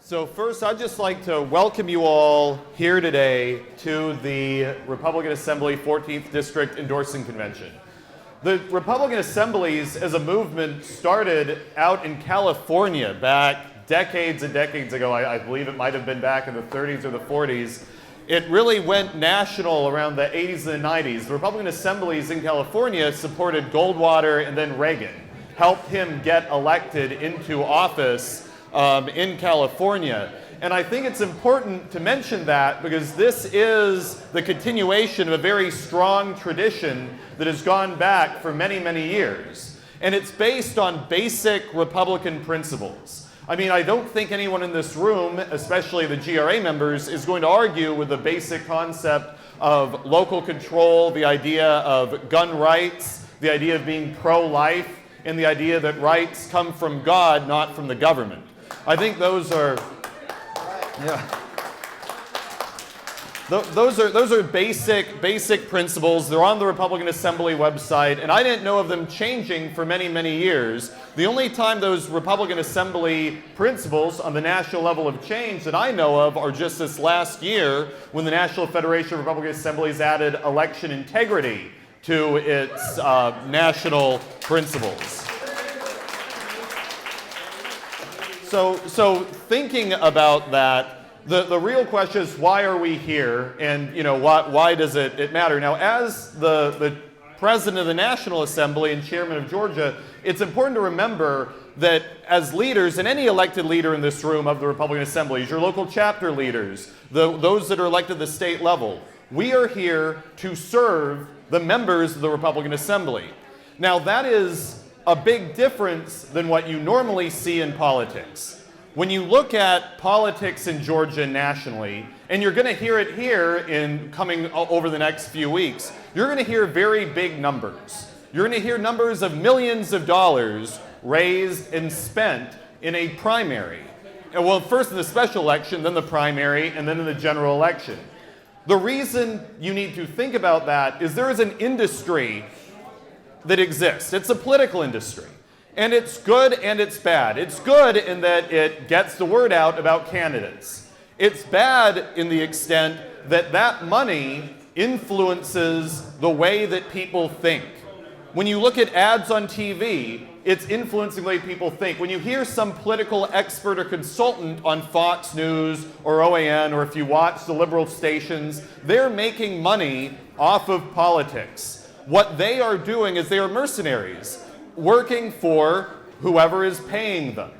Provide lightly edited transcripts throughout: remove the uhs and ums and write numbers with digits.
So first, I'd just like to welcome you all here today to the Republican Assembly 14th District Endorsing Convention. The Republican Assemblies as a movement started out in California back decades and decades ago. I believe it might have been back in the 30s or the 40s. It really went national around the 80s and the 90s. The Republican Assemblies in California supported Goldwater and then Reagan, helped him get elected into office in California. And I think it's important to mention that because this is the continuation of a very strong tradition that has gone back for many, many years. And it's based on basic Republican principles. I mean, I don't think anyone in this room, especially the GRA members, is going to argue with the basic concept of local control, the idea of gun rights, the idea of being pro-life, and the idea that rights come from God, not from the government. I think those are, those are basic principles. They're on the Republican Assembly website, and I didn't know of them changing for many, many years. The only time those Republican Assembly principles on the national level have changed that I know of are just this last year when the National Federation of Republican Assemblies added election integrity to its national principles. So thinking about that, the real question is why are we here, and why does it matter? Now, as the president of the National Assembly and chairman of Georgia, it's important to remember that as leaders, and any elected leader in this room of the Republican Assemblies, your local chapter leaders, those that are elected at the state level, we are here to serve the members of the Republican Assembly. Now, that is a big difference than what you normally see in politics. When you look at politics in Georgia nationally, and you're going to hear it here in coming over the next few weeks, you're going to hear very big numbers. You're going to hear numbers of millions of dollars raised and spent in a primary. And well, first in the special election, then the primary, and then in the general election. The reason you need to think about that is there is an industry that exists. It's a political industry. And it's good and it's bad. It's good in that it gets the word out about candidates. It's bad in the extent that that money influences the way that people think. When you look at ads on TV, it's influencing the way people think. When you hear some political expert or consultant on Fox News or OAN, or if you watch the liberal stations, they're making money off of politics. What they are doing is they are mercenaries, working for whoever is paying them.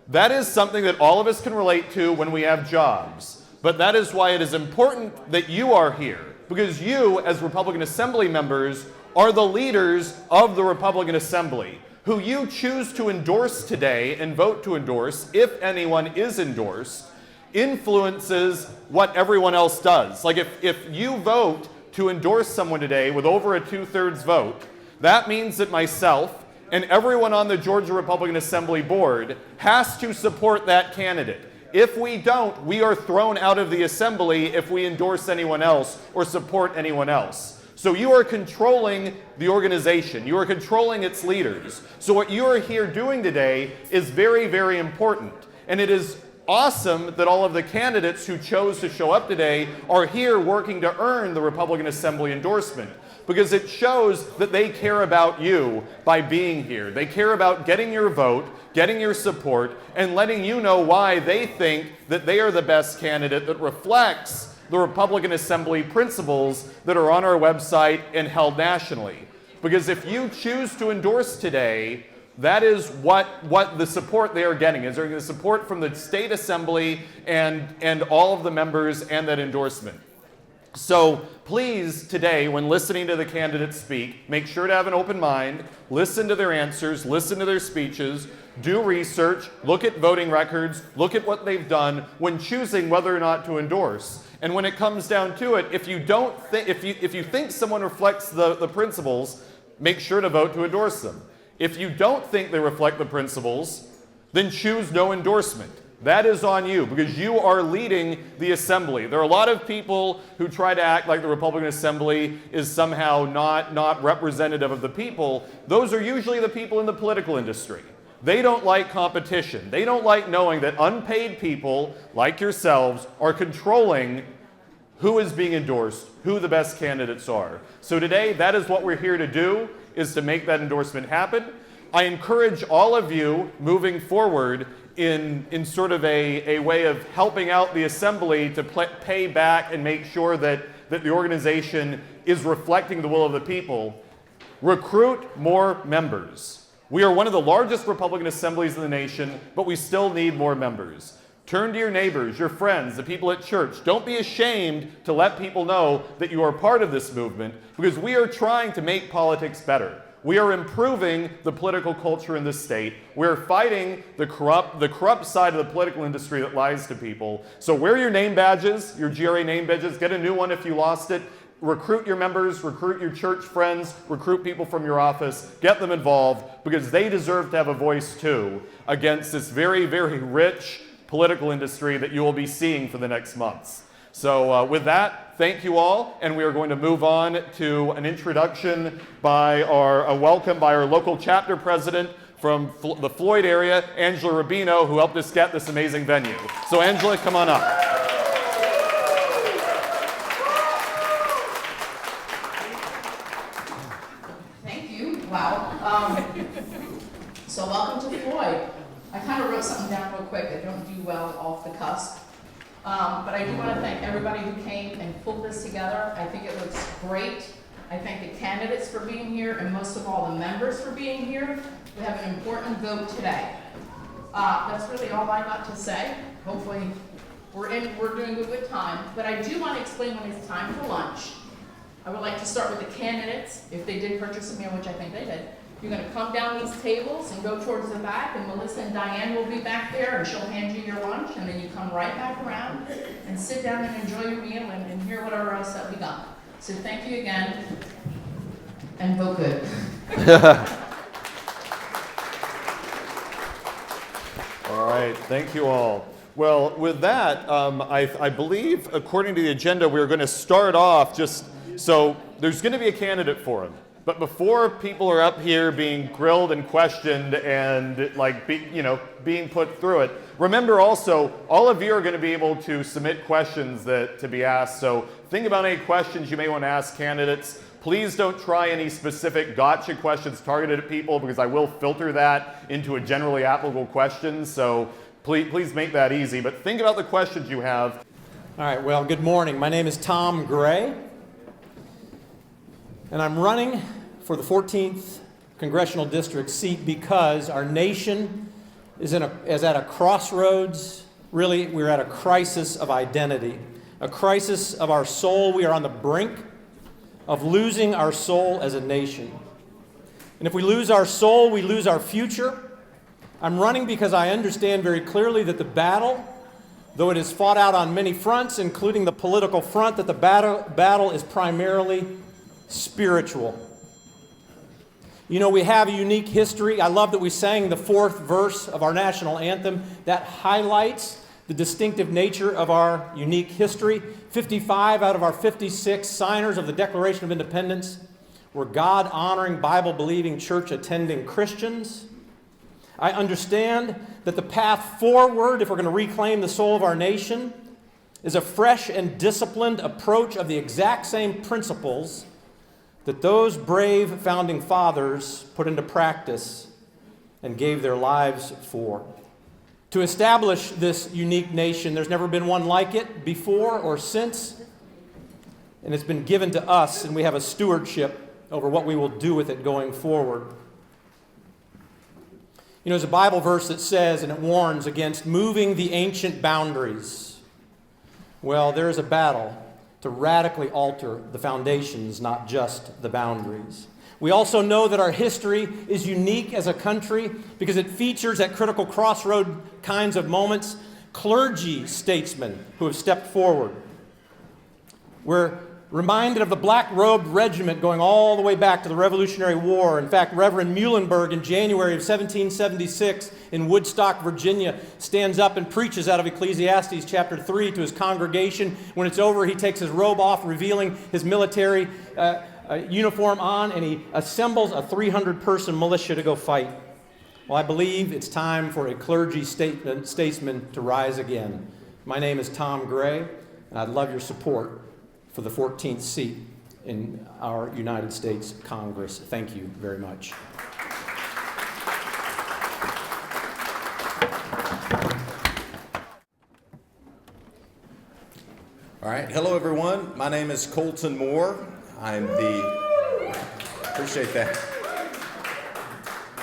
That is something that all of us can relate to when we have jobs. But that is why it is important that you are here, because you, as Republican Assembly members, are the leaders of the Republican Assembly, who you choose to endorse today and vote to endorse, if anyone is endorsed, influences what everyone else does. Like if you vote to endorse someone today with over a 2/3 vote, that means that myself and everyone on the Georgia Republican Assembly board has to support that candidate. If we don't, we are thrown out of the assembly if we endorse anyone else or support anyone else. So you are controlling the organization. You are controlling its leaders. So what you are here doing today is very, very important. And it is awesome that all of the candidates who chose to show up today are here working to earn the Republican Assembly endorsement, because it shows that they care about you by being here. They care about getting your vote, getting your support, and letting you know why they think that they are the best candidate that reflects the Republican Assembly principles that are on our website and held nationally. Because if you choose to endorse today, that is what the support they are getting is. They're getting the support from the state assembly and all of the members and that endorsement. So please today, when listening to the candidates speak, make sure to have an open mind, listen to their answers, listen to their speeches, do research, look at voting records, look at what they've done when choosing whether or not to endorse. And when it comes down to it, if you think someone reflects the principles, make sure to vote to endorse them. If you don't think they reflect the principles, then choose no endorsement. That is on you, because you are leading the assembly. There are a lot of people who try to act like the Republican Assembly is somehow not representative of the people. Those are usually the people in the political industry. They don't like competition. They don't like knowing that unpaid people like yourselves are controlling who is being endorsed, who the best candidates are. So today, that is what we're here to do, is to make that endorsement happen. I encourage all of you moving forward in sort of a way of helping out the assembly to pay back and make sure that the organization is reflecting the will of the people. Recruit more members. We are one of the largest Republican assemblies in the nation, but we still need more members. Turn to your neighbors, your friends, the people at church. Don't be ashamed to let people know that you are part of this movement, because we are trying to make politics better. We are improving the political culture in this state. We're fighting the corrupt side of the political industry that lies to people. So wear your name badges, your GRA name badges. Get a new one if you lost it. Recruit your members, recruit your church friends, recruit people from your office. Get them involved, because they deserve to have a voice too against this very, very rich political industry that you will be seeing for the next months. So with that, thank you all, and we are going to move on to an introduction by a welcome by our local chapter president from the Floyd area, Angela Rubino, who helped us get this amazing venue. So Angela, come on up. Thank you. Wow. So welcome to Floyd. I kind of wrote something down real quick. I don't do well off the cusp. But I do want to thank everybody who came and pulled this together. I think it looks great. I thank the candidates for being here, and most of all the members for being here. We have an important vote today. That's really all I got to say. Hopefully we're doing a good time. But I do want to explain when it's time for lunch. I would like to start with the candidates, if they did purchase a meal, which I think they did. You're going to come down these tables and go towards the back, and Melissa and Diane will be back there, and she'll hand you your lunch, and then you come right back around and sit down and enjoy your meal and hear whatever else that we got. So thank you again, and vote good. All right, thank you all. Well, with that, I believe, according to the agenda, we're going to start off so there's going to be a candidate for him. But before people are up here being grilled and questioned and being put through it, remember also, all of you are going to be able to submit questions to be asked. So think about any questions you may want to ask candidates. Please don't try any specific gotcha questions targeted at people, because I will filter that into a generally applicable question. So please make that easy. But think about the questions you have. All right, well, good morning. My name is Tom Gray, and I'm running for the 14th Congressional District seat because our nation is at a crossroads. Really, we're at a crisis of identity, a crisis of our soul. We are on the brink of losing our soul as a nation. And if we lose our soul, we lose our future. I'm running because I understand very clearly that the battle, though it is fought out on many fronts, including the political front, that the battle is primarily spiritual. You know, we have a unique history. I love that we sang the fourth verse of our national anthem. That highlights the distinctive nature of our unique history. 55 out of our 56 signers of the Declaration of Independence were God-honoring, Bible-believing, church-attending Christians. I understand that the path forward, if we're going to reclaim the soul of our nation, is a fresh and disciplined approach of the exact same principles that those brave founding fathers put into practice and gave their lives for. To establish this unique nation, there's never been one like it before or since, and it's been given to us, and we have a stewardship over what we will do with it going forward. You know, there's a Bible verse that says, and it warns against moving the ancient boundaries. Well, there is a battle to radically alter the foundations, not just the boundaries. We also know that our history is unique as a country because it features at critical crossroad kinds of moments clergy statesmen who have stepped forward. We're reminded of the black-robed regiment going all the way back to the Revolutionary War. In fact, Reverend Muhlenberg in January of 1776 in Woodstock, Virginia, stands up and preaches out of Ecclesiastes chapter 3 to his congregation. When it's over, he takes his robe off, revealing his military uniform on, and he assembles a 300-person militia to go fight. Well, I believe it's time for a clergy statesman to rise again. My name is Tom Gray, and I'd love your support for the 14th seat in our United States Congress. Thank you very much. All right, hello everyone. My name is Colton Moore. Appreciate that.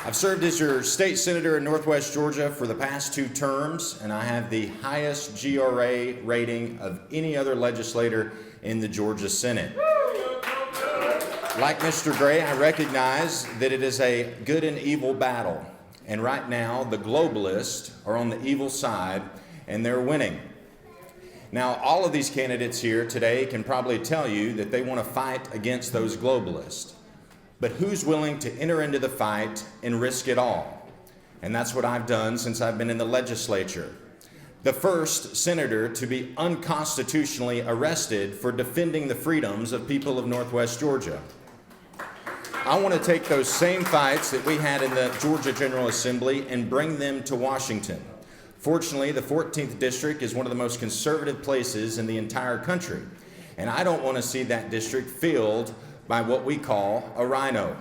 I've served as your state senator in Northwest Georgia for the past 2 terms, and I have the highest GRA rating of any other legislator in the Georgia Senate. Like Mr. Gray, I recognize that it is a good and evil battle, and right now the globalists are on the evil side, and they're winning. Now, all of these candidates here today can probably tell you that they want to fight against those globalists. But who's willing to enter into the fight and risk it all? And that's what I've done since I've been in the legislature. The first senator to be unconstitutionally arrested for defending the freedoms of people of Northwest Georgia. I want to take those same fights that we had in the Georgia General Assembly and bring them to Washington. Fortunately, the 14th District is one of the most conservative places in the entire country, and I don't want to see that district filled by what we call a rhino.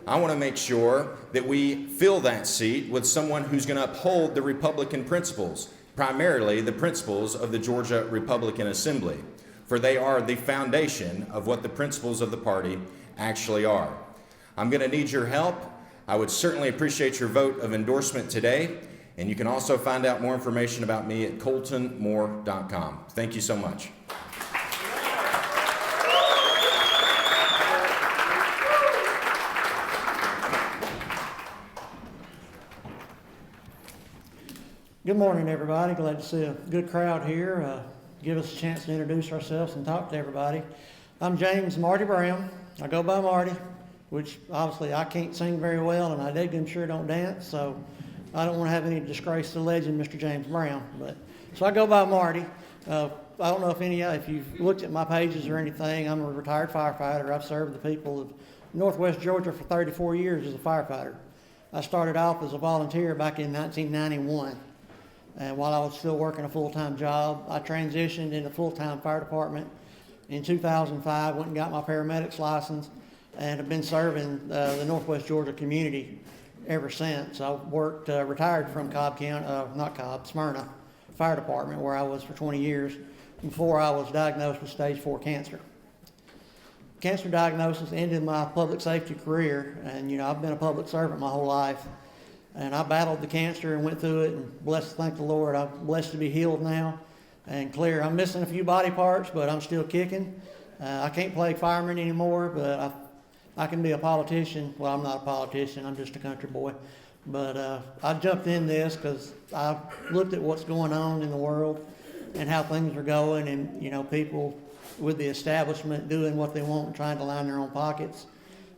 I want to make sure that we fill that seat with someone who's going to uphold the Republican principles, primarily the principles of the Georgia Republican Assembly, for they are the foundation of what the principles of the party actually are. I'm going to need your help. I would certainly appreciate your vote of endorsement today. And you can also find out more information about me at coltonmoore.com. Thank you so much. Good morning, everybody. Glad to see a good crowd here. Give us a chance to introduce ourselves and talk to everybody. I'm James Marty Brown. I go by Marty, which obviously I can't sing very well, and I did sure don't dance, so I don't want to have any disgrace to the legend, Mr. James Brown. So I go by Marty. I don't know if you've looked at my pages or anything. I'm a retired firefighter. I've served the people of Northwest Georgia for 34 years as a firefighter. I started off as a volunteer back in 1991. And while I was still working a full-time job, I transitioned into full-time fire department in 2005, went and got my paramedics license, and have been serving the Northwest Georgia community ever since. I retired from Cobb County, Smyrna Fire Department, where I was for 20 years, before I was diagnosed with stage 4 cancer. Cancer diagnosis ended my public safety career, and I've been a public servant my whole life. And I battled the cancer and went through it, and thank the Lord, I'm blessed to be healed now and clear. I'm missing a few body parts, but I'm still kicking. I can't play fireman anymore, but I can be a politician. Well, I'm not a politician, I'm just a country boy. But I jumped in this because I looked at what's going on in the world and how things are going, and people with the establishment doing what they want and trying to line their own pockets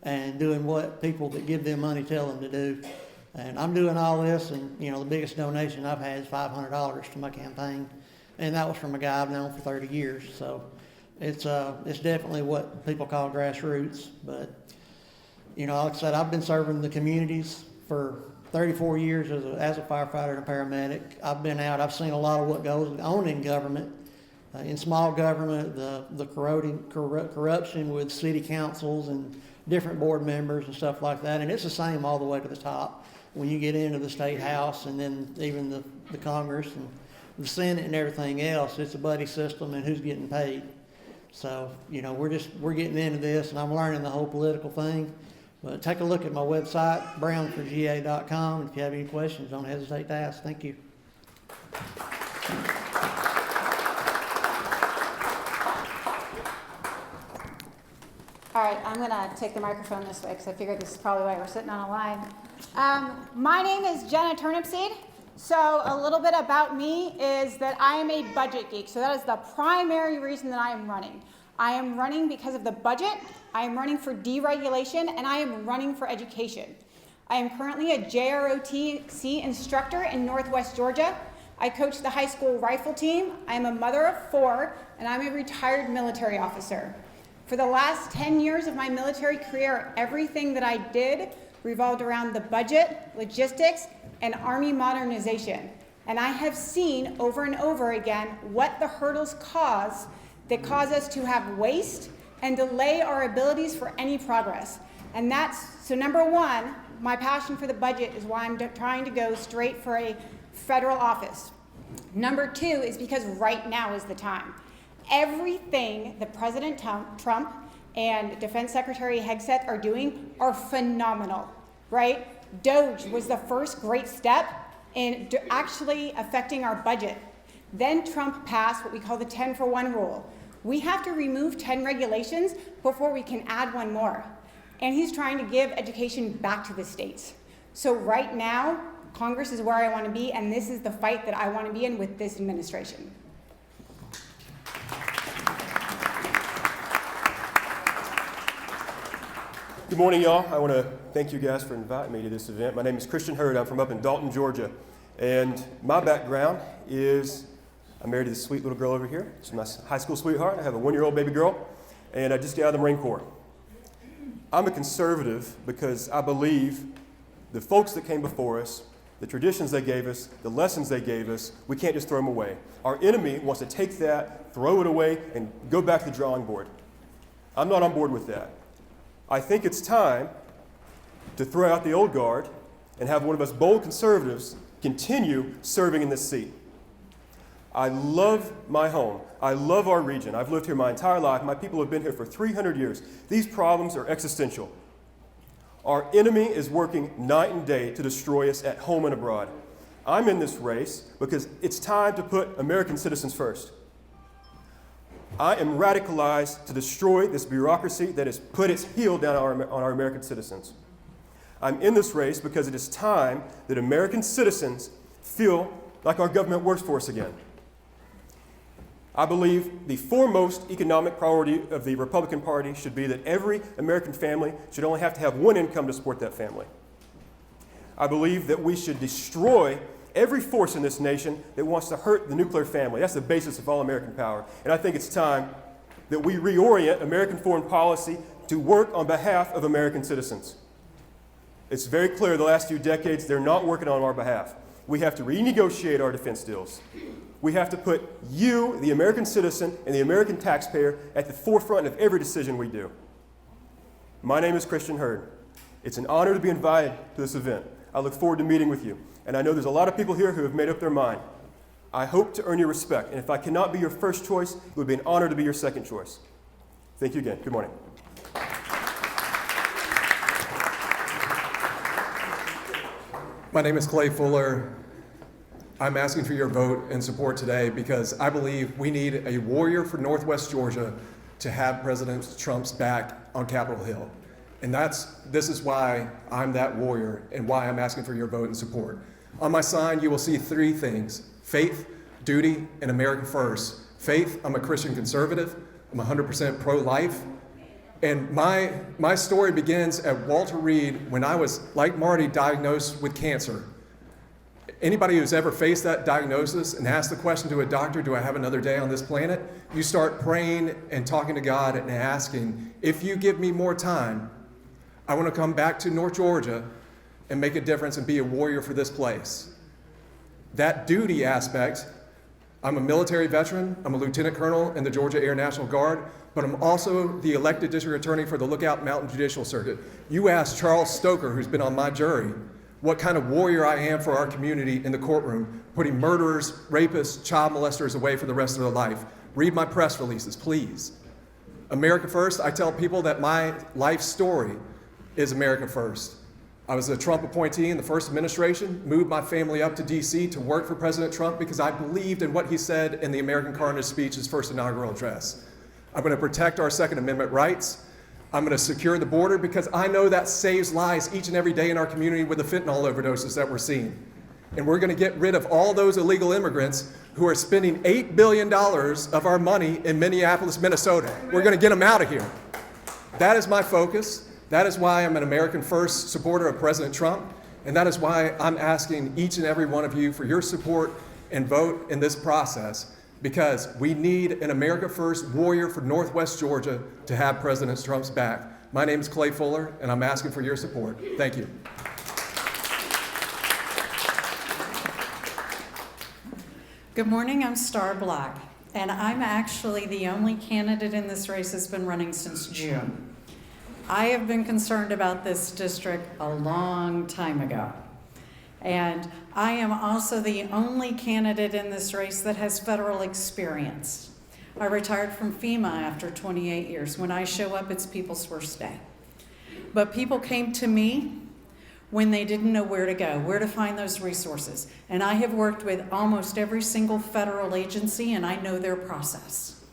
and doing what people that give them money tell them to do. And I'm doing all this, and the biggest donation I've had is $500 to my campaign, and that was from a guy I've known for 30 years. So it's definitely what people call grassroots. But like I said, I've been serving the communities for 34 years as a firefighter and a paramedic. I've been out. I've seen a lot of what goes on in government, in small government, the corruption with city councils and different board members and stuff like that. And it's the same all the way to the top. When you get into the state house and then even the Congress and the Senate and everything else, it's a buddy system and who's getting paid. So, we're getting into this, and I'm learning the whole political thing. But take a look at my website, brownforga.com. If you have any questions, don't hesitate to ask. Thank you. All right, I'm going to take the microphone this way because I figured this is probably why we're sitting on a line. My name is Jenna Turnipseed. So a little bit about me is that I am a budget geek. So that is the primary reason that I am running. I am running because of the budget, I am running for deregulation, and I am running for education. I am currently a JROTC instructor in Northwest Georgia. I coach the high school rifle team. I am a mother of 4, and I'm a retired military officer. For the last 10 years of my military career, everything that I did revolved around the budget, logistics, and Army modernization. And I have seen over and over again what the hurdles cause that cause us to have waste and delay our abilities for any progress. And so number one, my passion for the budget is why I'm trying to go straight for a federal office. Number two is because right now is the time. Everything that President Trump and Defense Secretary Hegseth are doing are phenomenal, right? DOGE was the first great step in actually affecting our budget. Then Trump passed what we call the 10-for-1 rule. We have to remove 10 regulations before we can add one more. And he's trying to give education back to the states. So right now, Congress is where I want to be, and this is the fight that I want to be in with this administration. Good morning, y'all. I want to thank you guys for inviting me to this event. My name is Christian Hurd. I'm from up in Dalton, Georgia. And my background is I'm married to this sweet little girl over here. She's my high school sweetheart. I have a 1-year-old baby girl, and I just got out of the Marine Corps. I'm a conservative because I believe the folks that came before us, the traditions they gave us, the lessons they gave us, we can't just throw them away. Our enemy wants to take that, throw it away, and go back to the drawing board. I'm not on board with that. I think it's time to throw out the old guard and have one of us bold conservatives continue serving in this seat. I love my home. I love our region. I've lived here my entire life. My people have been here for 300 years. These problems are existential. Our enemy is working night and day to destroy us at home and abroad. I'm in this race because it's time to put American citizens first. I am radicalized to destroy this bureaucracy that has put its heel down on our American citizens. I'm in this race because it is time that American citizens feel like our government works for us again. I believe the foremost economic priority of the Republican Party should be that every American family should only have to have one income to support that family. I believe that we should destroy every force in this nation that wants to hurt the nuclear family. That's the basis of all American power. And I think it's time that we reorient American foreign policy to work on behalf of American citizens. It's very clear the last few decades they're not working on our behalf. We have to renegotiate our defense deals. We have to put you, the American citizen, and the American taxpayer at the forefront of every decision we do. My name is Christian Hurd. It's an honor to be invited to this event. I look forward to meeting with you. And I know there's a lot of people here who have made up their mind. I hope to earn your respect. And if I cannot be your first choice, it would be an honor to be your second choice. Thank you again. Good morning. My name is Clay Fuller. I'm asking for your vote and support today because I believe we need a warrior for Northwest Georgia to have President Trump's back on Capitol Hill. And this is why I'm that warrior and why I'm asking for your vote and support. On my sign, you will see 3 things: faith, duty, and America first. Faith, I'm a Christian conservative. I'm 100% pro-life. And my story begins at Walter Reed when I was, like Marty, diagnosed with cancer. Anybody who's ever faced that diagnosis and asked the question to a doctor, do I have another day on this planet? You start praying and talking to God and asking, if you give me more time, I want to come back to North Georgia and make a difference and be a warrior for this place. That duty aspect, I'm a military veteran, I'm a lieutenant colonel in the Georgia Air National Guard, but I'm also the elected district attorney for the Lookout Mountain Judicial Circuit. You ask Charles Stoker, who's been on my jury, what kind of warrior I am for our community in the courtroom, putting murderers, rapists, child molesters away for the rest of their life. Read my press releases, please. America First, I tell people that my life story is America First. I was a Trump appointee in the first administration, moved my family up to DC to work for President Trump because I believed in what he said in the American Carnage speech, his first inaugural address. I'm going to protect our Second Amendment rights. I'm going to secure the border because I know that saves lives each and every day in our community with the fentanyl overdoses that we're seeing. And we're going to get rid of all those illegal immigrants who are spending $8 billion of our money in Minneapolis, Minnesota. We're going to get them out of here. That is my focus. That is why I'm an American First supporter of President Trump. And that is why I'm asking each and every one of you for your support and vote in this process, because we need an America First warrior for Northwest Georgia to have President Trump's back. My name is Clay Fuller, and I'm asking for your support. Thank you. Good morning, I'm Star Black, and I'm actually the only candidate in this race that's been running since June. I have been concerned about this district a long time ago. And I am also the only candidate in this race that has federal experience. I retired from FEMA after 28 years. When I show up, it's people's worst day. But people came to me when they didn't know where to go, where to find those resources. And I have worked with almost every single federal agency, and I know their process.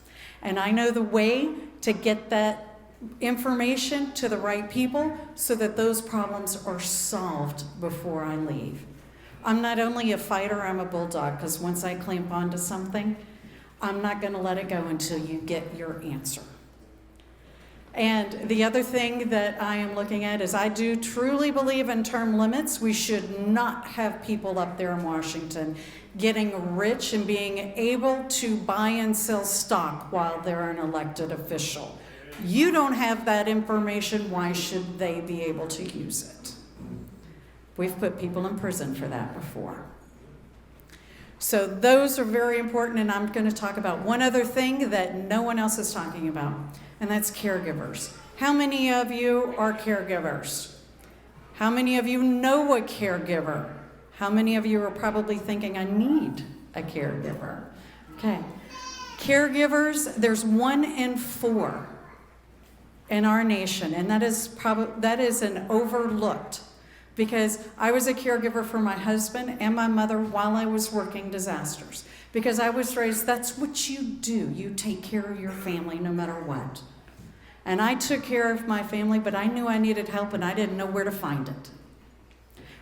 And I know the way to get that information to the right people so that those problems are solved before I leave. I'm not only a fighter, I'm a bulldog, because once I clamp onto something, I'm not going to let it go until you get your answer. And the other thing that I am looking at is I do truly believe in term limits. We should not have people up there in Washington getting rich and being able to buy and sell stock while they're an elected official. You don't have that information, why should they be able to use it? We've put people in prison for that before. So those are very important, and I'm going to talk about one other thing that no one else is talking about, and that's caregivers. How many of you are caregivers? How many of you know a caregiver? How many of you are probably thinking, I need a caregiver? Okay. Caregivers, there's 1 in 4 in our nation, and that is an overlooked, because I was a caregiver for my husband and my mother while I was working disasters. Because I was raised, that's what you do. You take care of your family no matter what. And I took care of my family, but I knew I needed help and I didn't know where to find it.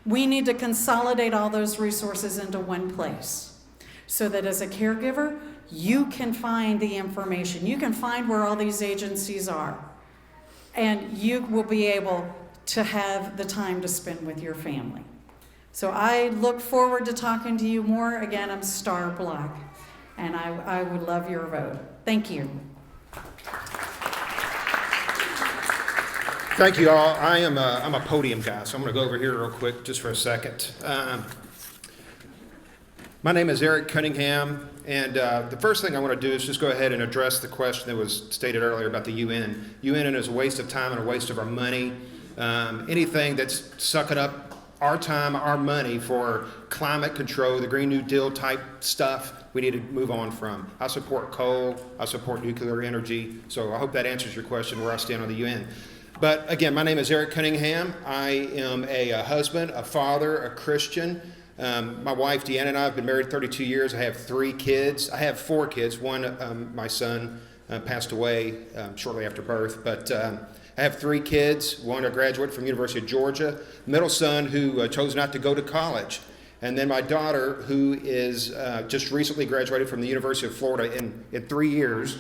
We need to consolidate all those resources into one place so that as a caregiver, you can find the information. You can find where all these agencies are. And you will be able to have the time to spend with your family. So I look forward to talking to you more. Again, I'm Star Black, and I would love your vote. Thank you. Thank you all. I'm a podium guy, so I'm going to go over here real quick just for a second. My name is Eric Cunningham, and the first thing I want to do is just go ahead and address the question that was stated earlier about the UN. UN is a waste of time and a waste of our money. Anything that's sucking up our time, our money for climate control, the Green New Deal type stuff, we need to move on from. I support coal, I support nuclear energy, so I hope that answers your question where I stand on the UN. But again, my name is Eric Cunningham. I am a husband, a father, a Christian. My wife Deanna and I have been married 32 years. I have 3 kids. I have 4 kids. One, my son, passed away shortly after birth, but I have 3 kids, one a graduate from University of Georgia, middle son who chose not to go to college, and then my daughter who is just recently graduated from the University of Florida in 3 years,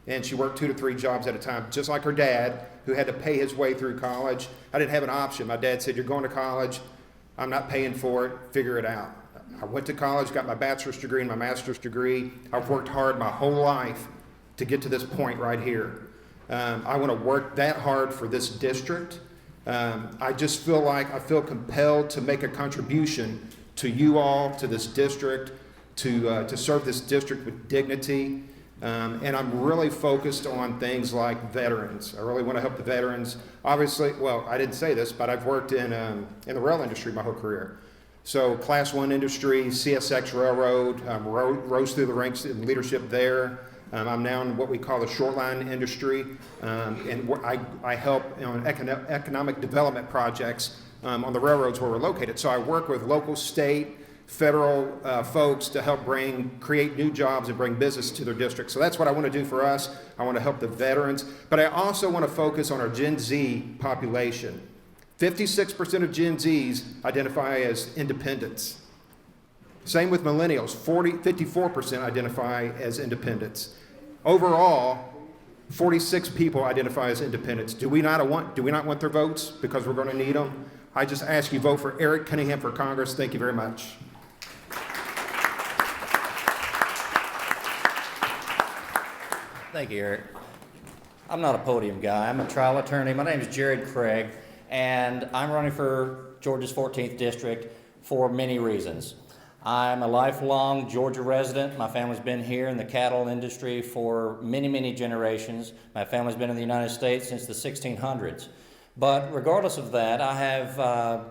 and she worked 2 to 3 jobs at a time, just like her dad, who had to pay his way through college. I didn't have an option. My dad said, you're going to college, I'm not paying for it, figure it out. I went to college, got my bachelor's degree and my master's degree. I've worked hard my whole life to get to this point right here. I want to work that hard for this district. I just feel like I feel compelled to make a contribution to you all, to this district, to serve this district with dignity. And I'm really focused on things like veterans. I really want to help the veterans. Obviously, well, I didn't say this, but I've worked in the rail industry my whole career. So Class 1 industry, CSX Railroad, rose through the ranks in leadership there. I'm now in what we call the shoreline industry, and I help on economic development projects on the railroads where we're located. So I work with local, state, federal folks to help create new jobs and bring business to their district. So that's what I want to do for us. I want to help the veterans, but I also want to focus on our Gen Z population. 56% of Gen Zs identify as independents. Same with millennials, 54% identify as independents. Overall, 46 people identify as independents. Do we not want their votes because we're going to need them? I just ask you vote for Eric Cunningham for Congress. Thank you very much. Thank you, Eric. I'm not a podium guy. I'm a trial attorney. My name is Jared Craig, and I'm running for Georgia's 14th District for many reasons. I'm a lifelong Georgia resident. My family's been here in the cattle industry for many, many generations. My family's been in the United States since the 1600s. But regardless of that, I have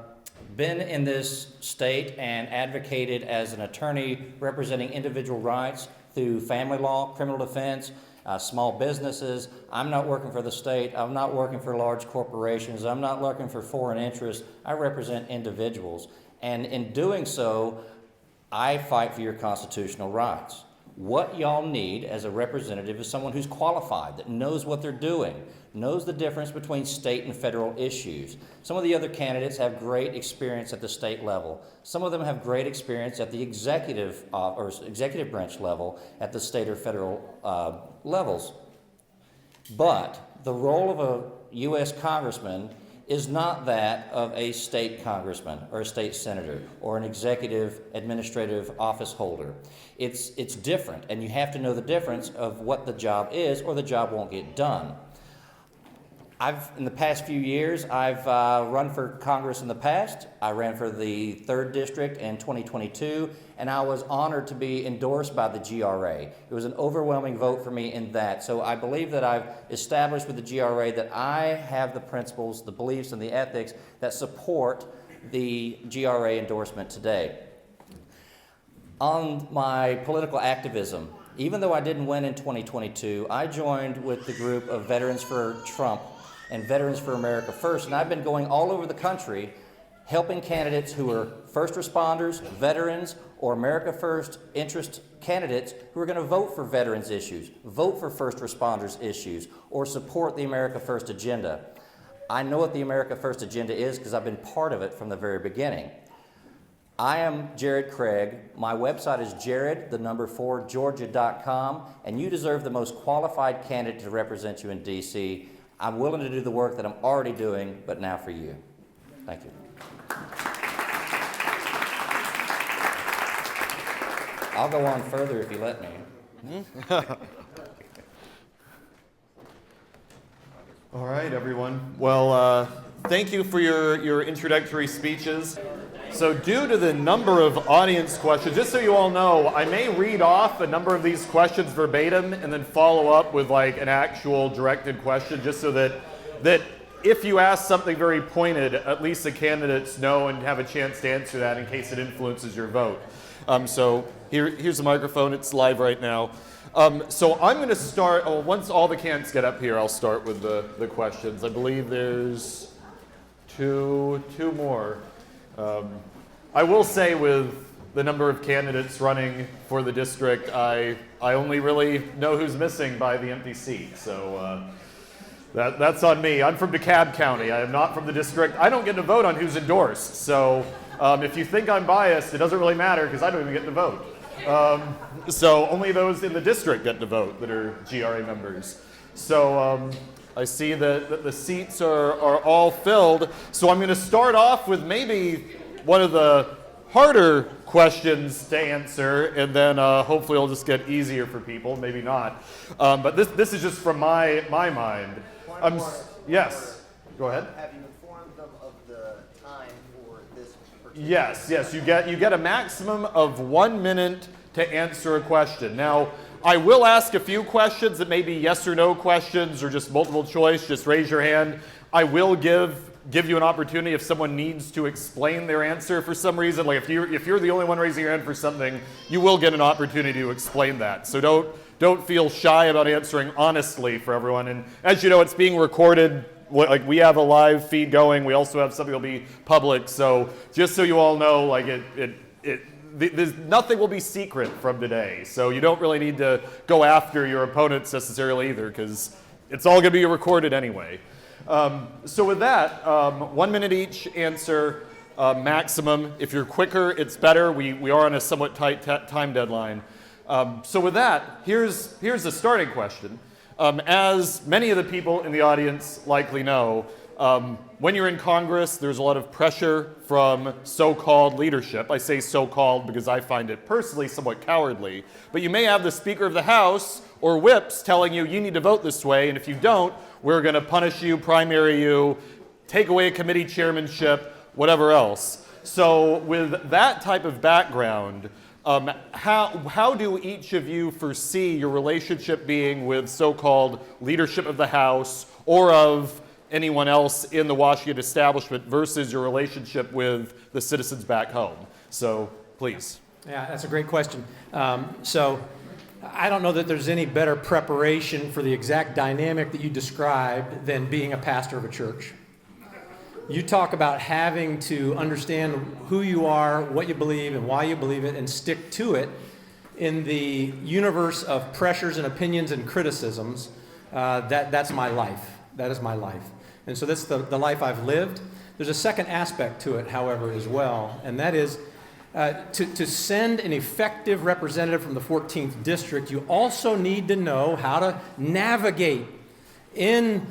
been in this state and advocated as an attorney representing individual rights through family law, criminal defense, small businesses. I'm not working for the state. I'm not working for large corporations. I'm not working for foreign interests. I represent individuals. And in doing so, I fight for your constitutional rights. What y'all need as a representative is someone who's qualified, that knows what they're doing, knows the difference between state and federal issues. Some of the other candidates have great experience at the state level. Some of them have great experience at the executive branch level at the state or federal levels. But the role of a U.S. congressman is not that of a state congressman or a state senator or an executive administrative office holder. It's different, and you have to know the difference of what the job is, or the job won't get done. In the past few years, I've run for Congress in the past. I ran for the 3rd District in 2022, and I was honored to be endorsed by the GRA. It was an overwhelming vote for me in that. So I believe that I've established with the GRA that I have the principles, the beliefs, and the ethics that support the GRA endorsement today. On my political activism, even though I didn't win in 2022, I joined with the group of Veterans for Trump and Veterans for America First, and I've been going all over the country helping candidates who are first responders, veterans, or America First interest candidates who are going to vote for veterans issues, vote for first responders issues, or support the America First agenda. I know what the America First agenda is because I've been part of it from the very beginning. I am Jared Craig. My website is jared4georgia.com, and you deserve the most qualified candidate to represent you in D.C. I'm willing to do the work that I'm already doing, but now for you. Thank you. I'll go on further if you let me. All right, everyone. Well, thank you for your introductory speeches. So due to the number of audience questions, just so you all know, I may read off a number of these questions verbatim and then follow up with like an actual directed question, just so that if you ask something very pointed, at least the candidates know and have a chance to answer that in case it influences your vote. So here's the microphone. It's live right now. So I'm going to start, once all the candidates get up here, I'll start with the questions. I believe there's two more. I will say with the number of candidates running for the district, I only really know who's missing by the empty seat. So that's on me. I'm from Cobb County. I am not from the district. I don't get to vote on who's endorsed. So if you think I'm biased, it doesn't really matter because I don't even get to vote. So only those in the district get to vote that are GRA members. So I see that the seats are all filled. So I'm going to start off with maybe one of the harder questions to answer, and then hopefully it'll just get easier for people, maybe not. But this is just from my mind. Yes, go ahead. Have you informed them of the time for this particular? Yes, you get a maximum of 1 minute to answer a question. Now, I will ask a few questions that may be yes or no questions or just multiple choice. Just raise your hand. I will give you an opportunity if someone needs to explain their answer for some reason. Like if you're the only one raising your hand for something, you will get an opportunity to explain that. So don't feel shy about answering honestly for everyone. And as you know, it's being recorded. Like we have a live feed going. We also have something that'll be public. So just so you all know, like there's nothing will be secret from today. So you don't really need to go after your opponents necessarily either, because it's all going to be recorded anyway. So with that, 1 minute each answer maximum. If you're quicker, it's better. We are on a somewhat tight time deadline. So with that, here's the starting question. As many of the people in the audience likely know, When you're in Congress, there's a lot of pressure from so-called leadership. I say so-called because I find it personally somewhat cowardly. But you may have the Speaker of the House or whips telling you need to vote this way, and if you don't, we're going to punish you, primary you, take away a committee chairmanship, whatever else. So with that type of background, how do each of you foresee your relationship being with so-called leadership of the House or of anyone else in the Washington establishment versus your relationship with the citizens back home? So please. Yeah, that's a great question. So I don't know that there's any better preparation for the exact dynamic that you described than being a pastor of a church. You talk about having to understand who you are, what you believe, and why you believe it, and stick to it in the universe of pressures and opinions and criticisms. That's my life. That is my life. And so that's the life I've lived. There's a second aspect to it, however, as well, and that is to send an effective representative from the 14th District, you also need to know how to navigate in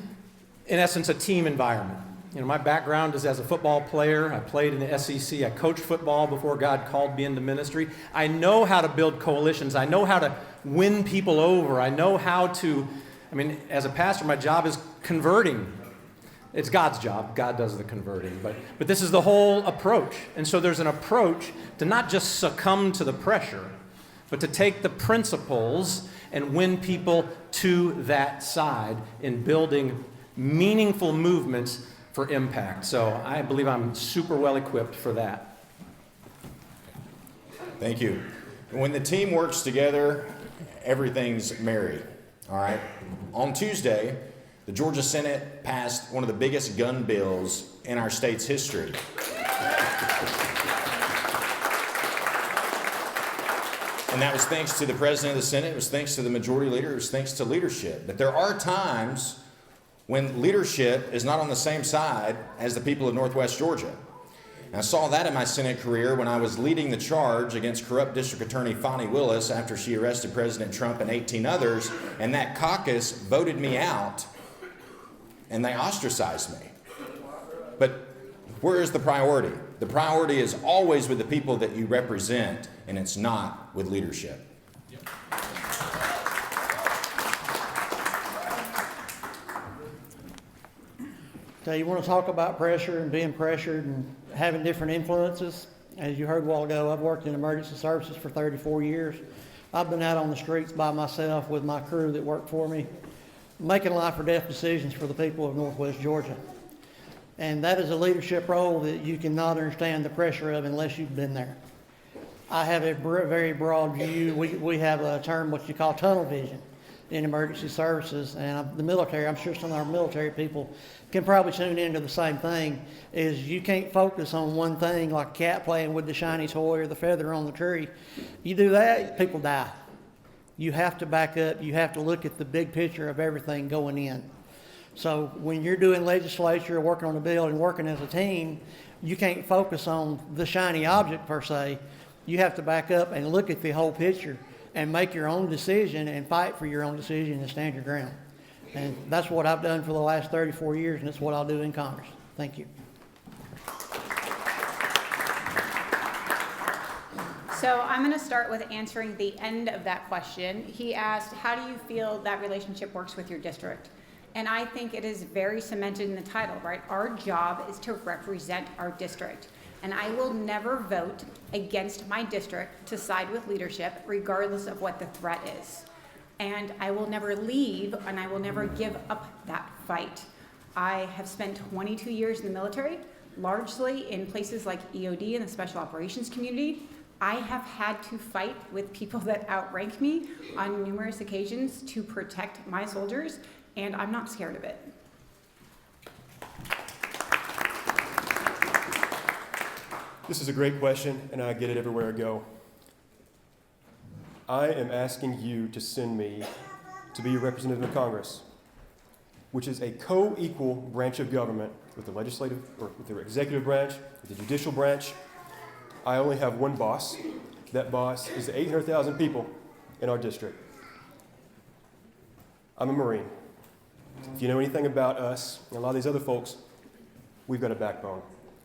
essence, a team environment. You know, my background is as a football player. I played in the SEC. I coached football before God called me into ministry. I know how to build coalitions. I know how to win people over. I know how to, as a pastor, my job is converting. It's God's job. God does the converting. But this is the whole approach. And so there's an approach to not just succumb to the pressure, but to take the principles and win people to that side in building meaningful movements for impact. So I believe I'm super well equipped for that. Thank you. When the team works together, everything's merry. All right. On Tuesday, the Georgia Senate passed one of the biggest gun bills in our state's history. And that was thanks to the president of the Senate. It was thanks to the majority leader. It was thanks to leadership. But there are times when leadership is not on the same side as the people of Northwest Georgia. And I saw that in my Senate career when I was leading the charge against corrupt District Attorney Fani Willis after she arrested President Trump and 18 others, and that caucus voted me out, and they ostracized me. But where is the priority? The priority is always with the people that you represent, and it's not with leadership. So you want to talk about pressure and being pressured and having different influences. As you heard a while ago, I've worked in emergency services for 34 years. I've been out on the streets by myself with my crew that worked for me, making life or death decisions for the people of Northwest Georgia. And that is a leadership role that you cannot understand the pressure of unless you've been there. I have a very broad view. We have a term what you call tunnel vision in emergency services, and the military, I'm sure some of our military people can probably tune into the same thing, is you can't focus on one thing like a cat playing with the shiny toy or the feather on the tree. You do that, people die. You have to back up. You have to look at the big picture of everything going in. So when you're doing legislature or working on a bill and working as a team, you can't focus on the shiny object per se. You have to back up and look at the whole picture and make your own decision and fight for your own decision and stand your ground. And that's what I've done for the last 34 years, and that's what I'll do in Congress. Thank you. So I'm going to start with answering the end of that question. He asked, how do you feel that relationship works with your district? And I think it is very cemented in the title, right? Our job is to represent our district. And I will never vote against my district to side with leadership, regardless of what the threat is. And I will never leave, and I will never give up that fight. I have spent 22 years in the military, largely in places like EOD and the Special Operations community. I have had to fight with people that outrank me on numerous occasions to protect my soldiers, and I'm not scared of it. This is a great question, and I get it everywhere I go. I am asking you to send me to be your representative in Congress, which is a co-equal branch of government with the legislative, or with the executive branch, with the judicial branch. I only have one boss. That boss is the 800,000 people in our district. I'm a Marine. If you know anything about us, and a lot of these other folks, we've got a backbone.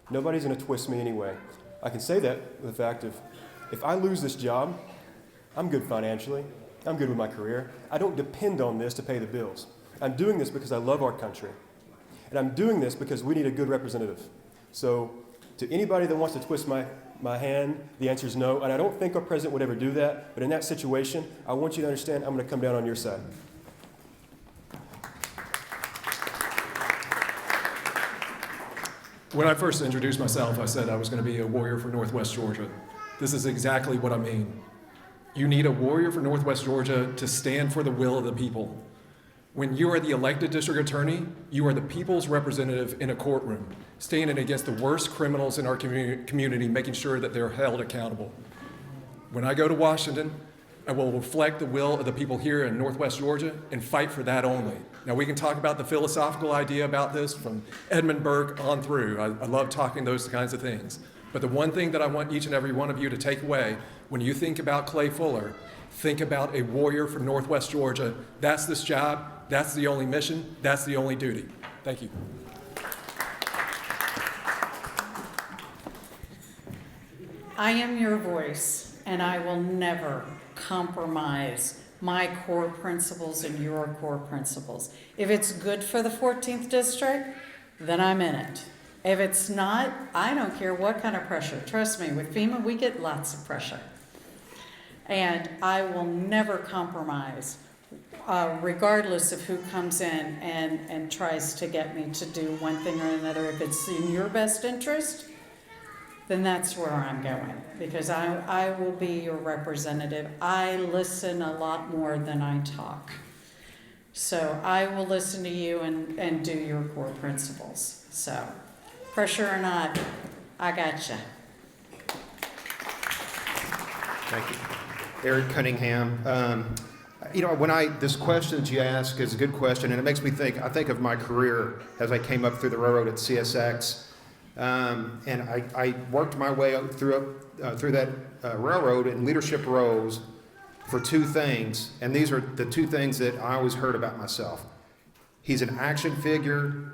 Nobody's going to twist me anyway. I can say that with the fact of, if I lose this job, I'm good financially. I'm good with my career. I don't depend on this to pay the bills. I'm doing this because I love our country. And I'm doing this because we need a good representative. So to anybody that wants to twist my hand, the answer is no. And I don't think our president would ever do that. But in that situation, I want you to understand I'm going to come down on your side. When I first introduced myself, I said I was going to be a warrior for Northwest Georgia. This is exactly what I mean. You need a warrior for Northwest Georgia to stand for the will of the people. When you are the elected district attorney, you are the people's representative in a courtroom, standing against the worst criminals in our community, making sure that they're held accountable. When I go to Washington, I will reflect the will of the people here in Northwest Georgia and fight for that only. Now, we can talk about the philosophical idea about this from Edmund Burke on through. I love talking those kinds of things. But the one thing that I want each and every one of you to take away, when you think about Clay Fuller, think about a warrior for Northwest Georgia. That's this job. That's the only mission. That's the only duty. Thank you. I am your voice, and I will never compromise my core principles and your core principles. If it's good for the 14th District, then I'm in it. If it's not, I don't care what kind of pressure. Trust me, with FEMA, we get lots of pressure. And I will never compromise, regardless of who comes in and tries to get me to do one thing or another. If it's in your best interest, then that's where I'm going, because I will be your representative. I listen a lot more than I talk. So I will listen to you and do your core principles. So pressure or not, I got you. Thank you. Eric Cunningham. This question that you ask is a good question, and it makes me think. I think of my career as I came up through the railroad at CSX, and I worked my way up through that railroad in leadership roles for two things, and these are the two things that I always heard about myself. He's an action figure.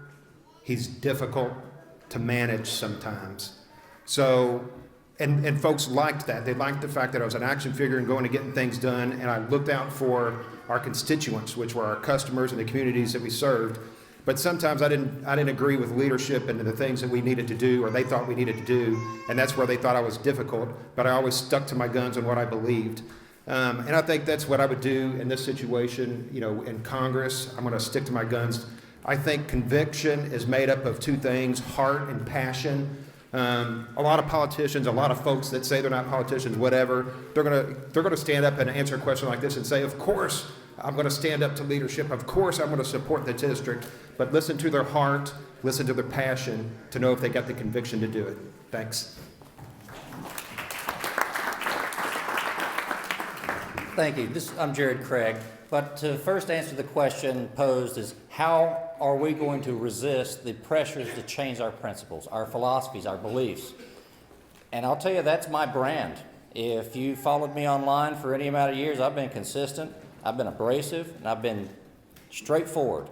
He's difficult to manage sometimes. So. And folks liked that. They liked the fact that I was an action figure and going and getting things done, and I looked out for our constituents, which were our customers and the communities that we served. But sometimes I didn't agree with leadership and the things that we needed to do or they thought we needed to do, and that's where they thought I was difficult. But I always stuck to my guns on what I believed. And I think that's what I would do in this situation. In Congress, I'm going to stick to my guns. I think conviction is made up of two things: heart and passion. A lot of politicians, a lot of folks that say they're not politicians, whatever, they're gonna stand up and answer a question like this and say, of course I'm gonna stand up to leadership, of course I'm gonna support the district, but listen to their heart, listen to their passion to know if they got the conviction to do it. Thanks. Thank you. I'm Jared Craig. But to first answer the question posed is, how are we going to resist the pressures to change our principles, our philosophies, our beliefs? And I'll tell you, that's my brand. If you followed me online for any amount of years, I've been consistent, I've been abrasive, and I've been straightforward.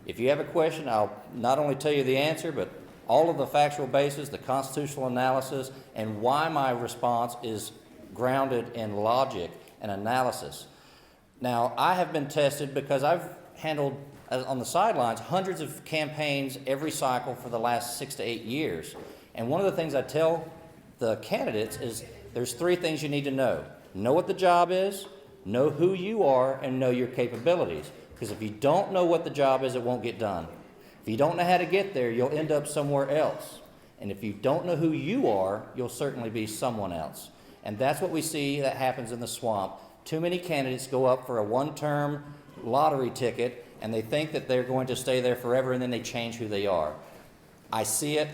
If you have a question, I'll not only tell you the answer, but all of the factual basis, the constitutional analysis, and why my response is grounded in logic and analysis. Now, I have been tested because I've handled, on the sidelines, hundreds of campaigns every cycle for the last 6 to 8 years. And one of the things I tell the candidates is there's 3 things you need to know. Know what the job is, know who you are, and know your capabilities. Because if you don't know what the job is, it won't get done. If you don't know how to get there, you'll end up somewhere else. And if you don't know who you are, you'll certainly be someone else. And that's what we see that happens in the swamp. Too many candidates go up for a one-term lottery ticket, and they think that they're going to stay there forever, and then they change who they are. I see it,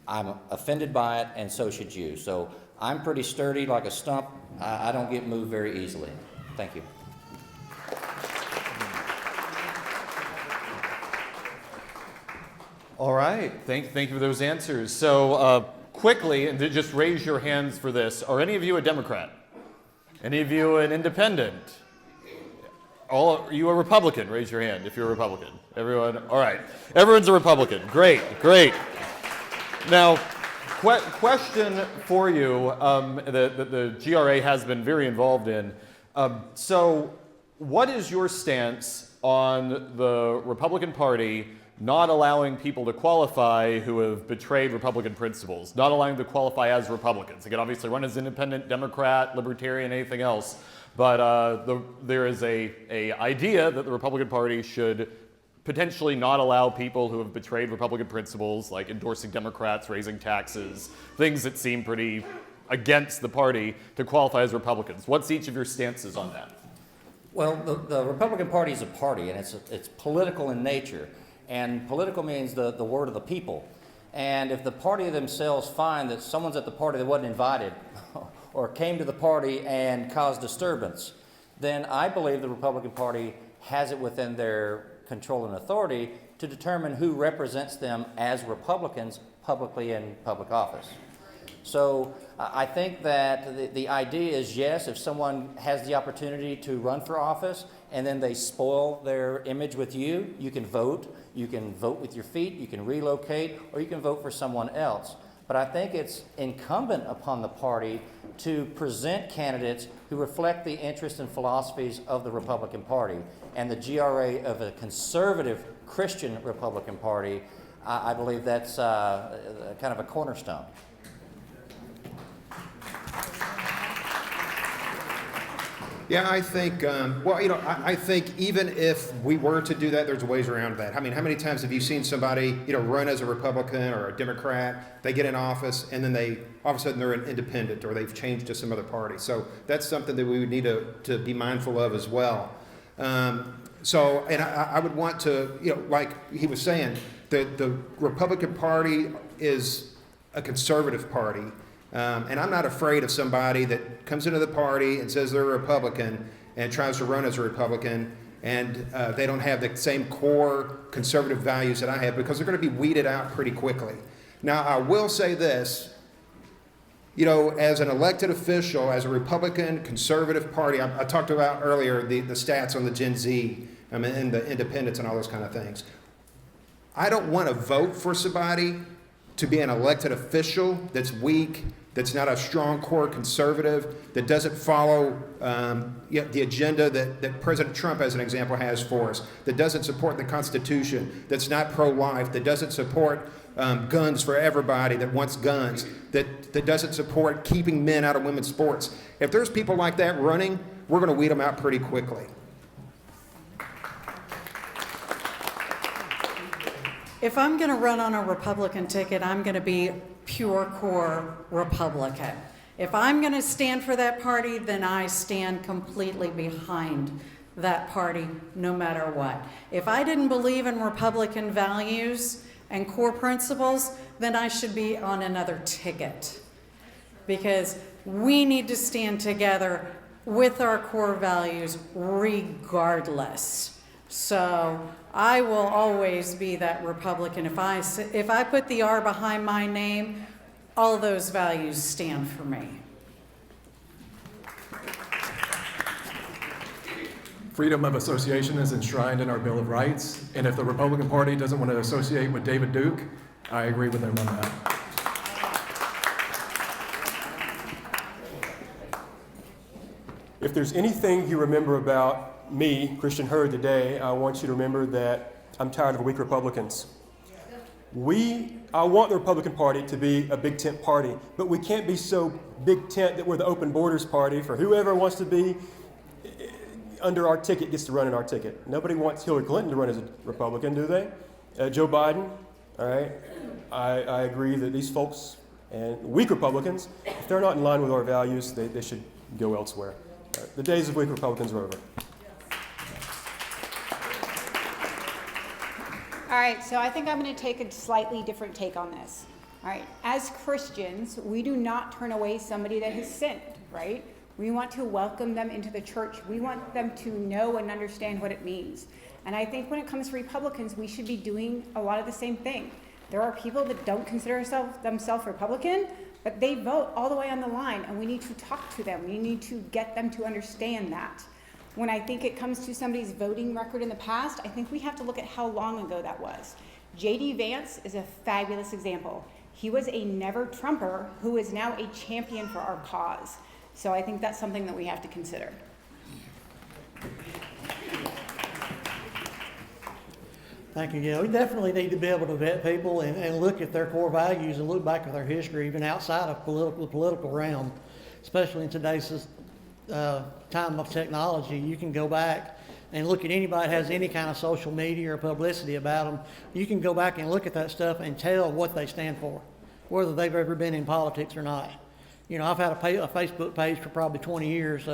I'm offended by it, and so should you. So I'm pretty sturdy like a stump. I don't get moved very easily. Thank you. All right, thank you for those answers. So quickly, and just raise your hands for this. Are any of you a Democrat? Any of you an independent? Are you a Republican? Raise your hand if you're a Republican. Everyone, all right. Everyone's a Republican. Great. Now, question for you that the GRA has been very involved in. So what is your stance on the Republican Party not allowing people to qualify who have betrayed Republican principles, not allowing them to qualify as Republicans? They can obviously run as independent, Democrat, Libertarian, anything else, but there is a idea that the Republican Party should potentially not allow people who have betrayed Republican principles, like endorsing Democrats, raising taxes, things that seem pretty against the party, to qualify as Republicans. What's each of your stances on that? Well, the Republican Party is a party, and it's political in nature. And political means the word of the people. And if the party themselves find that someone's at the party that wasn't invited or came to the party and caused disturbance, then I believe the Republican Party has it within their control and authority to determine who represents them as Republicans publicly in public office. So I think that the idea is, yes, if someone has the opportunity to run for office and then they spoil their image with you, you can vote with your feet, you can relocate, or you can vote for someone else. But I think it's incumbent upon the party to present candidates who reflect the interests and philosophies of the Republican Party. And the GRA of a conservative Christian Republican Party, I believe that's kind of a cornerstone. Yeah, I think, I think even if we were to do that, there's ways around that. I mean, how many times have you seen somebody, run as a Republican or a Democrat, they get in office, and then all of a sudden they're an independent, or they've changed to some other party. So that's something that we would need to be mindful of as well. I would want to, like he was saying, the Republican Party is a conservative party. And I'm not afraid of somebody that comes into the party and says they're a Republican and tries to run as a Republican, and they don't have the same core conservative values that I have, because they're going to be weeded out pretty quickly. Now, I will say this, as an elected official, as a Republican conservative party, I talked about earlier the stats on the Gen Z and the independents and all those kind of things. I don't want to vote for somebody to be an elected official that's weak, that's not a strong core conservative, that doesn't follow the agenda that President Trump, as an example, has for us, that doesn't support the Constitution, that's not pro-life, that doesn't support guns for everybody, that wants guns, that doesn't support keeping men out of women's sports. If there's people like that running, we're going to weed them out pretty quickly. If I'm going to run on a Republican ticket, I'm going to be pure core Republican. If I'm going to stand for that party, then I stand completely behind that party no matter what. If I didn't believe in Republican values and core principles, then I should be on another ticket. Because we need to stand together with our core values regardless. So I will always be that Republican. If I put the R behind my name, all those values stand for me. Freedom of association is enshrined in our Bill of Rights, and if the Republican Party doesn't want to associate with David Duke, I agree with them on that. If there's anything you remember about me, Christian Hurd, today, I want you to remember that I'm tired of weak Republicans. I want the Republican Party to be a big tent party, but we can't be so big tent that we're the open borders party for whoever wants to be under our ticket gets to run in our ticket. Nobody wants Hillary Clinton to run as a Republican, do they? Joe Biden, all right? I agree that these folks and weak Republicans, if they're not in line with our values, they should go elsewhere. The days of weak Republicans are over. All right, so I think I'm going to take a slightly different take on this. All right, as Christians, we do not turn away somebody that has sinned, right? We want to welcome them into the church. We want them to know and understand what it means. And I think when it comes to Republicans, we should be doing a lot of the same thing. There are people that don't consider themselves Republican, but they vote all the way on the line, and we need to talk to them. We need to get them to understand that. When I think it comes to somebody's voting record in the past, I think we have to look at how long ago that was. J.D. Vance is a fabulous example. He was a never-Trumper who is now a champion for our cause. So I think that's something that we have to consider. Thank you. Yeah, we definitely need to be able to vet people and look at their core values and look back at their history, even outside of the political realm, especially in today's time of technology. You can go back and look at anybody that has any kind of social media or publicity about them. You can go back and look at that stuff and tell what they stand for, whether they've ever been in politics or not. You know, I've had a Facebook page for probably 20 years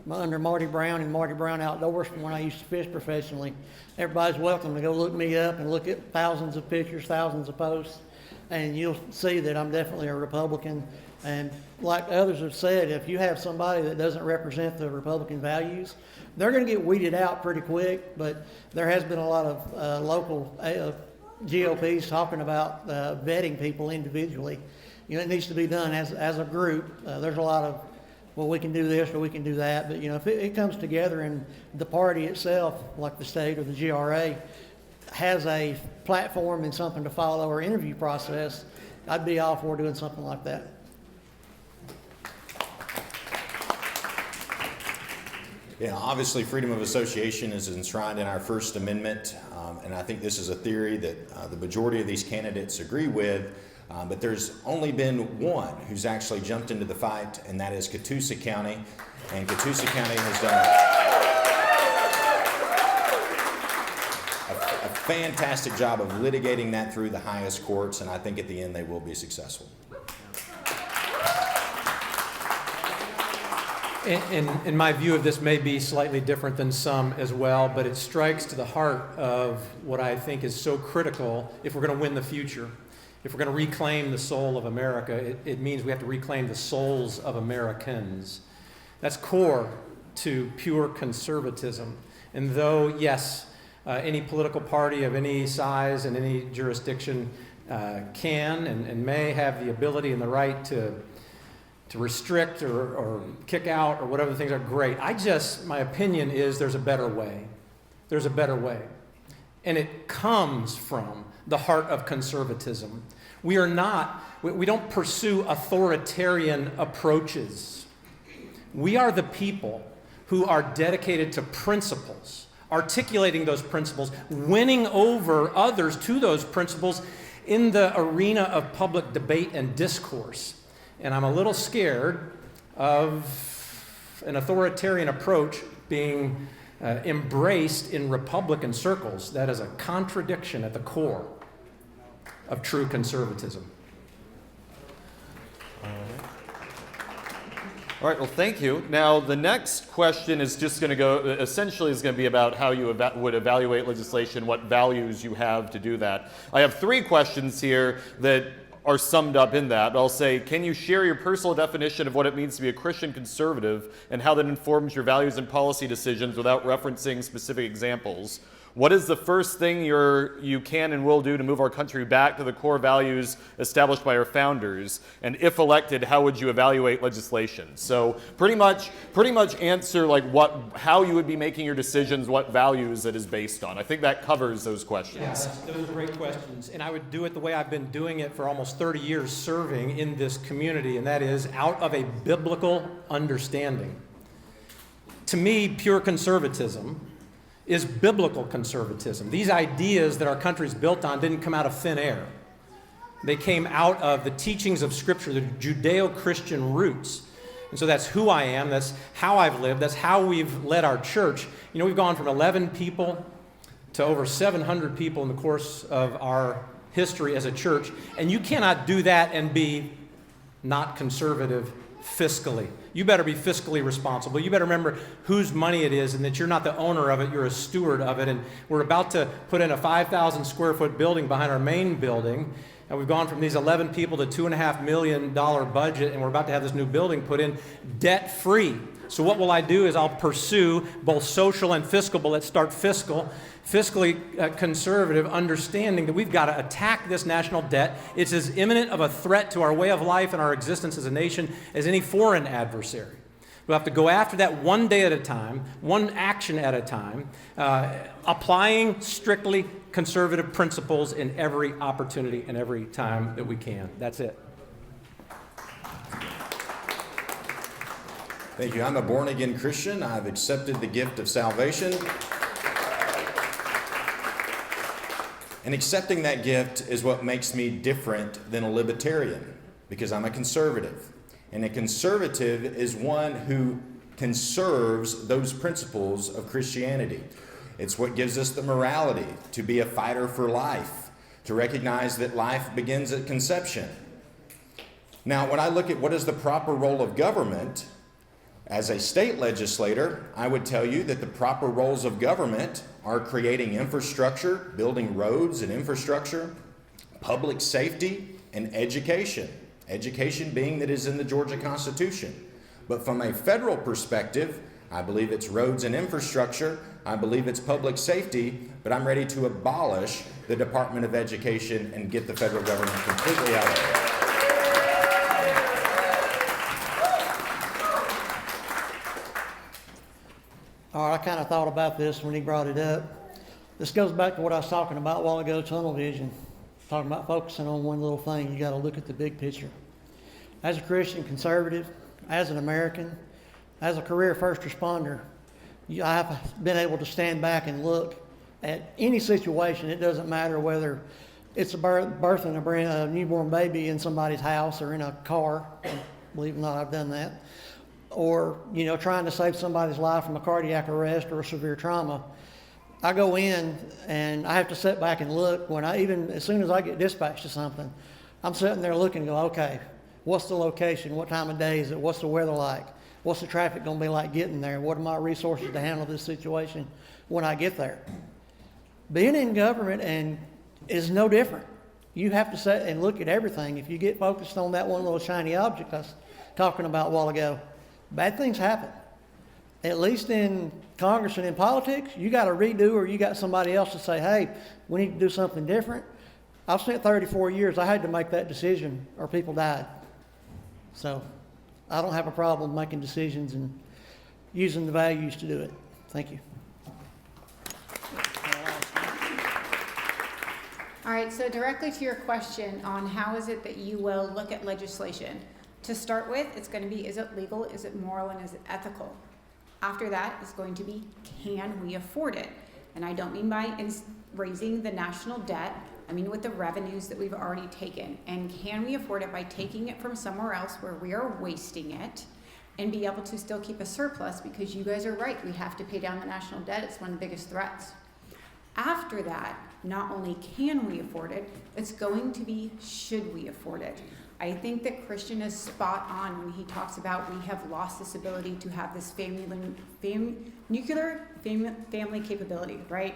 under Marty Brown and Marty Brown Outdoors from when I used to fish professionally. Everybody's welcome to go look me up and look at thousands of pictures, thousands of posts, and you'll see that I'm definitely a Republican. And like others have said, if you have somebody that doesn't represent the Republican values, they're going to get weeded out pretty quick. But there has been a lot of local GOPs talking about vetting people individually. You know, it needs to be done as a group. There's a lot of, well, we can do this or we can do that. But, you know, if it comes together and the party itself, like the state or the GRA, has a platform and something to follow or interview process, I'd be all for doing something like that. Yeah, obviously freedom of association is enshrined in our First Amendment, and I think this is a theory that the majority of these candidates agree with, but there's only been one who's actually jumped into the fight, and that is Chattooga County, and Chattooga County has done a fantastic job of litigating that through the highest courts, and I think at the end they will be successful. In my view of this may be slightly different than some as well, but it strikes to the heart of what I think is so critical if we're going to win the future. If we're going to reclaim the soul of America, it means we have to reclaim the souls of Americans. That's core to pure conservatism. And though, yes, any political party of any size and any jurisdiction can and may have the ability and the right to restrict or kick out or whatever the things are, great. my opinion is there's a better way. There's a better way. And it comes from the heart of conservatism. We don't pursue authoritarian approaches. We are the people who are dedicated to principles, articulating those principles, winning over others to those principles in the arena of public debate and discourse. And I'm a little scared of an authoritarian approach being embraced in Republican circles. That is a contradiction at the core of true conservatism. All right, well, thank you. Now, the next question is just going to be about how you would evaluate legislation, what values you have to do that. I have 3 questions here that are summed up in that. I'll say, can you share your personal definition of what it means to be a Christian conservative and how that informs your values and policy decisions without referencing specific examples? What is the first thing you can and will do to move our country back to the core values established by our founders? And if elected, how would you evaluate legislation? So pretty much answer like how you would be making your decisions, what values it is based on. I think that covers those questions. Yeah, those are great questions. And I would do it the way I've been doing it for almost 30 years serving in this community, and that is out of a biblical understanding. To me, pure conservatism is biblical conservatism. These ideas that our country is built on didn't come out of thin air. They came out of the teachings of Scripture, the Judeo-Christian roots. And so that's who I am, that's how I've lived, that's how we've led our church. You know, we've gone from 11 people to over 700 people in the course of our history as a church, and you cannot do that and be not conservative fiscally. You better be fiscally responsible. You better remember whose money it is and that you're not the owner of it, you're a steward of it. And we're about to put in a 5,000 square foot building behind our main building. And we've gone from these 11 people to $2.5 million budget, and we're about to have this new building put in debt-free. So what will I do is I'll pursue both social and fiscal, but let's start fiscally conservative, understanding that we've got to attack this national debt. It's as imminent of a threat to our way of life and our existence as a nation as any foreign adversary. We'll have to go after that one day at a time, one action at a time, applying strictly conservative principles in every opportunity and every time that we can. That's it. Thank you. I'm a born-again Christian. I've accepted the gift of salvation. And accepting that gift is what makes me different than a libertarian, because I'm a conservative. And a conservative is one who conserves those principles of Christianity. It's what gives us the morality to be a fighter for life, to recognize that life begins at conception. Now, when I look at what is the proper role of government, as a state legislator, I would tell you that the proper roles of government are creating infrastructure, building roads and infrastructure, public safety, and education. Education being that is in the Georgia Constitution. But from a federal perspective, I believe it's roads and infrastructure, I believe it's public safety, but I'm ready to abolish the Department of Education and get the federal government completely out of it. All right, I kind of thought about this when he brought it up. This goes back to what I was talking about a while ago, tunnel vision. Talking about focusing on one little thing. You got to look at the big picture. As a Christian conservative, as an American, as a career first responder, I have been able to stand back and look at any situation. It doesn't matter whether it's a birthing a newborn baby in somebody's house or in a car. Believe it or not, I've done that. Or, trying to save somebody's life from a cardiac arrest or a severe trauma. I go in and I have to sit back and look as soon as I get dispatched to something, I'm sitting there looking and go, okay, what's the location? What time of day is it? What's the weather like? What's the traffic going to be like getting there? What are my resources to handle this situation when I get there? Being in government is no different. You have to sit and look at everything. If you get focused on that one little shiny object I was talking about a while ago, bad things happen. At least in Congress and in politics, you got to redo, or you got somebody else to say, hey, we need to do something different. I've spent 34 years. I had to make that decision or people died. So I don't have a problem making decisions and using the values to do it. Thank you. All right, so directly to your question on how is it that you will look at legislation. To start with, it's going to be, is it legal, is it moral, and is it ethical? After that, it's going to be, can we afford it? And I don't mean by raising the national debt, I mean with the revenues that we've already taken. And can we afford it by taking it from somewhere else where we are wasting it and be able to still keep a surplus? Because you guys are right, we have to pay down the national debt. It's one of the biggest threats. After that, not only can we afford it, it's going to be, should we afford it? I think that Christian is spot on when he talks about we have lost this ability to have this nuclear family capability, right?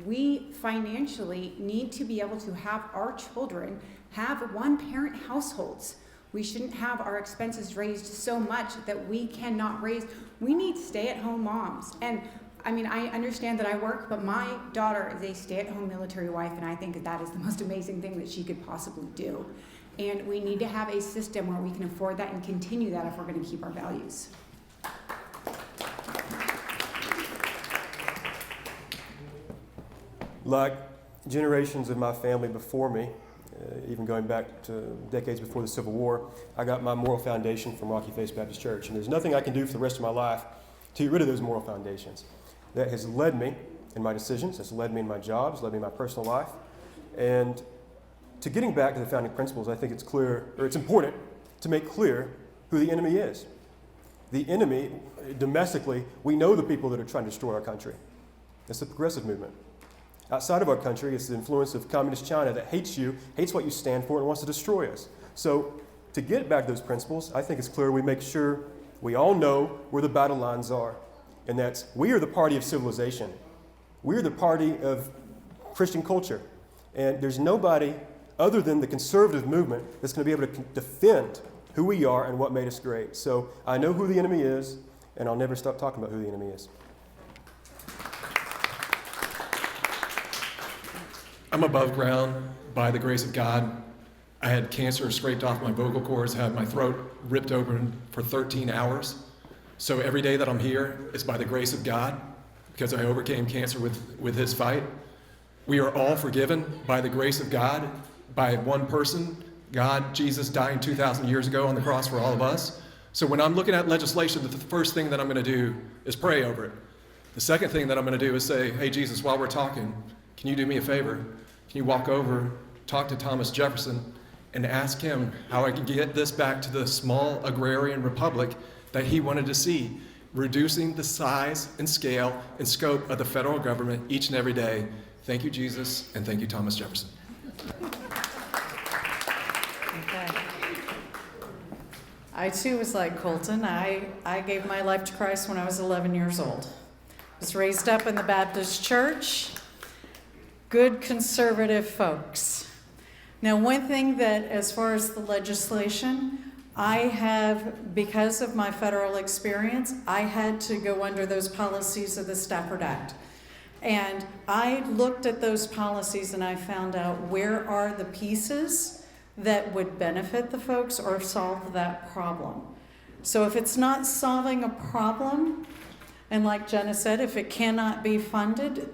We financially need to be able to have our children have one-parent households. We shouldn't have our expenses raised so much that we cannot raise. We need stay-at-home moms. And I mean, I understand that I work, but my daughter is a stay-at-home military wife, and I think that is the most amazing thing that she could possibly do. And we need to have a system where we can afford that and continue that if we're going to keep our values. Like generations of my family before me, even going back to decades before the Civil War, I got my moral foundation from Rocky Face Baptist Church. And there's nothing I can do for the rest of my life to get rid of those moral foundations. That has led me in my decisions, has led me in my jobs, led me in my personal life. And to getting back to the founding principles, I think it's clear, or it's important to make clear who the enemy is. The enemy, domestically, we know the people that are trying to destroy our country. It's the progressive movement. Outside of our country, it's the influence of communist China that hates you, hates what you stand for, and wants to destroy us. So to get back to those principles, I think it's clear we make sure we all know where the battle lines are. And that's, we are the party of civilization. We're the party of Christian culture. And there's nobody other than the conservative movement that's going to be able to defend who we are and what made us great. So I know who the enemy is, and I'll never stop talking about who the enemy is. I'm above ground by the grace of God. I had cancer scraped off my vocal cords, had my throat ripped open for 13 hours. So every day that I'm here is by the grace of God, because I overcame cancer with his fight. We are all forgiven by the grace of God, by one person, God, Jesus, dying 2,000 years ago on the cross for all of us. So when I'm looking at legislation, the first thing that I'm going to do is pray over it. The second thing that I'm going to do is say, hey, Jesus, while we're talking, can you do me a favor? Can you walk over, talk to Thomas Jefferson, and ask him how I can get this back to the small agrarian republic that he wanted to see, reducing the size and scale and scope of the federal government each and every day. Thank you, Jesus, and thank you, Thomas Jefferson. Okay. I too was like Colton. I gave my life to Christ when I was 11 years old. I was raised up in the Baptist church. Good conservative folks. Now, one thing that, as far as the legislation, I have, because of my federal experience, I had to go under those policies of the Stafford Act. And I looked at those policies and I found out where are the pieces that would benefit the folks or solve that problem. So if it's not solving a problem, and like Jenna said, if it cannot be funded,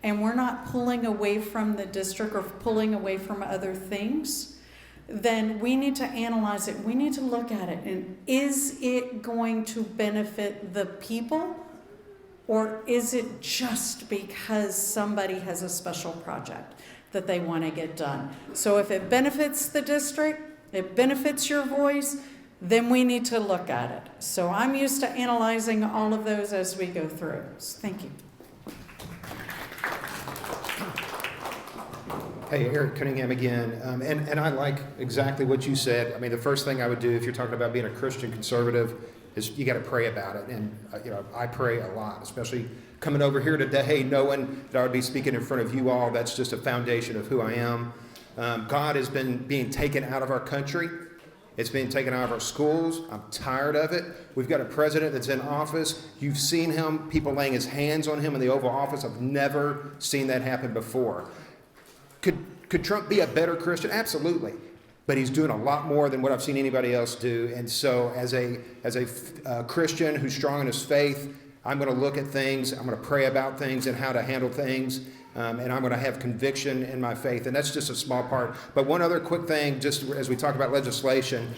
and we're not pulling away from the district or pulling away from other things, then we need to analyze it. We need to look at it. And is it going to benefit the people? Or is it just because somebody has a special project that they want to get done? So if it benefits the district, it benefits your voice, then we need to look at it. So I'm used to analyzing all of those as we go through. So thank you. Hey, Eric Cunningham again, and I like exactly what you said. I mean, the first thing I would do if you're talking about being a Christian conservative is you got to pray about it, and I pray a lot, especially coming over here today, knowing that I would be speaking in front of you all. That's just a foundation of who I am. God has been being taken out of our country. It's being taken out of our schools. I'm tired of it. We've got a president that's in office. You've seen him, people laying his hands on him in the Oval Office. I've never seen that happen before. Could Trump be a better Christian? Absolutely. But he's doing a lot more than what I've seen anybody else do. And so as a Christian who's strong in his faith, I'm going to look at things, I'm going to pray about things and how to handle things, and I'm going to have conviction in my faith. And that's just a small part. But one other quick thing, just as we talk about legislation,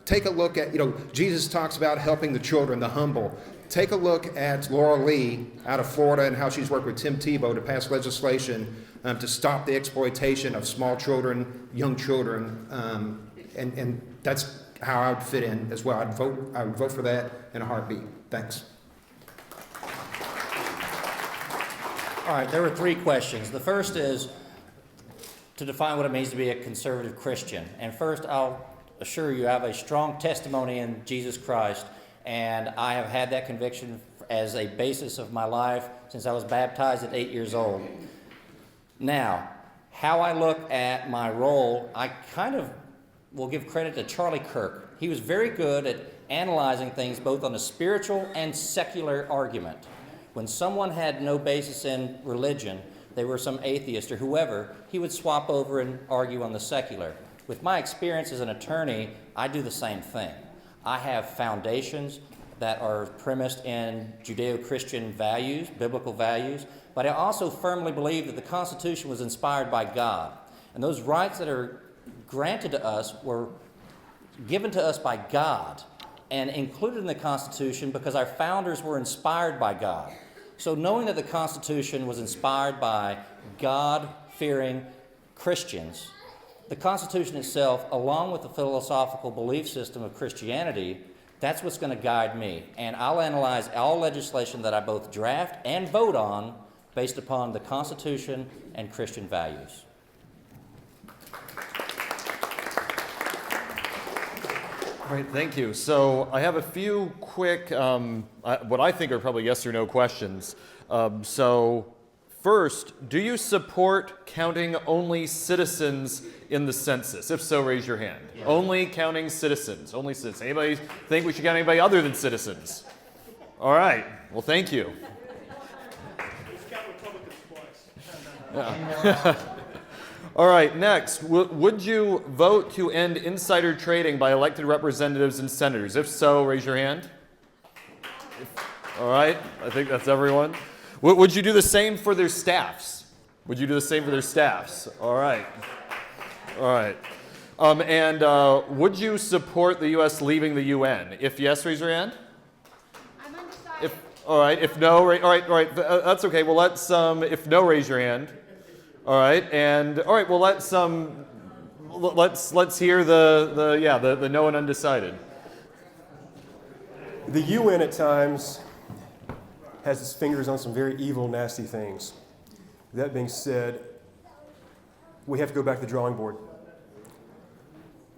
take a look at, Jesus talks about helping the children, the humble. Take a look at Laura Lee out of Florida and how she's worked with Tim Tebow to pass legislation to stop the exploitation of small children, young children, and that's how I would fit in as well. I would vote for that in a heartbeat. Thanks. All right, there were 3 questions. The first is to define what it means to be a conservative Christian. And first, I'll assure you I have a strong testimony in Jesus Christ, and I have had that conviction as a basis of my life since I was baptized at 8 years old. Now, how I look at my role, I kind of will give credit to Charlie Kirk. He was very good at analyzing things both on a spiritual and secular argument. When someone had no basis in religion, they were some atheist or whoever, he would swap over and argue on the secular. With my experience as an attorney, I do the same thing. I have foundations that are premised in Judeo-Christian values, biblical values, but I also firmly believe that the Constitution was inspired by God. And those rights that are granted to us were given to us by God and included in the Constitution because our founders were inspired by God. So knowing that the Constitution was inspired by God-fearing Christians, the Constitution itself, along with the philosophical belief system of Christianity, that's what's going to guide me. And I'll analyze all legislation that I both draft and vote on based upon the Constitution and Christian values. All right, thank you. So I have a few quick, what I think are probably yes or no questions. So first, do you support counting only citizens in the census? If so, raise your hand. Yeah. Only counting citizens, only citizens. Anybody think we should count anybody other than citizens? All right, well, thank you. Yeah. All right, next, would you vote to end insider trading by elected representatives and senators? If so, raise your hand. All right, I think that's everyone. Would you do the same for their staffs? Would you do the same for their staffs? All right. All right. Would you support the U.S. leaving the UN? If yes, raise your hand. I'm undecided. All right. If no, all right. That's okay. Well, if no, raise your hand. All right. And all right. Well, let's hear the no and undecided. The UN at times has its fingers on some very evil, nasty things. That being said, we have to go back to the drawing board.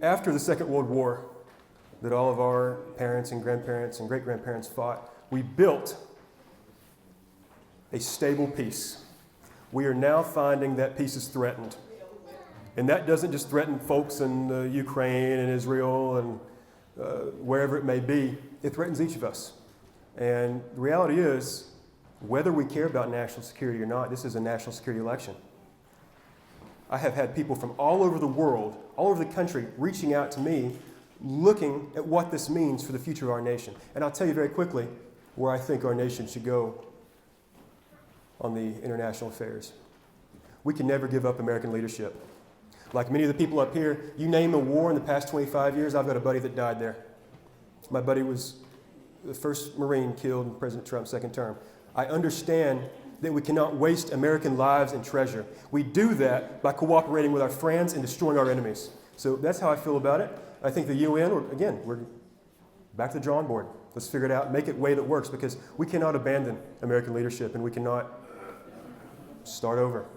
After the Second World War, that all of our parents and grandparents and great-grandparents fought, we built a stable peace. We are now finding that peace is threatened. And that doesn't just threaten folks in Ukraine and Israel and wherever it may be. It threatens each of us. And the reality is, whether we care about national security or not, this is a national security election. I have had people from all over the world, all over the country, reaching out to me, looking at what this means for the future of our nation. And I'll tell you very quickly where I think our nation should go on the international affairs. We can never give up American leadership. Like many of the people up here, you name a war in the past 25 years, I've got a buddy that died there. My buddy was the first Marine killed in President Trump's second term. I understand that we cannot waste American lives and treasure. We do that by cooperating with our friends and destroying our enemies. So that's how I feel about it. I think the UN, again, we're back to the drawing board. Let's figure it out, make it a way that works, because we cannot abandon American leadership and we cannot start over.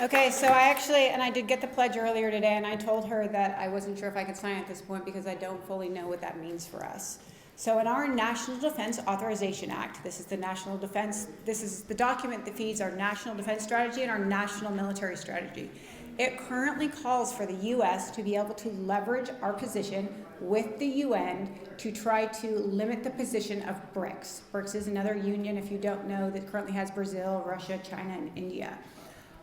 Okay, so I did get the pledge earlier today, and I told her that I wasn't sure if I could sign at this point because I don't fully know what that means for us. So in our National Defense Authorization Act, this is the document that feeds our national defense strategy and our national military strategy. It currently calls for the U.S. to be able to leverage our position with the UN to try to limit the position of BRICS. BRICS is another union, if you don't know, that currently has Brazil, Russia, China, and India.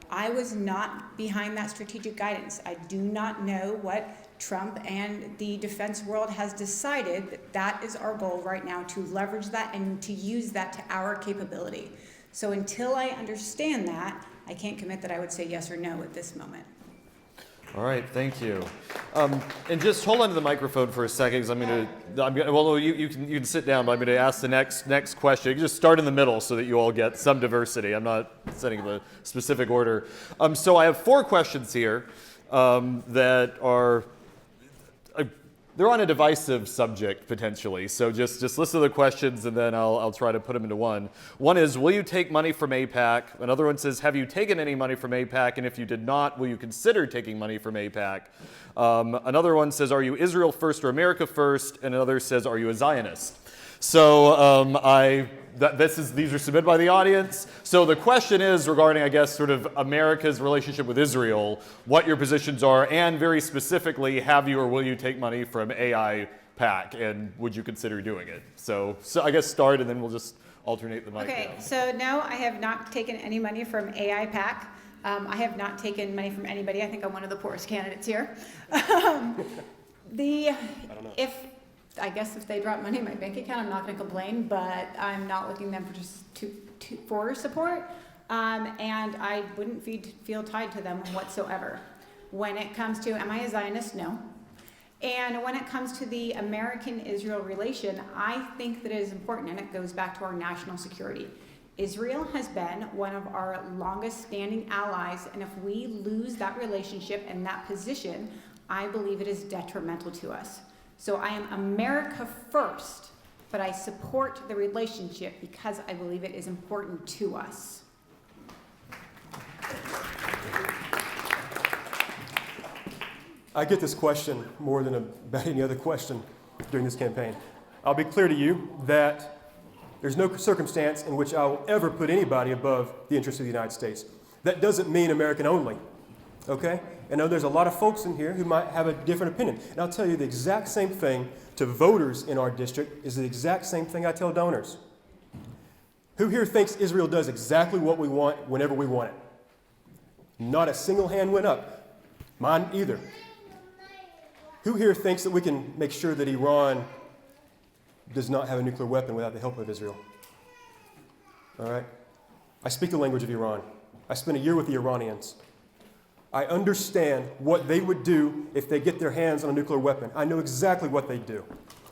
I was not behind that strategic guidance. I do not know what Trump and the defense world has decided that is our goal right now, to leverage that and to use that to our capability. So until I understand that, I can't commit that I would say yes or no at this moment. All right, thank you. And just hold on to the microphone for a second, because you can sit down, but I'm going to ask the next question. You can just start in the middle so that you all get some diversity. I'm not setting the specific order. So I have 4 questions here that are they're on a divisive subject potentially. So just listen to the questions and then I'll try to put them into one. One is, will you take money from AIPAC? Another one says, have you taken any money from AIPAC? And if you did not, will you consider taking money from AIPAC? Another one says, are you Israel first or America first? And another says, are you a Zionist? So these are submitted by the audience. So the question is regarding, I guess, sort of America's relationship with Israel, what your positions are, and very specifically, have you or will you take money from AIPAC, and would you consider doing it? So I guess start, and then we'll just alternate the mic. Okay, so no, I have not taken any money from AIPAC. I have not taken money from anybody. I think I'm one of the poorest candidates here. I guess if they drop money in my bank account, I'm not going to complain, but I'm not looking them for support, and I wouldn't feel tied to them whatsoever. When it comes to, am I a Zionist? No. And when it comes to the American-Israel relation, I think that it is important, and it goes back to our national security. Israel has been one of our longest-standing allies, and if we lose that relationship and that position, I believe it is detrimental to us. So I am America first, but I support the relationship because I believe it is important to us. I get this question more than about any other question during this campaign. I'll be clear to you that there's no circumstance in which I will ever put anybody above the interests of the United States. That doesn't mean American only, okay? I know there's a lot of folks in here who might have a different opinion. And I'll tell you the exact same thing to voters in our district is the exact same thing I tell donors. Who here thinks Israel does exactly what we want whenever we want it? Not a single hand went up. Mine either. Who here thinks that we can make sure that Iran does not have a nuclear weapon without the help of Israel? All right? I speak the language of Iran. I spent a year with the Iranians. I understand what they would do if they get their hands on a nuclear weapon. I know exactly what they do.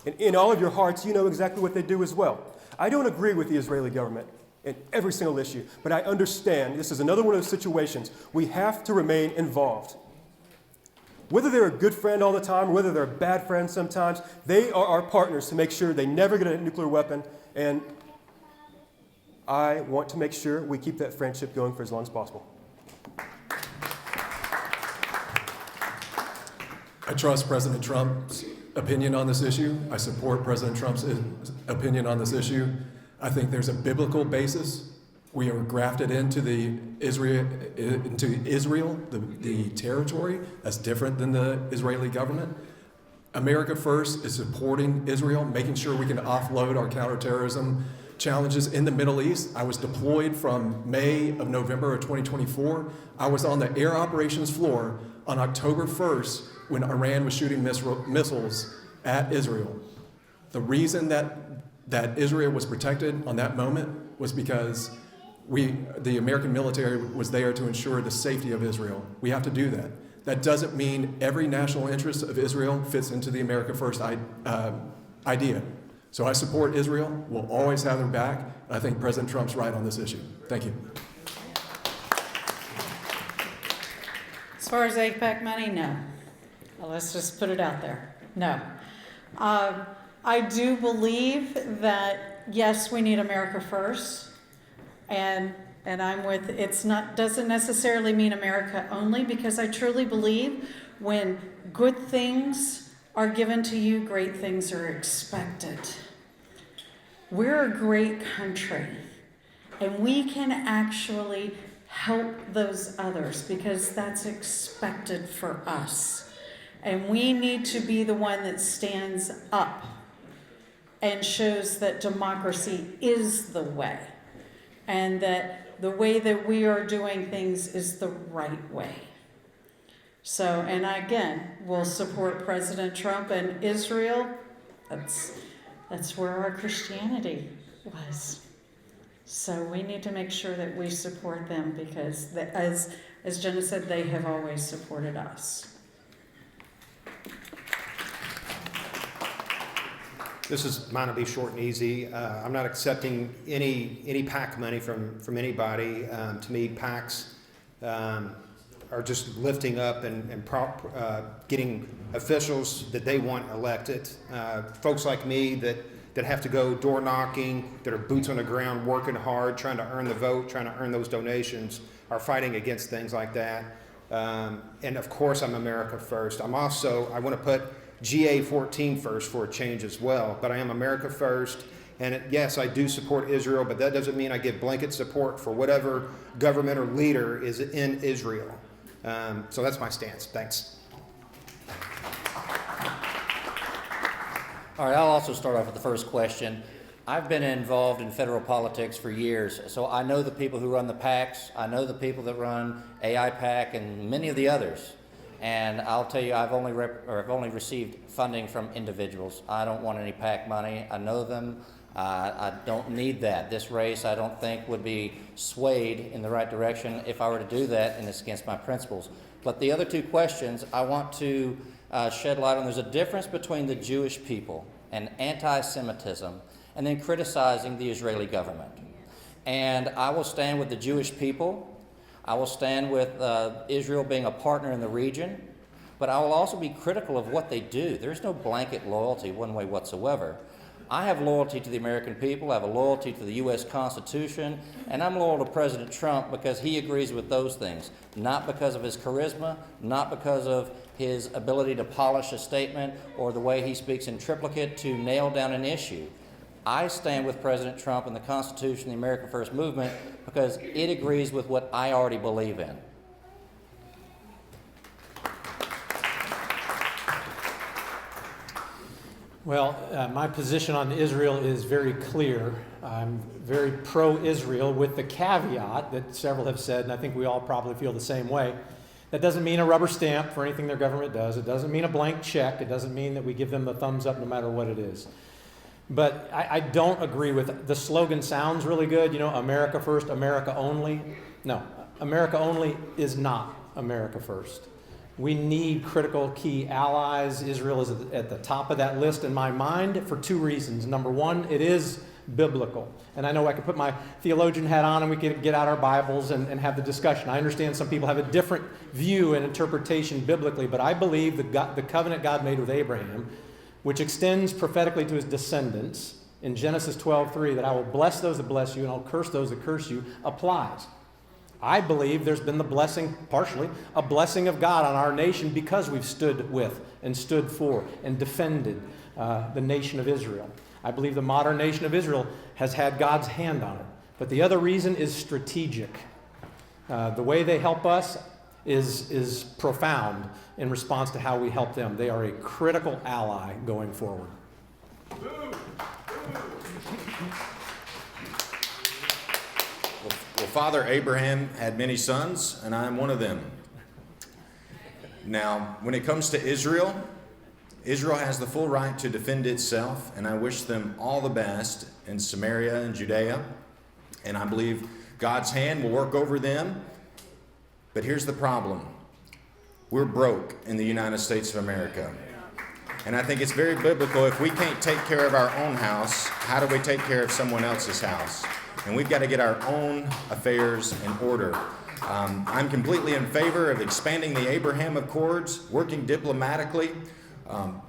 And in all of your hearts, you know exactly what they do as well. I don't agree with the Israeli government in every single issue, but I understand this is another one of those situations we have to remain involved. Whether they're a good friend all the time, or whether they're a bad friend sometimes, they are our partners to make sure they never get a nuclear weapon, and I want to make sure we keep that friendship going for as long as possible. I trust President Trump's opinion on this issue. I support President Trump's opinion on this issue. I think there's a biblical basis. We are grafted into Israel, the territory. That's different than the Israeli government. America First is supporting Israel, making sure we can offload our counterterrorism challenges in the Middle East. I was deployed from May of November of 2024. I was on the air operations floor on October 1st when Iran was shooting missiles at Israel. The reason that Israel was protected on that moment was because the American military was there to ensure the safety of Israel. We have to do that. That doesn't mean every national interest of Israel fits into the America First idea. So I support Israel. We'll always have their back. I think President Trump's right on this issue. Thank you. As far as AIPAC money, no. Well, let's just put it out there. No. I do believe that, yes, we need America First. And I'm with, doesn't necessarily mean America only, because I truly believe when good things are given to you, great things are expected. We're a great country, and we can actually help those others because that's expected for us. And we need to be the one that stands up and shows that democracy is the way, and that the way that we are doing things is the right way. So, and again, we'll support President Trump and Israel. That's where our Christianity was. So we need to make sure that we support them because, as Jenna said, they have always supported us. Mine will be short and easy. I'm not accepting any PAC money from anybody. To me, PACs are just lifting up and getting officials that they want elected. Folks like me that have to go door knocking, that are boots on the ground, working hard, trying to earn the vote, trying to earn those donations, are fighting against things like that. And of course, I'm America First. I want to put GA 14 first for a change as well, but I am America First, and yes, I do support Israel, but that doesn't mean I give blanket support for whatever government or leader is in Israel. So that's my stance. Thanks. All right, I'll also start off with the first question. I've been involved in federal politics for years, so I know the people who run the PACs, I know the people that run AIPAC and many of the others. And I'll tell you, I've only received funding from individuals. I don't want any PAC money. I know them. I don't need that. This race, I don't think, would be swayed in the right direction if I were to do that, and it's against my principles. But the other two questions I want to shed light on. There's a difference between the Jewish people and anti-Semitism and then criticizing the Israeli government. And I will stand with the Jewish people. I will stand with Israel being a partner in the region, but I will also be critical of what they do. There's no blanket loyalty one way whatsoever. I have loyalty to the American people, I have a loyalty to the U.S. Constitution, and I'm loyal to President Trump because he agrees with those things, not because of his charisma, not because of his ability to polish a statement or the way he speaks in triplicate to nail down an issue. I stand with President Trump and the Constitution, the America First movement, because it agrees with what I already believe in. Well, my position on Israel is very clear. I'm very pro-Israel with the caveat that several have said, and I think we all probably feel the same way, That doesn't mean a rubber stamp for anything their government does. It doesn't mean a blank check. It doesn't mean that we give them the thumbs up no matter what it is. But I don't agree with the slogan. Sounds really good, you know, America first, America only. No, America only is not America first. We need critical key allies. Israel is at the top of that list in my mind for two reasons. Number one, it is biblical. And I know I could put my theologian hat on and we could get out our Bibles and have the discussion. I understand some people have a different view and interpretation biblically, but I believe the covenant God made with Abraham, which extends prophetically to his descendants in Genesis 12:3, that I will bless those that bless you and I'll curse those that curse you, applies. I believe there's been the blessing, partially, a blessing of God on our nation because we've stood with and stood for and defended the nation of Israel. I believe the modern nation of Israel has had God's hand on it. But the other reason is strategic. The way they help us is profound in response to how we help them. They are a critical ally going forward. Well, Father Abraham had many sons, and I am one of them. Now, when it comes to Israel, Israel has the full right to defend itself, and I wish them all the best in Samaria and Judea, and I believe God's hand will work over them. But here's the problem. We're broke in the United States of America. And I think it's very biblical. If we can't take care of our own house, how do we take care of someone else's house? And we've got to get our own affairs in order. I'm completely in favor of expanding the Abraham Accords, working diplomatically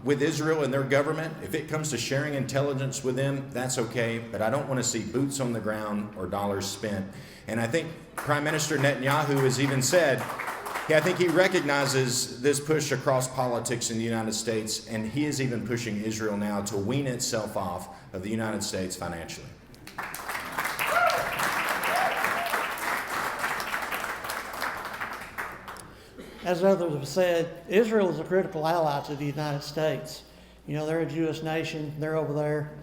with Israel and their government. If it comes to sharing intelligence with them, that's okay. But I don't want to see boots on the ground or dollars spent. And I think Prime Minister Netanyahu has even said, I think he recognizes this push across politics in the United States, and he is even pushing Israel now to wean itself off of the United States financially. As others have said, Israel is a critical ally to the United States. You know, they're a Jewish nation. They're over there.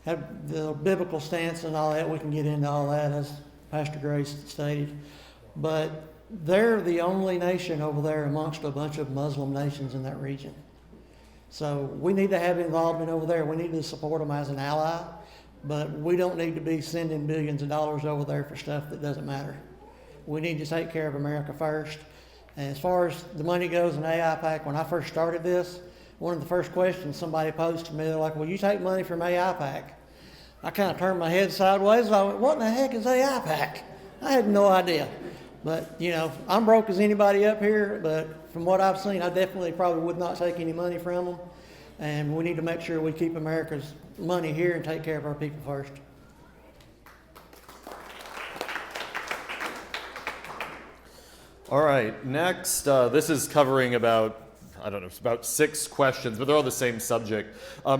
Have the biblical stance and all that. We can get into all that, as Pastor Grace stated. But they're the only nation over there amongst a bunch of Muslim nations in that region. So we need to have involvement over there. We need to support them as an ally. But we don't need to be sending billions of dollars over there for stuff that doesn't matter. We need to take care of America first. And as far as the money goes in AIPAC, when I first started this, one of the first questions somebody posed to me, they're like, well, you take money from AIPAC. I kind of turned my head sideways. I went, what in the heck is AIPAC? I had no idea. But, you know, I'm broke as anybody up here, but from what I've seen, I definitely probably would not take any money from them. And we need to make sure we keep America's money here and take care of our people first. All right, next, this is covering about 6 questions, but they're all the same subject.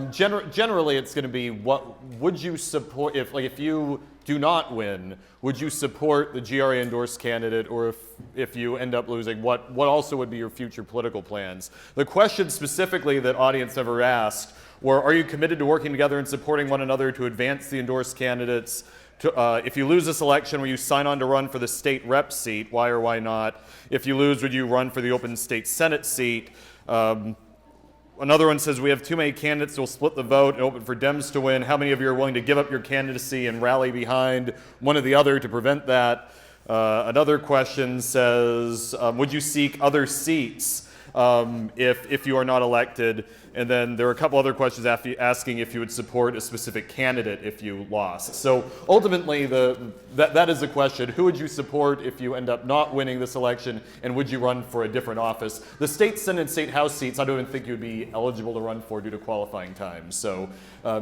Generally, it's going to be, what would you support, if you do not win, would you support the GRA endorsed candidate, or if you end up losing, what also would be your future political plans? The question specifically that audience never asked were, are you committed to working together and supporting one another to advance the endorsed candidates? If you lose this election, will you sign on to run for the state rep seat? Why or why not? If you lose, would you run for the open state Senate seat? Another one says, we have too many candidates, so we'll split the vote and open for Dems to win. How many of you are willing to give up your candidacy and rally behind one or the other to prevent that? Another question says, would you seek other seats if you are not elected? And then there are a couple other questions asking if you would support a specific candidate if you lost. So ultimately, that is the question. Who would you support if you end up not winning this election, and would you run for a different office? The state Senate and state House seats, I don't even think you would be eligible to run for due to qualifying time. So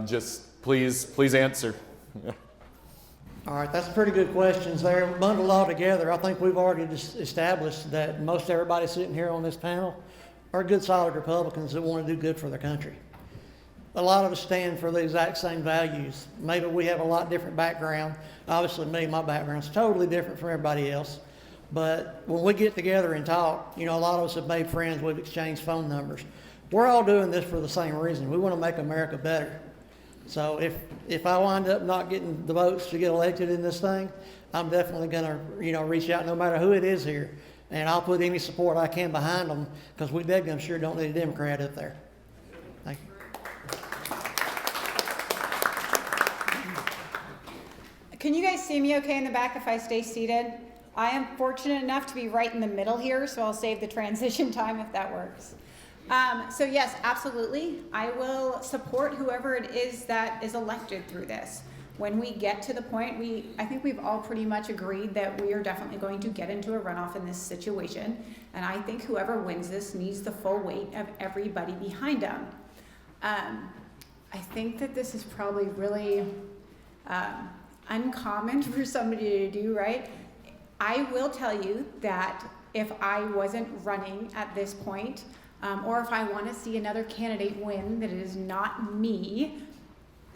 just please answer. All right, that's pretty good questions there. Bundled all together, I think we've already established that most everybody sitting here on this panel are good, solid Republicans that want to do good for their country. A lot of us stand for the exact same values. Maybe we have a lot different background. Obviously, my background's totally different from everybody else. But when we get together and talk, you know, a lot of us have made friends. We've exchanged phone numbers. We're all doing this for the same reason. We want to make America better. So if I wind up not getting the votes to get elected in this thing, I'm definitely going to, reach out no matter who it is here and I'll put any support I can behind them, because we I'm sure don't need a Democrat up there. Thank you. Can you guys see me okay in the back if I stay seated? I am fortunate enough to be right in the middle here, so I'll save the transition time if that works. So yes, absolutely. I will support whoever it is that is elected through this. When we get to the point, I think we've all pretty much agreed that we are definitely going to get into a runoff in this situation. And I think whoever wins this needs the full weight of everybody behind them. I think that this is probably really uncommon for somebody to do, right? I will tell you that if I wasn't running at this point, or if I want to see another candidate win that is not me,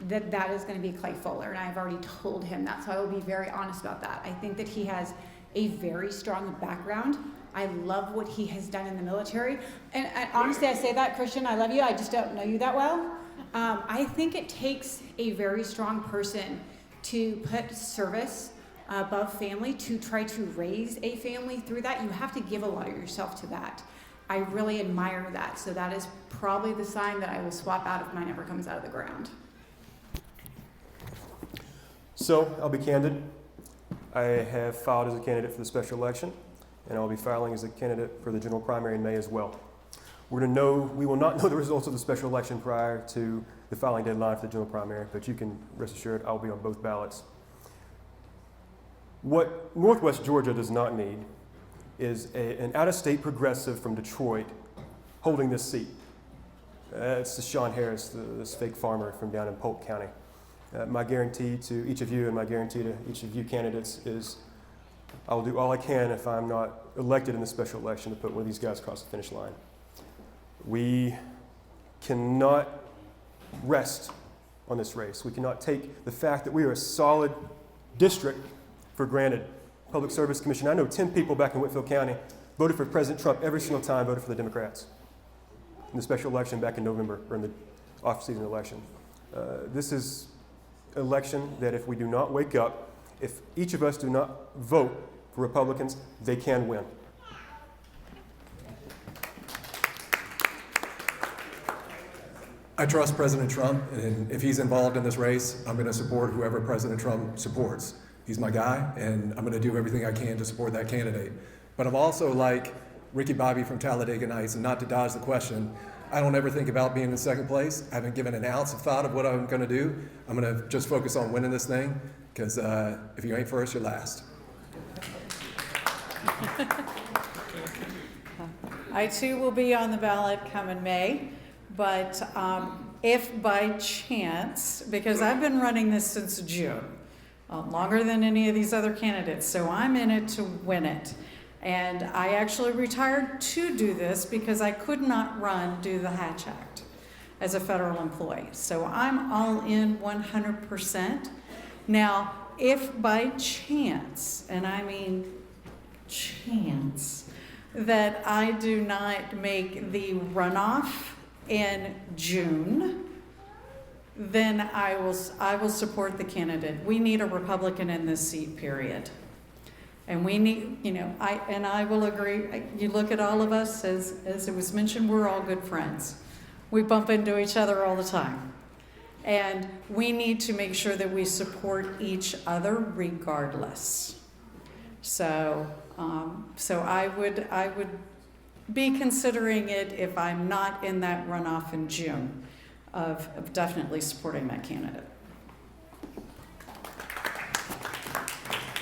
that is going to be Clay Fuller, and I've already told him that, so I will be very honest about that. I think that he has a very strong background. I love what he has done in the military, and honestly, I say that, Christian, I love you, I just don't know you that well. I think it takes a very strong person to put service above family, to try to raise a family through that. You have to give a lot of yourself to that. I really admire that, so that is probably the sign that I will swap out if mine ever comes out of the ground. So, I'll be candid. I have filed as a candidate for the special election, and I'll be filing as a candidate for the general primary in May as well. We will not know the results of the special election prior to the filing deadline for the general primary, but you can rest assured I'll be on both ballots. What Northwest Georgia does not need is an out-of-state progressive from Detroit holding this seat. It's the Sean Harris, this fake farmer from down in Polk County. My guarantee to each of you and my guarantee to each of you candidates is I will do all I can if I'm not elected in the special election to put one of these guys across the finish line. We cannot rest on this race. We cannot take the fact that we are a solid district for granted. Public Service Commission, I know 10 people back in Whitfield County voted for President Trump every single time, voted for the Democrats in the special election back in November, or in the off-season election. This is an election that if we do not wake up, if each of us do not vote for Republicans, they can win. I trust President Trump, and if he's involved in this race, I'm going to support whoever President Trump supports. He's my guy, and I'm going to do everything I can to support that candidate. But I'm also like Ricky Bobby from Talladega Nights, and not to dodge the question, I don't ever think about being in second place. I haven't given an ounce of thought of what I'm going to do. I'm going to just focus on winning this thing, because if you ain't first, you're last. I too will be on the ballot come in May, but if by chance, because I've been running this since June, longer than any of these other candidates, so I'm in it to win it. And I actually retired to do this because I could not run due to the Hatch Act as a federal employee. So I'm all in 100%. Now, if by chance, and I mean chance, that I do not make the runoff in June, then I will support the candidate. We need a Republican in this seat, period. And we need, I will agree, you look at all of us, as it was mentioned, we're all good friends. We bump into each other all the time. And we need to make sure that we support each other regardless. So I would be considering it if I'm not in that runoff in June of definitely supporting that candidate.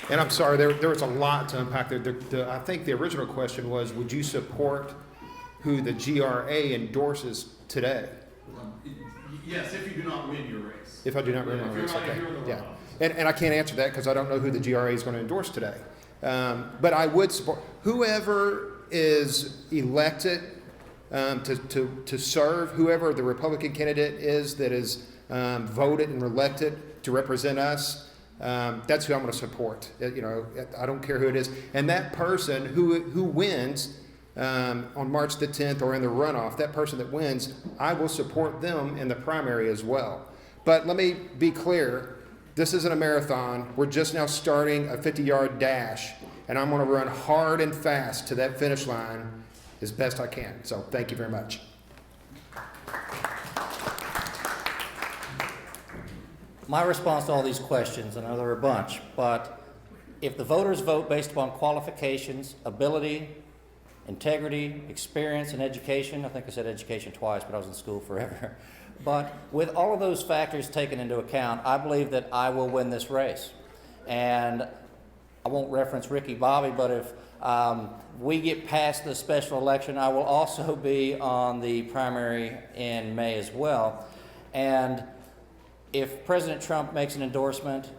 And I'm sorry, there was a lot to unpack there. I think the original question was, would you support who the GRA endorses today? Yes, if you do not win your race. If I do not win my race, okay. Yeah. And I can't answer that because I don't know who the GRA is going to endorse today. But I would support whoever is elected to serve, whoever the Republican candidate is that is voted and elected to represent us. That's who I'm going to support. I don't care who it is. And that person who wins on March the 10th or in the runoff, that person that wins, I will support them in the primary as well. But let me be clear. This isn't a marathon. We're just now starting a 50-yard dash, and I'm going to run hard and fast to that finish line as best I can. So thank you very much. My response to all these questions, I know there are a bunch, but if the voters vote based upon qualifications, ability, integrity, experience, and education, I think I said education twice, but I was in school forever. But with all of those factors taken into account, I believe that I will win this race. And I won't reference Ricky Bobby, but if we get past the special election, I will also be on the primary in May as well. And if President Trump makes an endorsement,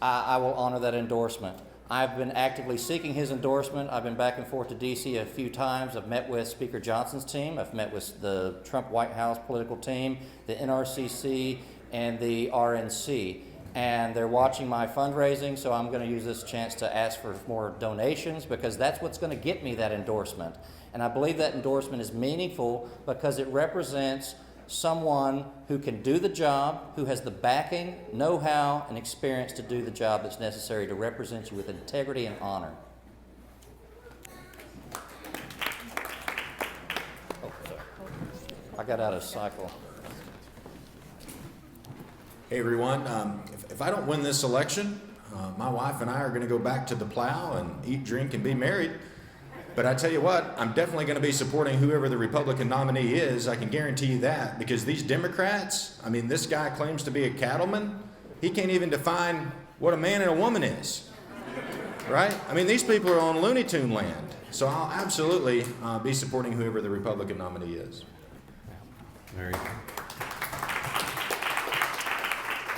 I will honor that endorsement. I've been actively seeking his endorsement. I've been back and forth to D.C. a few times. I've met with Speaker Johnson's team. I've met with the Trump White House political team, the NRCC, and the RNC. And they're watching my fundraising, so I'm going to use this chance to ask for more donations because that's what's going to get me that endorsement. And I believe that endorsement is meaningful because it represents someone who can do the job, who has the backing, know-how, and experience to do the job that's necessary to represent you with integrity and honor. Oh, sorry. I got out of cycle. Hey everyone, if I don't win this election, my wife and I are going to go back to the plow and eat, drink, and be married. But I tell you what, I'm definitely going to be supporting whoever the Republican nominee is. I can guarantee you that, because these Democrats, I mean, this guy claims to be a cattleman. He can't even define what a man and a woman is, right? I mean, these people are on Looney Tune land. So I'll absolutely be supporting whoever the Republican nominee is. Very good.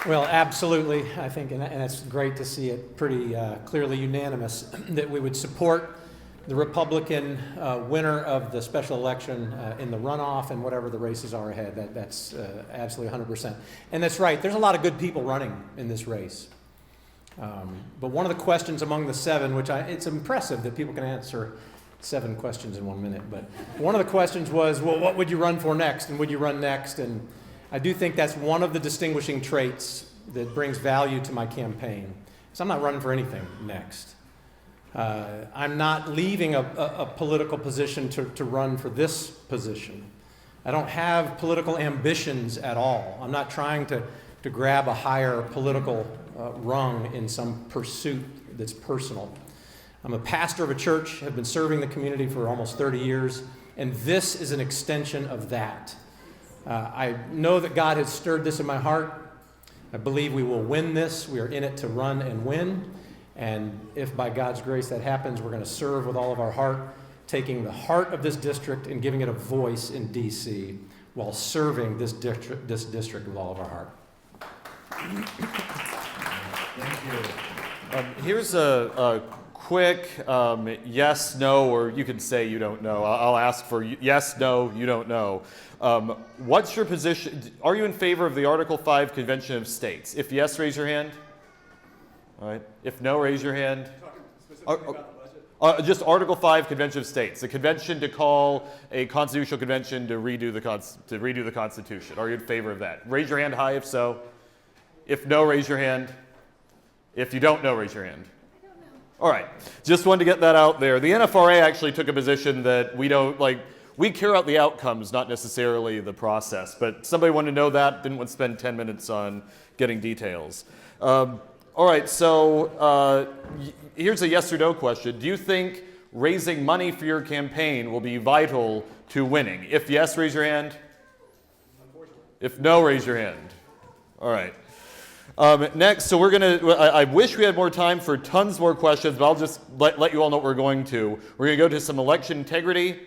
Well, absolutely, I think, and it's great to see it pretty clearly unanimous that we would support the Republican winner of the special election in the runoff and whatever the races are ahead. That's absolutely 100%. And that's right, there's a lot of good people running in this race. But one of the questions among the seven, which it's impressive that people can answer 7 questions in 1 minute, but one of the questions was, well, what would you run for next, and would you run next? And I do think that's one of the distinguishing traits that brings value to my campaign. So I'm not running for anything next. I'm not leaving a political position to run for this position. I don't have political ambitions at all. I'm not trying to grab a higher political rung in some pursuit that's personal. I'm a pastor of a church, have been serving the community for almost 30 years, and this is an extension of that. I know that God has stirred this in my heart. I believe we will win this. We are in it to run and win. And if by God's grace that happens, we're going to serve with all of our heart, taking the heart of this district and giving it a voice in D.C. while serving this district with all of our heart. Thank you. Here's a quick yes, no, or you can say you don't know. I'll ask for yes, no, you don't know. What's your position? Are you in favor of the Article 5 Convention of States? If yes, raise your hand. All right. If no, raise your hand. Talking specifically about the budget? Just Article 5 Convention of States, the convention to call a constitutional convention to redo the Constitution. Are you in favor of that? Raise your hand high if so. If no, raise your hand. If you don't know, raise your hand. All right. Just wanted to get that out there. The NFRA actually took a position that we don't we care about the outcomes, not necessarily the process. But somebody wanted to know that, didn't want to spend 10 minutes on getting details. All right, so here's a yes or no question. Do you think raising money for your campaign will be vital to winning? If yes, raise your hand. If no, raise your hand. All right. Next, so I wish we had more time for tons more questions, but I'll just let you all know what we're going to. We're going to go to some election integrity,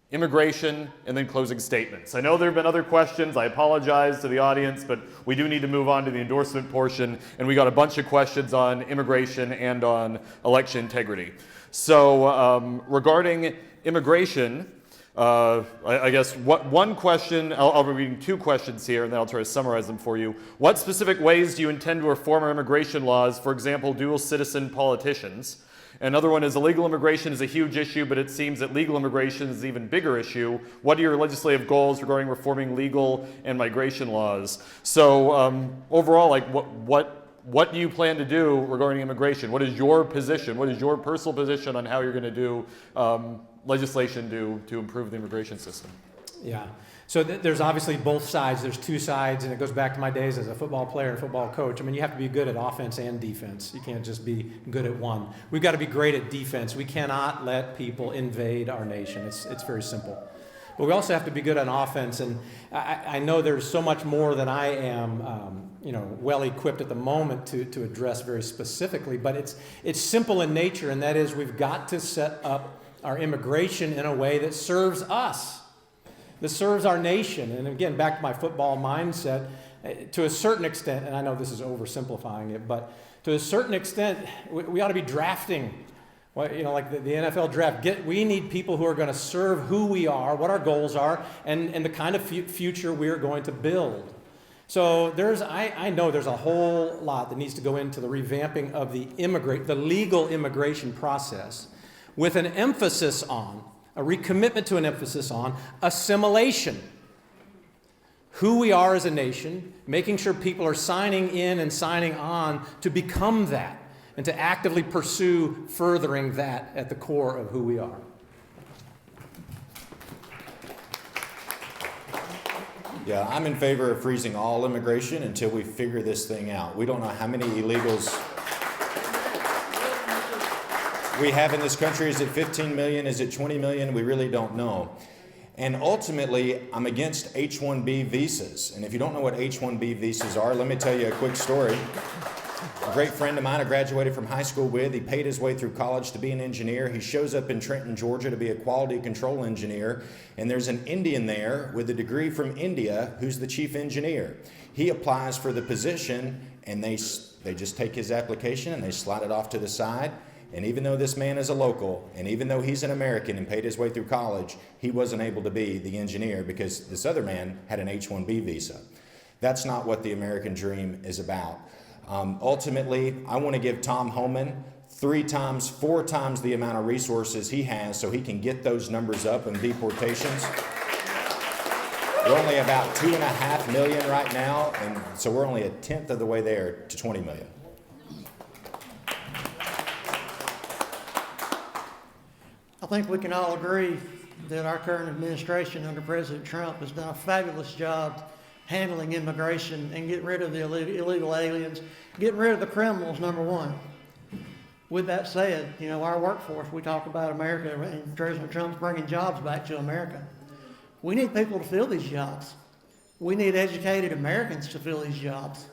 immigration, and then closing statements. I know there have been other questions. I apologize to the audience, but we do need to move on to the endorsement portion, and we got a bunch of questions on immigration and on election integrity. So regarding immigration, I guess one question, I'll be reading 2 questions here, and then I'll try to summarize them for you. What specific ways do you intend to reform our immigration laws, for example, dual citizen politicians? Another one is illegal immigration is a huge issue, but it seems that legal immigration is an even bigger issue. What are your legislative goals regarding reforming legal and migration laws? So overall, what what do you plan to do regarding immigration? What is your position? What is your personal position on how you're going to do legislation to improve the immigration system? Yeah. So there's obviously both sides. There's two sides, and it goes back to my days as a football player and football coach. I mean, you have to be good at offense and defense. You can't just be good at one. We've got to be great at defense. We cannot let people invade our nation. It's very simple. But we also have to be good on offense, and I know there's so much more than I am, well equipped at the moment to address very specifically. But it's simple in nature, and that is we've got to set up our immigration in a way that serves us, that serves our nation. And again, back to my football mindset, to a certain extent, and I know this is oversimplifying it, but to a certain extent, we ought to be drafting. Well, like the NFL draft, we need people who are going to serve who we are, what our goals are, and the kind of future we're going to build. So I know there's a whole lot that needs to go into the revamping of the legal immigration process, with an emphasis on, a recommitment to an emphasis on assimilation. Who we are as a nation, making sure people are signing in and signing on to become that, and to actively pursue furthering that at the core of who we are. Yeah, I'm in favor of freezing all immigration until we figure this thing out. We don't know how many illegals we have in this country. Is it 15 million? Is it 20 million? We really don't know. And ultimately, I'm against H-1B visas. And if you don't know what H-1B visas are, let me tell you a quick story. A great friend of mine I graduated from high school with, he paid his way through college to be an engineer. He shows up in Trenton, Georgia to be a quality control engineer, and there's an Indian there with a degree from India who's the chief engineer. He applies for the position, and they just take his application and they slide it off to the side. And even though this man is a local, and even though he's an American and paid his way through college, he wasn't able to be the engineer because this other man had an H-1B visa. That's not what the American dream is about. Ultimately, I want to give Tom Homan 4 times the amount of resources he has so he can get those numbers up in deportations. We're only about 2.5 million right now, and so we're only 1/10 of the way there to 20 million. I think we can all agree that our current administration under President Trump has done a fabulous job handling immigration and getting rid of the illegal aliens, getting rid of the criminals, number one. With that said, our workforce, we talk about America and President Trump's bringing jobs back to America. We need people to fill these jobs. We need educated Americans to fill these jobs.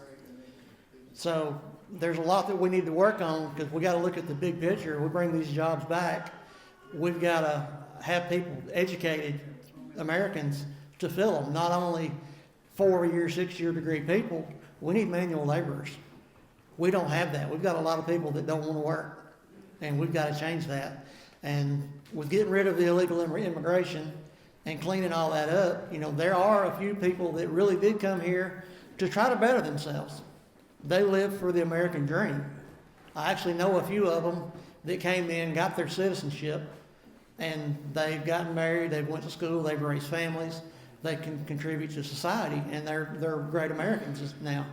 So there's a lot that we need to work on because we got to look at the big picture. We bring these jobs back. We've got to have people, educated Americans, to fill them, not only 4-year, 6-year degree people. We need manual laborers. We don't have that. We've got a lot of people that don't want to work, and we've got to change that. And with getting rid of the illegal immigration and cleaning all that up, there are a few people that really did come here to try to better themselves. They live for the American dream. I actually know a few of them that came in, got their citizenship, and they've gotten married, they've went to school, they've raised families. They can contribute to society, and they're great Americans now.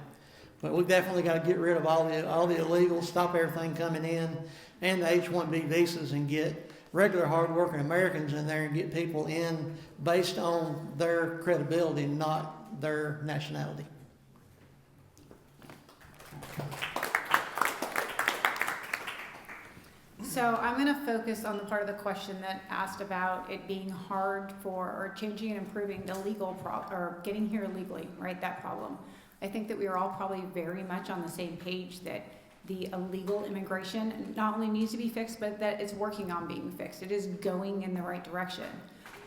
But we've definitely got to get rid of all the illegals, stop everything coming in, and the H-1B visas, and get regular hard-working Americans in there and get people in based on their credibility, not their nationality. So I'm going to focus on the part of the question that asked about it being hard or changing and improving the legal or getting here legally, right? That problem. I think that we are all probably very much on the same page that the illegal immigration not only needs to be fixed, but that it's working on being fixed. It is going in the right direction.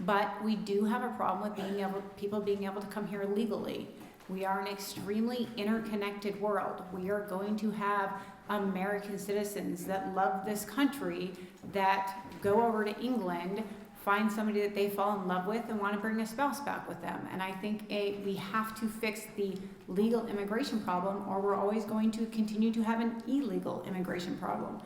But we do have a problem with people being able to come here legally. We are an extremely interconnected world. We are going to have American citizens that love this country that go over to England, find somebody that they fall in love with and want to bring a spouse back with them. And I think we have to fix the legal immigration problem, or we're always going to continue to have an illegal immigration problem.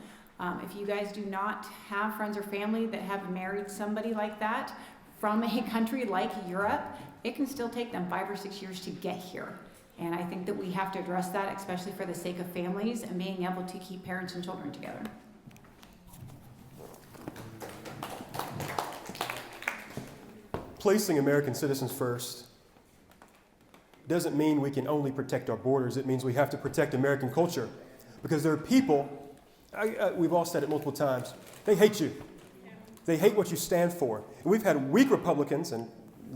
If you guys do not have friends or family that have married somebody like that from a country like Europe, it can still take them 5 or 6 years to get here. And I think that we have to address that, especially for the sake of families and being able to keep parents and children together. Placing American citizens first doesn't mean we can only protect our borders. It means we have to protect American culture. Because there are people, we've all said it multiple times, they hate you. They hate what you stand for. And we've had weak Republicans and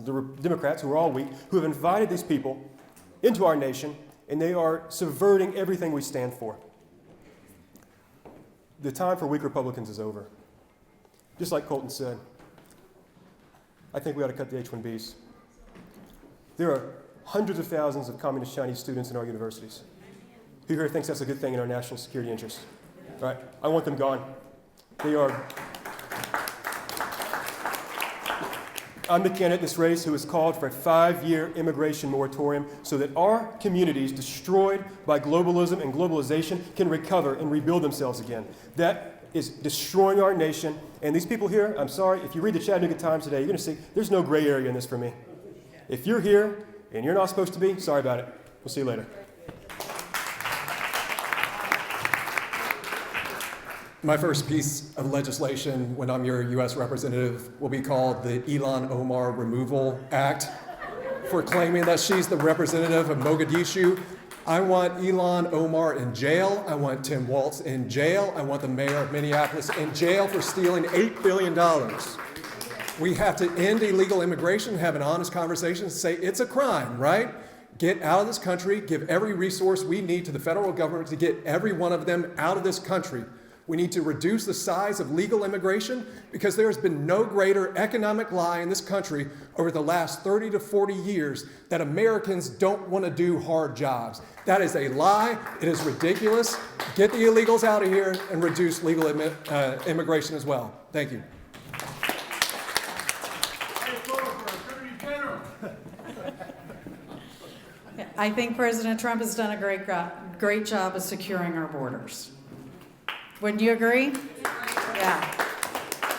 the Democrats, who are all weak, who have invited these people into our nation, and they are subverting everything we stand for. The time for weak Republicans is over. Just like Colton said, I think we ought to cut the H-1Bs. There are hundreds of thousands of communist Chinese students in our universities. Who here thinks that's a good thing in our national security interest? All right, I want them gone. They are... I'm the candidate in this race who has called for a 5-year immigration moratorium so that our communities destroyed by globalism and globalization can recover and rebuild themselves again. That is destroying our nation. And these people here, I'm sorry, if you read the Chattooga Times today, you're going to see there's no gray area in this for me. If you're here and you're not supposed to be, sorry about it. We'll see you later. My first piece of legislation when I'm your U.S. representative will be called the Ilhan Omar Removal Act for claiming that she's the representative of Mogadishu. I want Ilhan Omar in jail. I want Tim Walz in jail. I want the mayor of Minneapolis in jail for stealing $8 billion. We have to end illegal immigration, have an honest conversation, say it's a crime, right? Get out of this country, give every resource we need to the federal government to get every one of them out of this country. We need to reduce the size of legal immigration because there has been no greater economic lie in this country over the last 30 to 40 years that Americans don't want to do hard jobs. That is a lie. It is ridiculous. Get the illegals out of here and reduce legal immigration as well. Thank you. I think President Trump has done a great job of securing our borders. Wouldn't you agree? Yeah.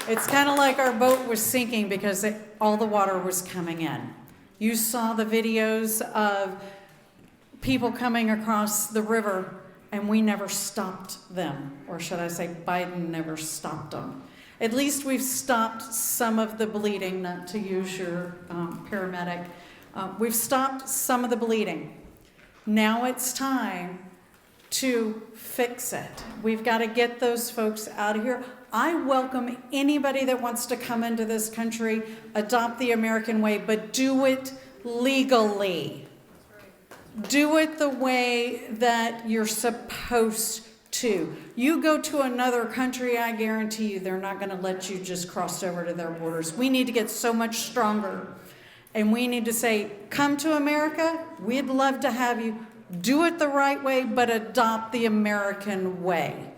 It's kind of like our boat was sinking because all the water was coming in. You saw the videos of people coming across the river, and we never stopped them. Or should I say Biden never stopped them. At least we've stopped some of the bleeding, not to use your paramedic. We've stopped some of the bleeding. Now it's time to fix it. We've got to get those folks out of here. I welcome anybody that wants to come into this country, adopt the American way, but do it legally. Do it the way that you're supposed to. You go to another country, I guarantee you they're not going to let you just cross over to their borders. We need to get so much stronger. And we need to say, come to America, we'd love to have you. Do it the right way, but adopt the American way.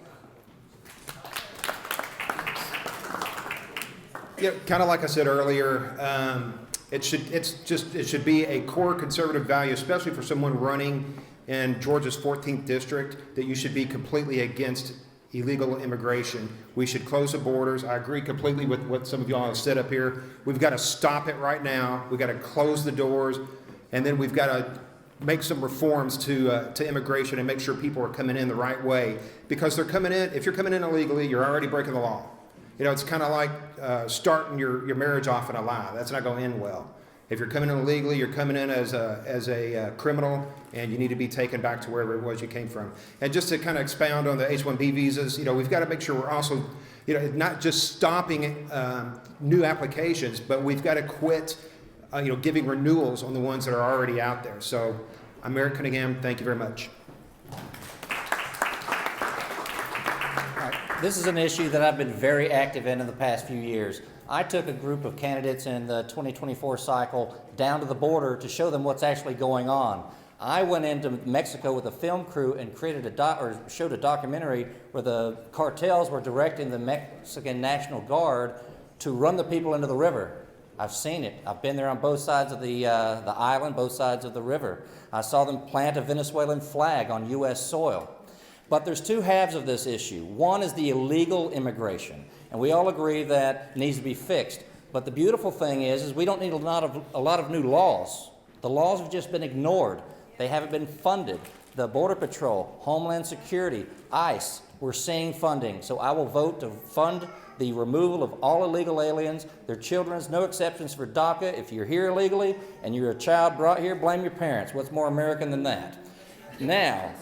Yeah, kind of like I said earlier, it should be a core conservative value, especially for someone running in Georgia's 14th district, that you should be completely against illegal immigration. We should close the borders. I agree completely with what some of y'all have said up here. We've got to stop it right now. We've got to close the doors, and then we've got to make some reforms to immigration and make sure people are coming in the right way, because they're coming in. If you're coming in illegally, you're already breaking the law. You know, it's kind of like starting your marriage off in a lie. That's not going to end well. If you're coming in illegally, you're coming in as a criminal, and you need to be taken back to wherever it was you came from. And just to kind of expound on the H-1B visas, you know, we've got to make sure we're also, you know, not just stopping new applications, but we've got to quit giving renewals on the ones that are already out there. So I'm Mayor Cunningham. Thank you very much. This is an issue that I've been very active in the past few years. I took a group of candidates in the 2024 cycle down to the border to show them what's actually going on. I went into Mexico with a film crew and created showed a documentary where the cartels were directing the Mexican National Guard to run the people into the river. I've seen it. I've been there on both sides of the island, both sides of the river. I saw them plant a Venezuelan flag on U.S. soil. But there's two halves of this issue. One is the illegal immigration, and we all agree that it needs to be fixed. But the beautiful thing is we don't need a lot of new laws. The laws have just been ignored. They haven't been funded. The Border Patrol, Homeland Security, ICE, we're seeing funding. So I will vote to fund the removal of all illegal aliens, their children, no exceptions for DACA. If you're here illegally and you're a child brought here, blame your parents. What's more American than that? Now,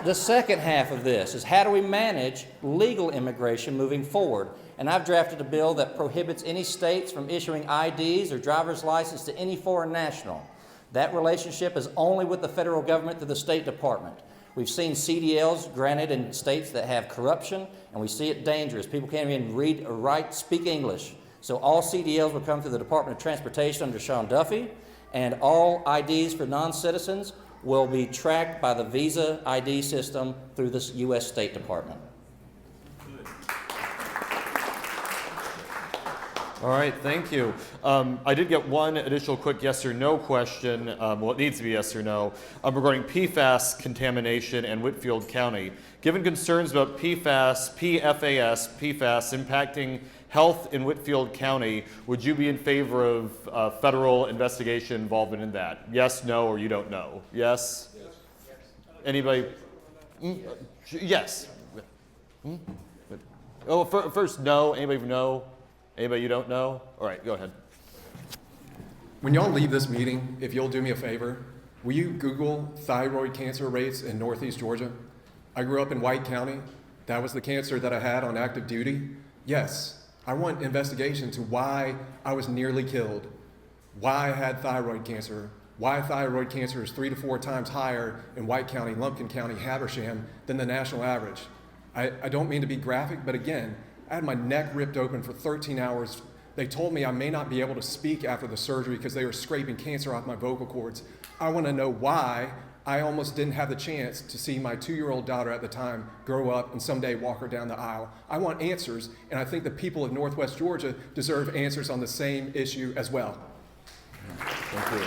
the second half of this is how do we manage legal immigration moving forward? And I've drafted a bill that prohibits any states from issuing IDs or driver's license to any foreign national. That relationship is only with the federal government through the State Department. We've seen CDLs granted in states that have corruption, and we see it dangerous. People can't even read or write, speak English. So all CDLs will come through the Department of Transportation under Sean Duffy, and all IDs for non-citizens will be tracked by the Visa ID system through the U.S. State Department. All right, thank you. I did get one additional quick yes or no question. Well, it needs to be yes or no, regarding PFAS contamination in Whitfield County. Given concerns about PFAS impacting health in Whitfield County, would you be in favor of federal investigation involvement in that? Yes, no, or you don't know? Yes? Yes. Anybody? Yes. Oh, first no. Anybody know? Anybody you don't know? All right, go ahead. When y'all leave this meeting, if you'll do me a favor, will you Google thyroid cancer rates in Northeast Georgia? I grew up in White County. That was the cancer that I had on active duty. Yes, I want investigation to why I was nearly killed, why I had thyroid cancer, why thyroid cancer is 3 to 4 times higher in White County, Lumpkin County, Habersham than the national average. I don't mean to be graphic, but again, I had my neck ripped open for 13 hours. They told me I may not be able to speak after the surgery because they were scraping cancer off my vocal cords. I want to know why I almost didn't have the chance to see my 2-year-old daughter at the time grow up and someday walk her down the aisle. I want answers, and I think the people of Northwest Georgia deserve answers on the same issue as well. Thank you.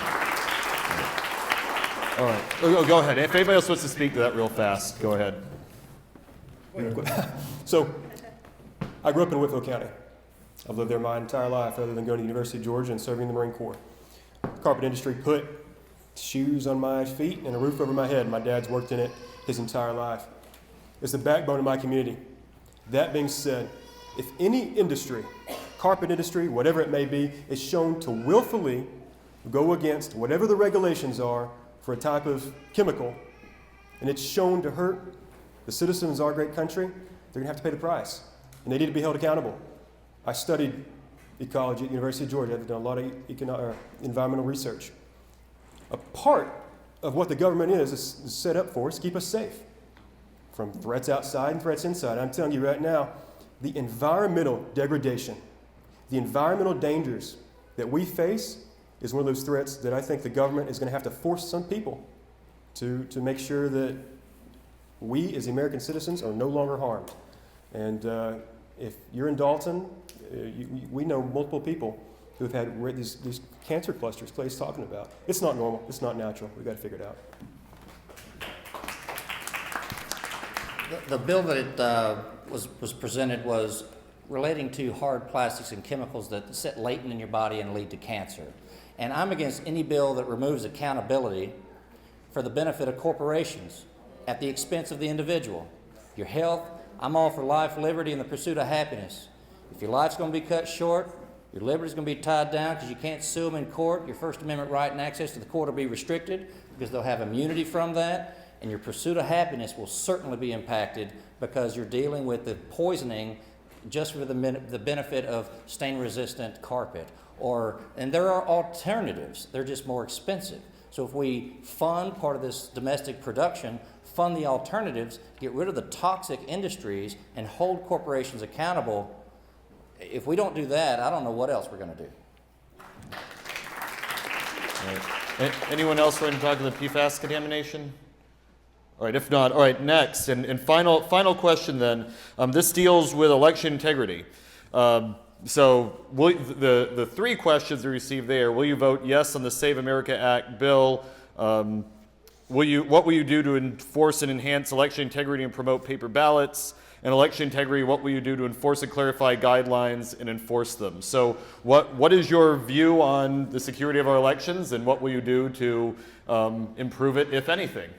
All right, go ahead. If anybody else wants to speak to that real fast, go ahead. So, I grew up in Whitfield County. I've lived there my entire life other than going to the University of Georgia and serving the Marine Corps. Carpet industry put shoes on my feet and a roof over my head. My dad's worked in it his entire life. It's the backbone of my community. That being said, if any industry, carpet industry, whatever it may be, is shown to willfully go against whatever the regulations are for a type of chemical, and it's shown to hurt the citizens of our great country, they're going to have to pay the price. And they need to be held accountable. I studied ecology at the University of Georgia. I've done a lot of environmental research. A part of what the government is set up for is to keep us safe from threats outside and threats inside. I'm telling you right now, the environmental degradation, the environmental dangers that we face is one of those threats that I think the government is going to have to force some people to make sure that we as American citizens are no longer harmed. And if you're in Dalton, we know multiple people who have had these cancer clusters Clay's talking about. It's not normal. It's not natural. We've got to figure it out. The bill that was presented was relating to hard plastics and chemicals that sit latent in your body and lead to cancer. And I'm against any bill that removes accountability for the benefit of corporations at the expense of the individual. Your health, I'm all for life, liberty, and the pursuit of happiness. If your life's going to be cut short, your liberty's going to be tied down because you can't sue them in court, your First Amendment right and access to the court will be restricted because they'll have immunity from that, and your pursuit of happiness will certainly be impacted because you're dealing with the poisoning just for the benefit of stain-resistant carpet. And there are alternatives. They're just more expensive. So if we fund part of this domestic production, fund the alternatives, get rid of the toxic industries, and hold corporations accountable, if we don't do that, I don't know what else we're going to do. Right. Anyone else want to talk to the PFAS contamination? All right, if not, all right, next, and final question then. This deals with election integrity. So the 3 questions we received there, will you vote yes on the Save America Act bill? what will you do to enforce and enhance election integrity and promote paper ballots? And election integrity, what will you do to enforce and clarify guidelines and enforce them? So what is your view on the security of our elections, and what will you do to improve it, if anything?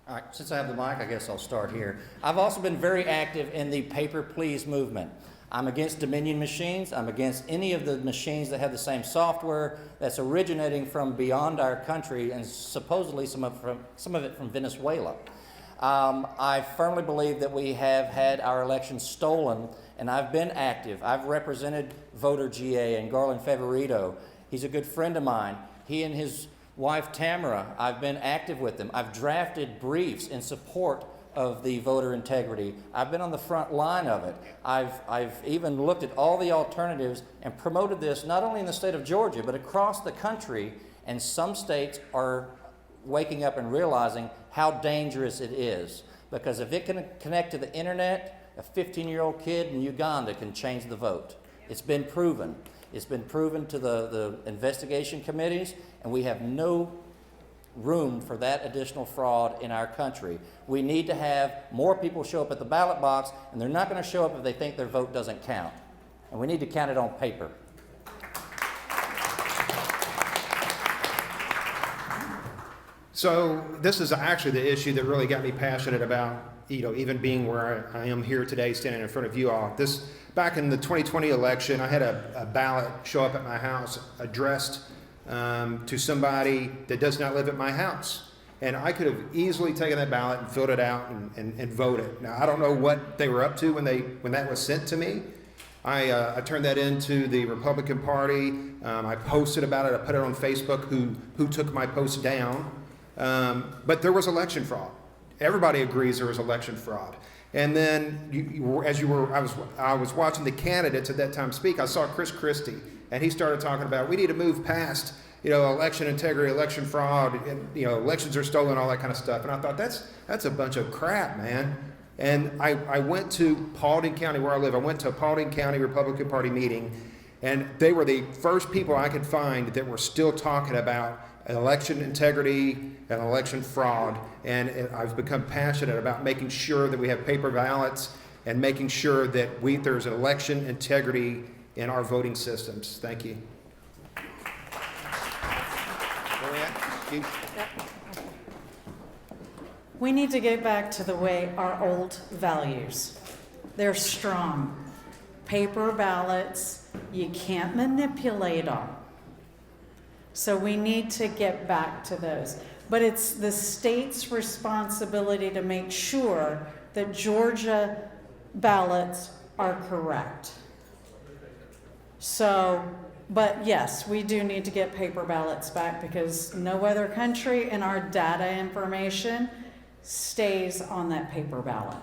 All right, since I have the mic, I guess I'll start here. I've also been very active in the paper please movement. I'm against Dominion machines. I'm against any of the machines that have the same software that's originating from beyond our country, and supposedly some of it from Venezuela. I firmly believe that we have had our elections stolen, and I've been active. I've represented voter GA and Garland Favorito. He's a good friend of mine. He and his wife Tamara, I've been active with them. I've drafted briefs in support of the voter integrity. I've been on the front line of it. I've even looked at all the alternatives and promoted this not only in the state of Georgia, but across the country, and some states are waking up and realizing how dangerous it is. Because if it can connect to the internet, a 15-year-old kid in Uganda can change the vote. It's been proven. It's been proven to the investigation committees, and we have no room for that additional fraud in our country. We need to have more people show up at the ballot box, and they're not going to show up if they think their vote doesn't count. And we need to count it on paper. So this is actually the issue that really got me passionate about, even being where I am here today, standing in front of you all. Back in the 2020 election, I had a ballot show up at my house addressed to somebody that does not live at my house. And I could have easily taken that ballot and filled it out and voted. Now, I don't know what they were up to when that was sent to me. I turned that into the Republican Party. I posted about it. I put it on Facebook, who took my post down. But there was election fraud. Everybody agrees there was election fraud. And then, I was watching the candidates at that time speak. I saw Chris Christie, and he started talking about we need to move past, election integrity, election fraud, and elections are stolen, all that kind of stuff. And I thought that's a bunch of crap, man. And I went to Paulding County, where I live. I went to a Paulding County Republican Party meeting, and they were the first people I could find that were still talking about election integrity and election fraud. And I've become passionate about making sure that we have paper ballots and making sure that there's election integrity in our voting systems. Thank you. We need to get back to the way our old values. They're strong. Paper ballots, you can't manipulate them. So we need to get back to those. But it's the state's responsibility to make sure that Georgia ballots are correct. So, but yes, we do need to get paper ballots back, because no other country in our data information stays on that paper ballot.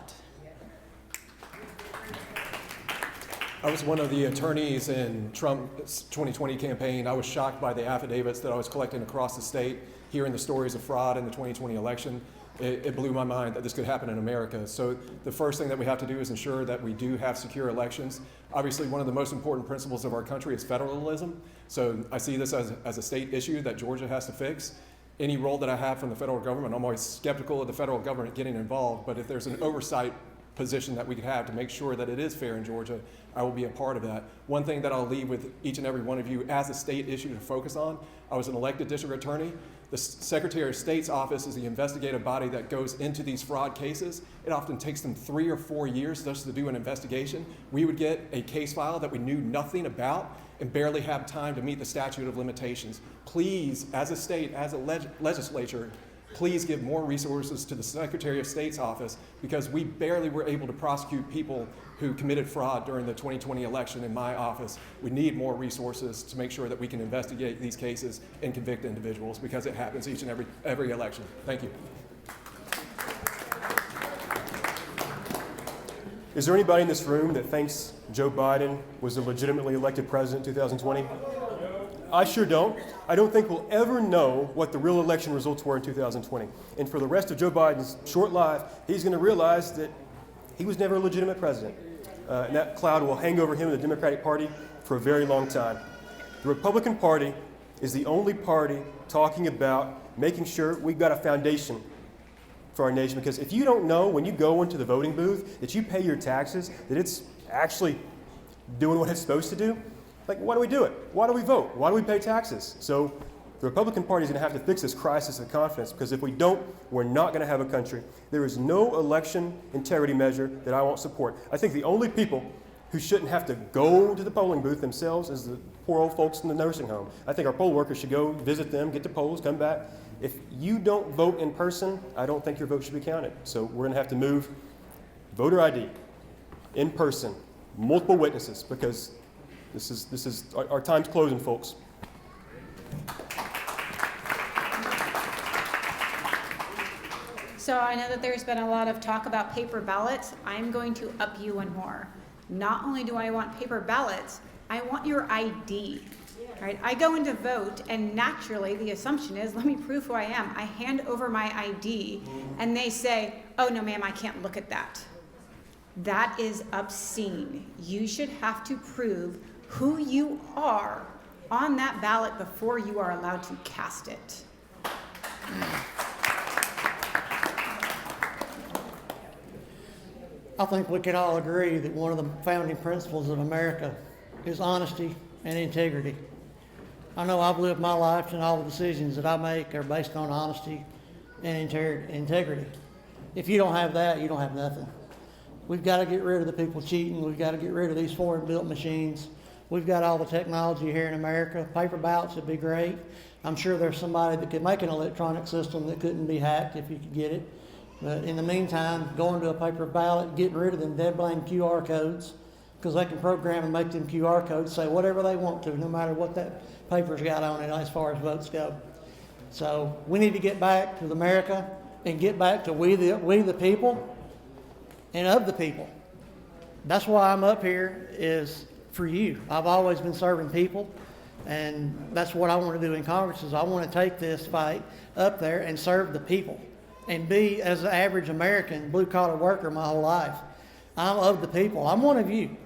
I was one of the attorneys in Trump's 2020 campaign. I was shocked by the affidavits that I was collecting across the state, hearing the stories of fraud in the 2020 election. It blew my mind that this could happen in America. So the first thing that we have to do is ensure that we do have secure elections. Obviously, one of the most important principles of our country is federalism. So I see this as a state issue that Georgia has to fix. Any role that I have from the federal government, I'm always skeptical of the federal government getting involved, but if there's an oversight position that we could have to make sure that it is fair in Georgia, I will be a part of that. One thing that I'll leave with each and every one of you as a state issue to focus on, I was an elected district attorney. The Secretary of State's office is the investigative body that goes into these fraud cases. It often takes them 3 or 4 years just to do an investigation. We would get a case file that we knew nothing about and barely have time to meet the statute of limitations. Please, as a state, as a legislature, please give more resources to the Secretary of State's office, because we barely were able to prosecute people who committed fraud during the 2020 election in my office. We need more resources to make sure that we can investigate these cases and convict individuals, because it happens each and every election. Thank you. Is there anybody in this room that thinks Joe Biden was a legitimately elected president in 2020? I sure don't. I don't think we'll ever know what the real election results were in 2020. And for the rest of Joe Biden's short life, he's going to realize that he was never a legitimate president. And that cloud will hang over him and the Democratic Party for a very long time. The Republican Party is the only party talking about making sure we've got a foundation for our nation. Because if you don't know when you go into the voting booth that you pay your taxes, that it's actually doing what it's supposed to do, like, why do we do it? Why do we vote? Why do we pay taxes? So the Republican Party is going to have to fix this crisis of confidence, because if we don't, we're not going to have a country. There is no election integrity measure that I won't support. I think the only people who shouldn't have to go to the polling booth themselves is the poor old folks in the nursing home. I think our poll workers should go visit them, get the polls, come back. If you don't vote in person, I don't think your vote should be counted. So we're going to have to move voter ID in person, multiple witnesses, because this is our time's closing, folks. So I know that there's been a lot of talk about paper ballots. I'm going to up you one more. Not only do I want paper ballots, I want your ID. Right? I go in to vote, and naturally the assumption is, let me prove who I am. I hand over my ID, and they say, oh, no, ma'am, I can't look at that. That is obscene. You should have to prove who you are on that ballot before you are allowed to cast it. I think we can all agree that one of the founding principles of America is honesty and integrity. I know I've lived my life, and all the decisions that I make are based on honesty and integrity. If you don't have that, you don't have nothing. We've got to get rid of the people cheating. We've got to get rid of these foreign-built machines. We've got all the technology here in America. Paper ballots would be great. I'm sure there's somebody that could make an electronic system that couldn't be hacked if you could get it. But in the meantime, going to a paper ballot, getting rid of them dead blame QR codes, because they can program and make them QR codes say whatever they want to, no matter what that paper's got on it as far as votes go. So we need to get back to America and get back to we the people and of the people. That's why I'm up here, is for you. I've always been serving people, and that's what I want to do in Congress. Is I want to take this fight up there and serve the people, and be, as an average American, blue-collar worker my whole life. I'm of the people. I'm one of you.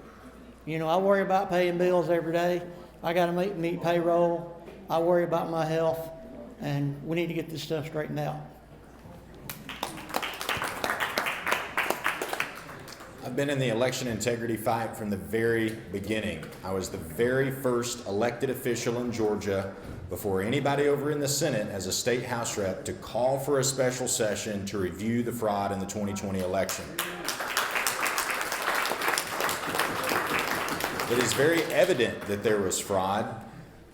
You know, I worry about paying bills every day. I got to meet payroll. I worry about my health, and we need to get this stuff straightened out. I've been in the election integrity fight from the very beginning. I was the very first elected official in Georgia, before anybody over in the Senate as a state House rep, to call for a special session to review the fraud in the 2020 election. It is very evident that there was fraud,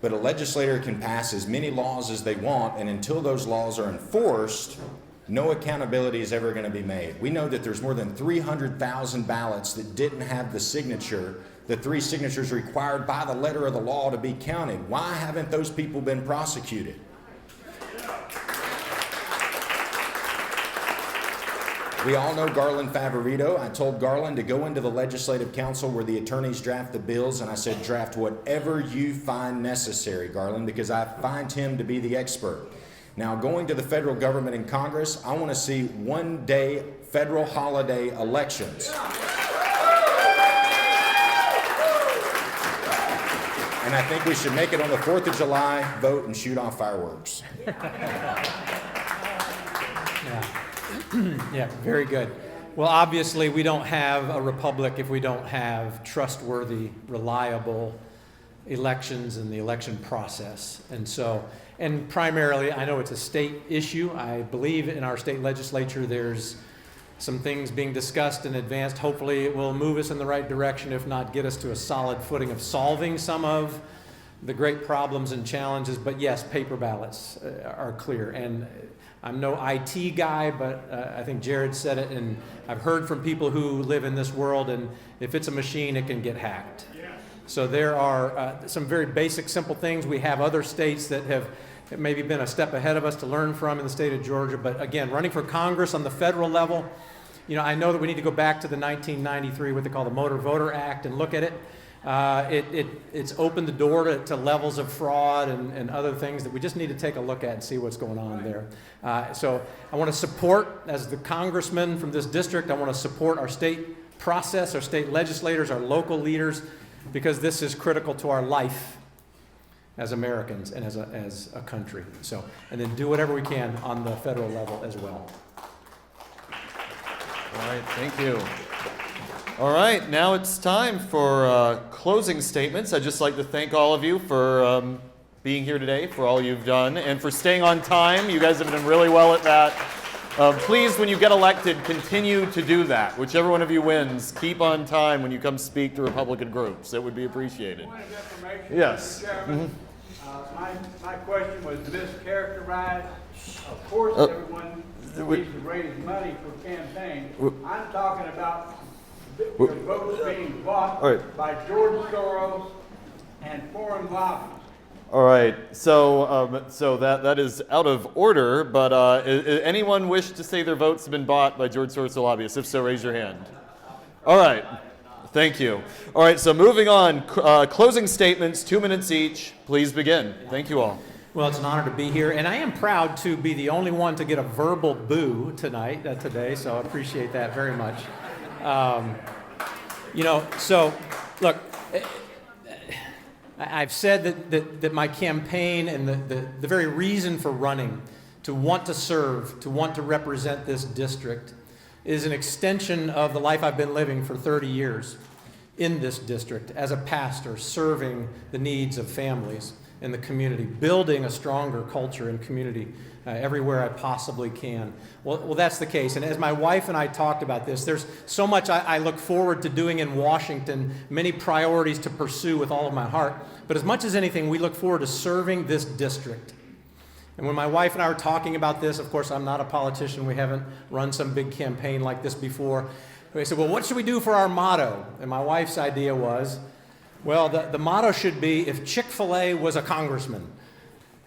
but a legislator can pass as many laws as they want, and until those laws are enforced, no accountability is ever going to be made. We know that there's more than 300,000 ballots that didn't have the signature, the 3 signatures required by the letter of the law to be counted. Why haven't those people been prosecuted? We all know Garland Favorito. I told Garland to go into the Legislative Council where the attorneys draft the bills, and I said, draft whatever you find necessary, Garland, because I find him to be the expert. Now, going to the federal government and Congress, I want to see one-day federal holiday elections. And I think we should make it on the 4th of July, vote, and shoot off fireworks. Yeah, very good. Well, obviously, we don't have a republic if we don't have trustworthy, reliable elections and the election process. And primarily, I know it's a state issue. I believe in our state legislature there's some things being discussed and advanced. Hopefully it will move us in the right direction, if not get us to a solid footing of solving some of the great problems and challenges. But yes, paper ballots are clear. And I'm no IT guy, but I think Jared said it, and I've heard from people who live in this world, and if it's a machine, it can get hacked. So there are some very basic, simple things. We have other states that have maybe been a step ahead of us to learn from in the state of Georgia. But again, running for Congress on the federal level, you know, I know that we need to go back to the 1993, what they call the Motor Voter Act, and look at it. It's opened the door to levels of fraud and other things that we just need to take a look at and see what's going on there. So I want to support, as the congressman from this district, I want to support our state process, our state legislators, our local leaders, because this is critical to our life as Americans and as a country. So, and then do whatever we can on the federal level as well. All right, thank you. All right, now it's time for closing statements. I'd just like to thank all of you for being here today, for all you've done, and for staying on time. You guys have done really well at that. Please, when you get elected, continue to do that. Whichever one of you wins, keep on time when you come speak to Republican groups. It would be appreciated. Point of information, Yes. Mr. Chairman. My question was mischaracterized. Of course, everyone needs to raise money for campaigns. I'm talking about your votes being bought by George Soros and foreign lobbies. All right, so that is out of order, but anyone wish to say their votes have been bought by George Soros or lobbyists? If so, raise your hand. All right, thank you. All right, so moving on, closing statements, 2 minutes each. Please begin. Thank you all. Well, it's an honor to be here, and I am proud to be the only one to get a verbal boo today, so I appreciate that very much. So look, I've said that my campaign and the very reason for running, to want to serve, to want to represent this district, is an extension of the life I've been living for 30 years in this district as a pastor, serving the needs of families in the community, building a stronger culture and community everywhere I possibly can. Well, that's the case. And as my wife and I talked about this, there's so much I look forward to doing in Washington, many priorities to pursue with all of my heart. But as much as anything, we look forward to serving this district. And when my wife and I were talking about this, of course, I'm not a politician. We haven't run some big campaign like this before. We said, well, what should we do for our motto? And my wife's idea was, well, the motto should be, if Chick-fil-A was a congressman.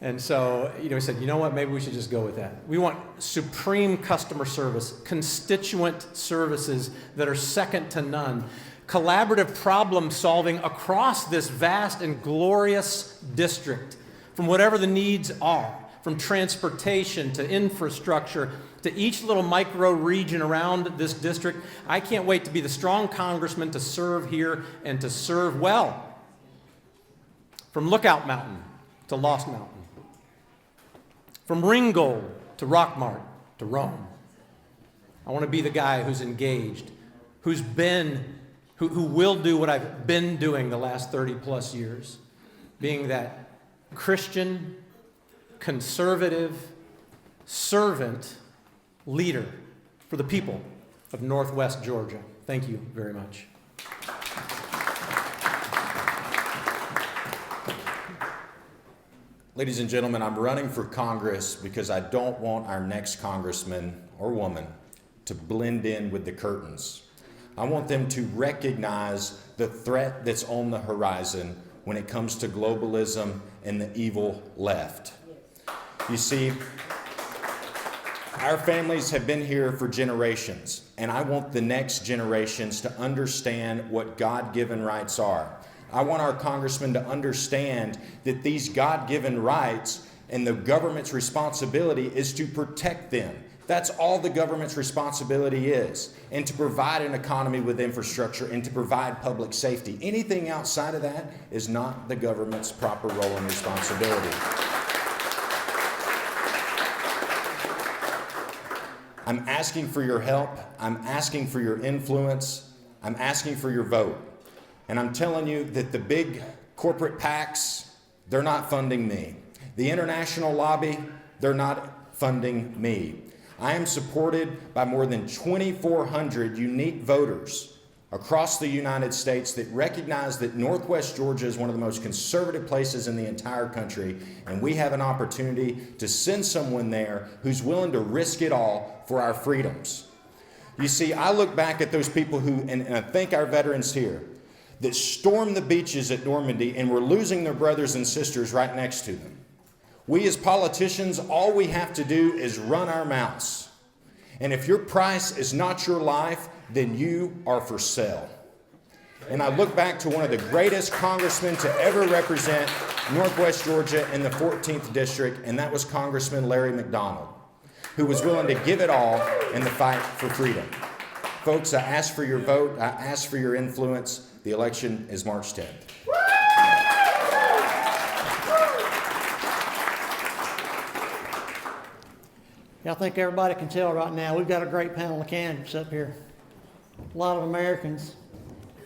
And so, we said, you know what, maybe we should just go with that. We want supreme customer service, constituent services that are second to none, collaborative problem solving across this vast and glorious district, from whatever the needs are, from transportation to infrastructure to each little micro region around this district. I can't wait to be the strong congressman to serve here and to serve well. From Lookout Mountain to Lost Mountain. From Ringgold to Rockmart to Rome. I want to be the guy who's engaged, who will do what I've been doing the last 30 plus years, being that Christian, conservative, servant leader for the people of Northwest Georgia. Thank you very much. Ladies and gentlemen, I'm running for Congress because I don't want our next congressman or woman to blend in with the curtains. I want them to recognize the threat that's on the horizon when it comes to globalism and the evil left. You see, our families have been here for generations, and I want the next generations to understand what God-given rights are. I want our congressmen to understand that these God-given rights and the government's responsibility is to protect them. That's all the government's responsibility is, and to provide an economy with infrastructure and to provide public safety. Anything outside of that is not the government's proper role and responsibility. I'm asking for your help. I'm asking for your influence. I'm asking for your vote. And I'm telling you that the big corporate PACs, they're not funding me. The international lobby, they're not funding me. I am supported by more than 2,400 unique voters across the United States that recognize that Northwest Georgia is one of the most conservative places in the entire country, and we have an opportunity to send someone there who's willing to risk it all for our freedoms. You see, I look back at those people who, and I thank our veterans here, that stormed the beaches at Normandy and were losing their brothers and sisters right next to them. We as politicians, all we have to do is run our mouths. And if your price is not your life, then you are for sale. And I look back to one of the greatest congressmen to ever represent Northwest Georgia in the 14th District, and that was Congressman Larry McDonald, who was willing to give it all in the fight for freedom. Folks, I ask for your vote. I ask for your influence. The election is March 10th. I think everybody can tell right now, we've got a great panel of candidates up here. A lot of Americans,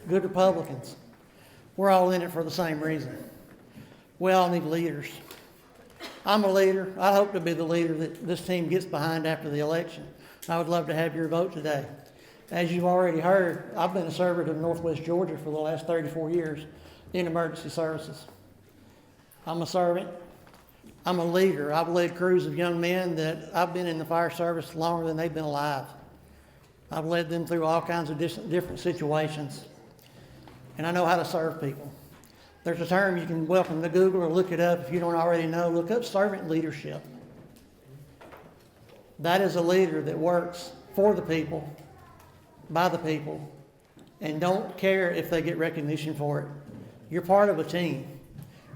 good Republicans. We're all in it for the same reason. We all need leaders. I'm a leader. I hope to be the leader that this team gets behind after the election. I would love to have your vote today. As you've already heard, I've been a servant in Northwest Georgia for the last 34 years in emergency services. I'm a servant. I'm a leader. I've led crews of young men that I've been in the fire service longer than they've been alive. I've led them through all kinds of different situations. And I know how to serve people. There's a term you can welcome to Google or look it up if you don't already know. Look up servant leadership. That is a leader that works for the people, by the people, and don't care if they get recognition for it. You're part of a team.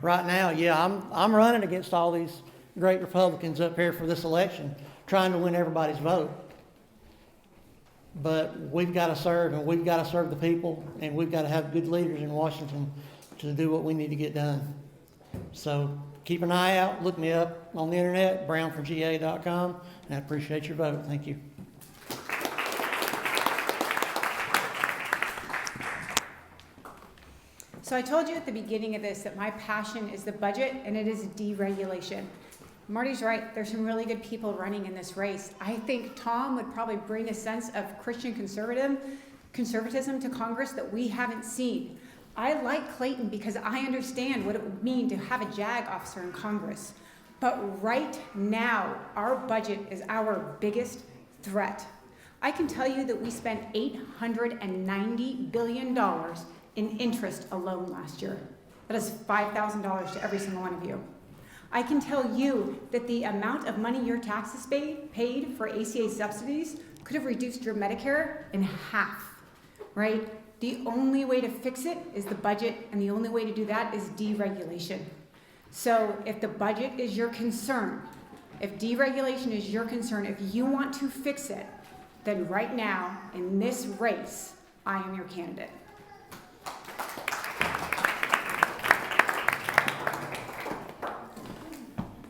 Right now, yeah, I'm running against all these great Republicans up here for this election, trying to win everybody's vote. But we've got to serve, and we've got to serve the people, and we've got to have good leaders in Washington to do what we need to get done. So keep an eye out. Look me up on the internet, brownforga.com, and I appreciate your vote. Thank you. So I told you at the beginning of this that my passion is the budget and it is deregulation. Marty's right, there's some really good people running in this race. I think Tom would probably bring a sense of Christian conservatism to Congress that we haven't seen. I like Clayton because I understand what it would mean to have a JAG officer in Congress. But right now, our budget is our biggest threat. I can tell you that we spent $890 billion in interest alone last year. That is $5,000 to every single one of you. I can tell you that the amount of money your taxes paid for ACA subsidies could have reduced your Medicare in half, right? The only way to fix it is the budget, and the only way to do that is deregulation. So if the budget is your concern, if deregulation is your concern, if you want to fix it, then right now, in this race, I am your candidate.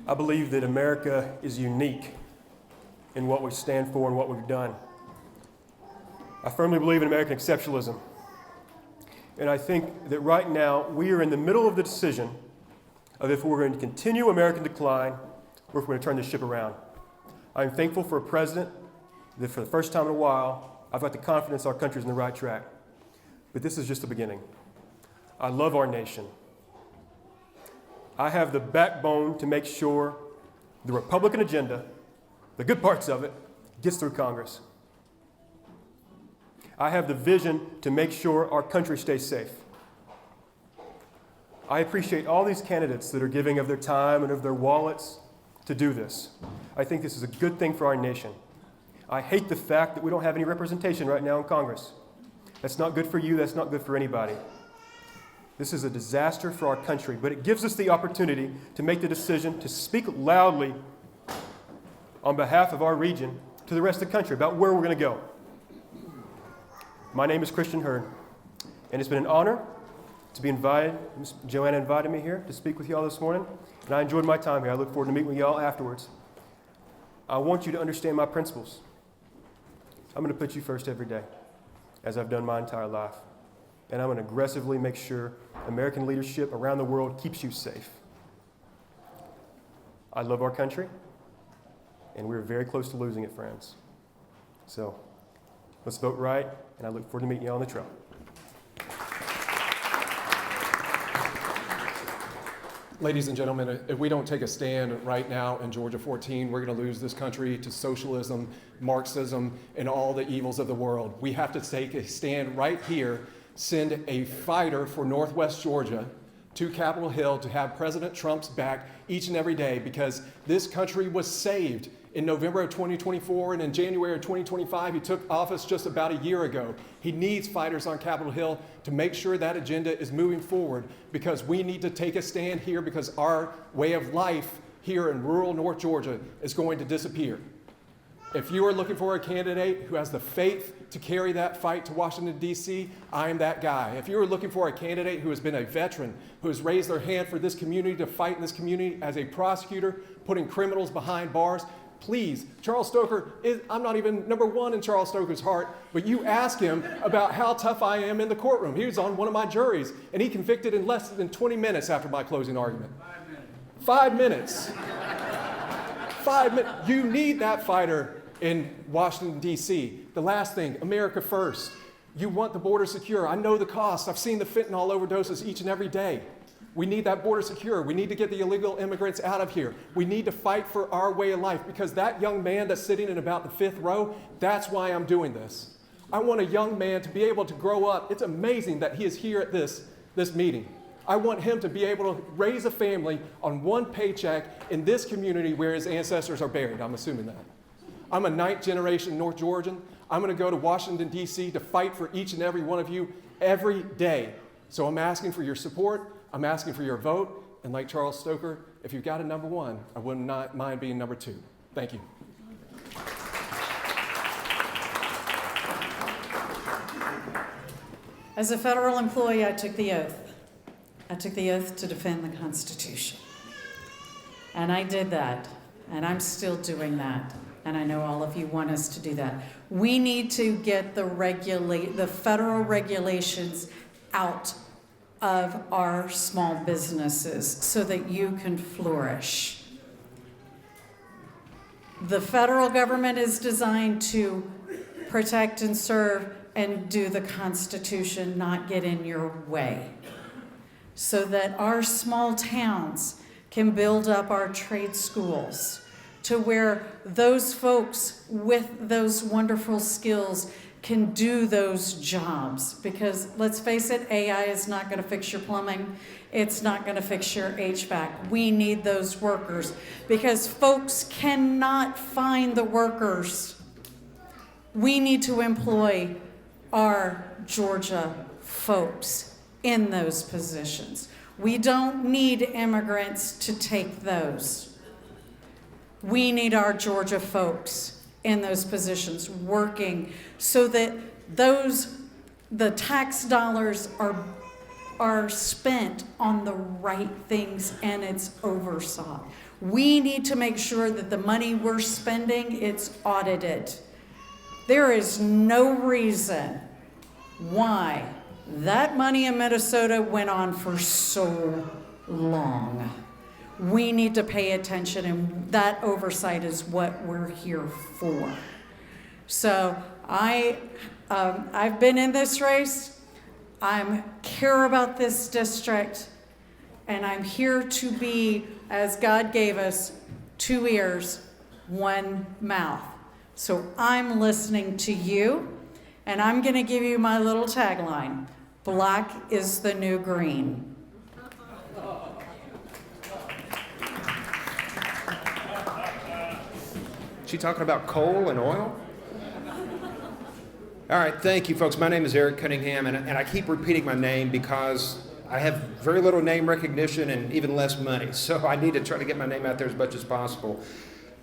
I believe that America is unique in what we stand for and what we've done. I firmly believe in American exceptionalism. And I think that right now we are in the middle of the decision of if we're going to continue American decline or if we're going to turn this ship around. I'm thankful for a president that for the first time in a while, I've got the confidence our country's in the right track. But this is just the beginning. I love our nation. I have the backbone to make sure the Republican agenda, the good parts of it, gets through Congress. I have the vision to make sure our country stays safe. I appreciate all these candidates that are giving of their time and of their wallets to do this. I think this is a good thing for our nation. I hate the fact that we don't have any representation right now in Congress. That's not good for you, that's not good for anybody. This is a disaster for our country, but it gives us the opportunity to make the decision to speak loudly on behalf of our region to the rest of the country about where we're going to go. My name is Christian Hurd, and it's been an honor to be invited. Ms. Joanna invited me here to speak with you all this morning, and I enjoyed my time here. I look forward to meeting with you all afterwards. I want you to understand my principles. I'm going to put you first every day, as I've done my entire life. And I'm going to aggressively make sure American leadership around the world keeps you safe. I love our country, and we're very close to losing it, friends. So let's vote right, and I look forward to meeting you all on the trail. Ladies and gentlemen, if we don't take a stand right now in Georgia 14, we're going to lose this country to socialism, Marxism, and all the evils of the world. We have to take a stand right here, send a fighter for Northwest Georgia to Capitol Hill to have President Trump's back each and every day, because this country was saved in November of 2024, and in January of 2025, he took office just about a year ago. He needs fighters on Capitol Hill to make sure that agenda is moving forward, because we need to take a stand here, because our way of life here in rural North Georgia is going to disappear. If you are looking for a candidate who has the faith to carry that fight to Washington, D.C., I am that guy. If you are looking for a candidate who has been a veteran, who has raised their hand for this community, to fight in this community as a prosecutor, putting criminals behind bars, Please, Charles Stoker, I'm not even number one in Charles Stoker's heart, but you ask him about how tough I am in the courtroom. He was on one of my juries, and he convicted in less than 20 minutes after my closing argument. 5 minutes. 5 minutes. You need that fighter in Washington, D.C. The last thing, America first. You want the border secure. I know the cost. I've seen the fentanyl overdoses each and every day. We need that border secure. We need to get the illegal immigrants out of here. We need to fight for our way of life, because that young man that's sitting in about the 5th row, that's why I'm doing this. I want a young man to be able to grow up. It's amazing that he is here at this meeting. I want him to be able to raise a family on one paycheck in this community where his ancestors are buried. I'm assuming that. I'm a 9th generation North Georgian. I'm going to go to Washington, D.C. to fight for each and every one of you every day. So I'm asking for your support. I'm asking for your vote, and like Charles Stoker, if you've got a number one, I would not mind being number 2. Thank you. As a federal employee, I took the oath. I took the oath to defend the Constitution. And I did that, and I'm still doing that. And I know all of you want us to do that. We need to get the federal regulations out of our small businesses so that you can flourish. The federal government is designed to protect and serve and do the Constitution, not get in your way, so that our small towns can build up our trade schools to where those folks with those wonderful skills can do those jobs. Because let's face it, AI is not going to fix your plumbing. It's not going to fix your HVAC. We need those workers because folks cannot find the workers. We need to employ our Georgia folks in those positions. We don't need immigrants to take those. We need our Georgia folks in those positions working so that the tax dollars are spent on the right things and it's oversaw. We need to make sure that the money we're spending, it's audited. There is no reason why that money in Minnesota went on for so long. We need to pay attention, and that oversight is what we're here for. So I've been in this race. I care about this district, and I'm here to be, as God gave us, 2 ears, 1 mouth. So I'm listening to you, and I'm going to give you my little tagline. Black is the new green. She talking about coal and oil? All right, thank you, folks. My name is Eric Cunningham, and I keep repeating my name because I have very little name recognition and even less money, so I need to try to get my name out there as much as possible.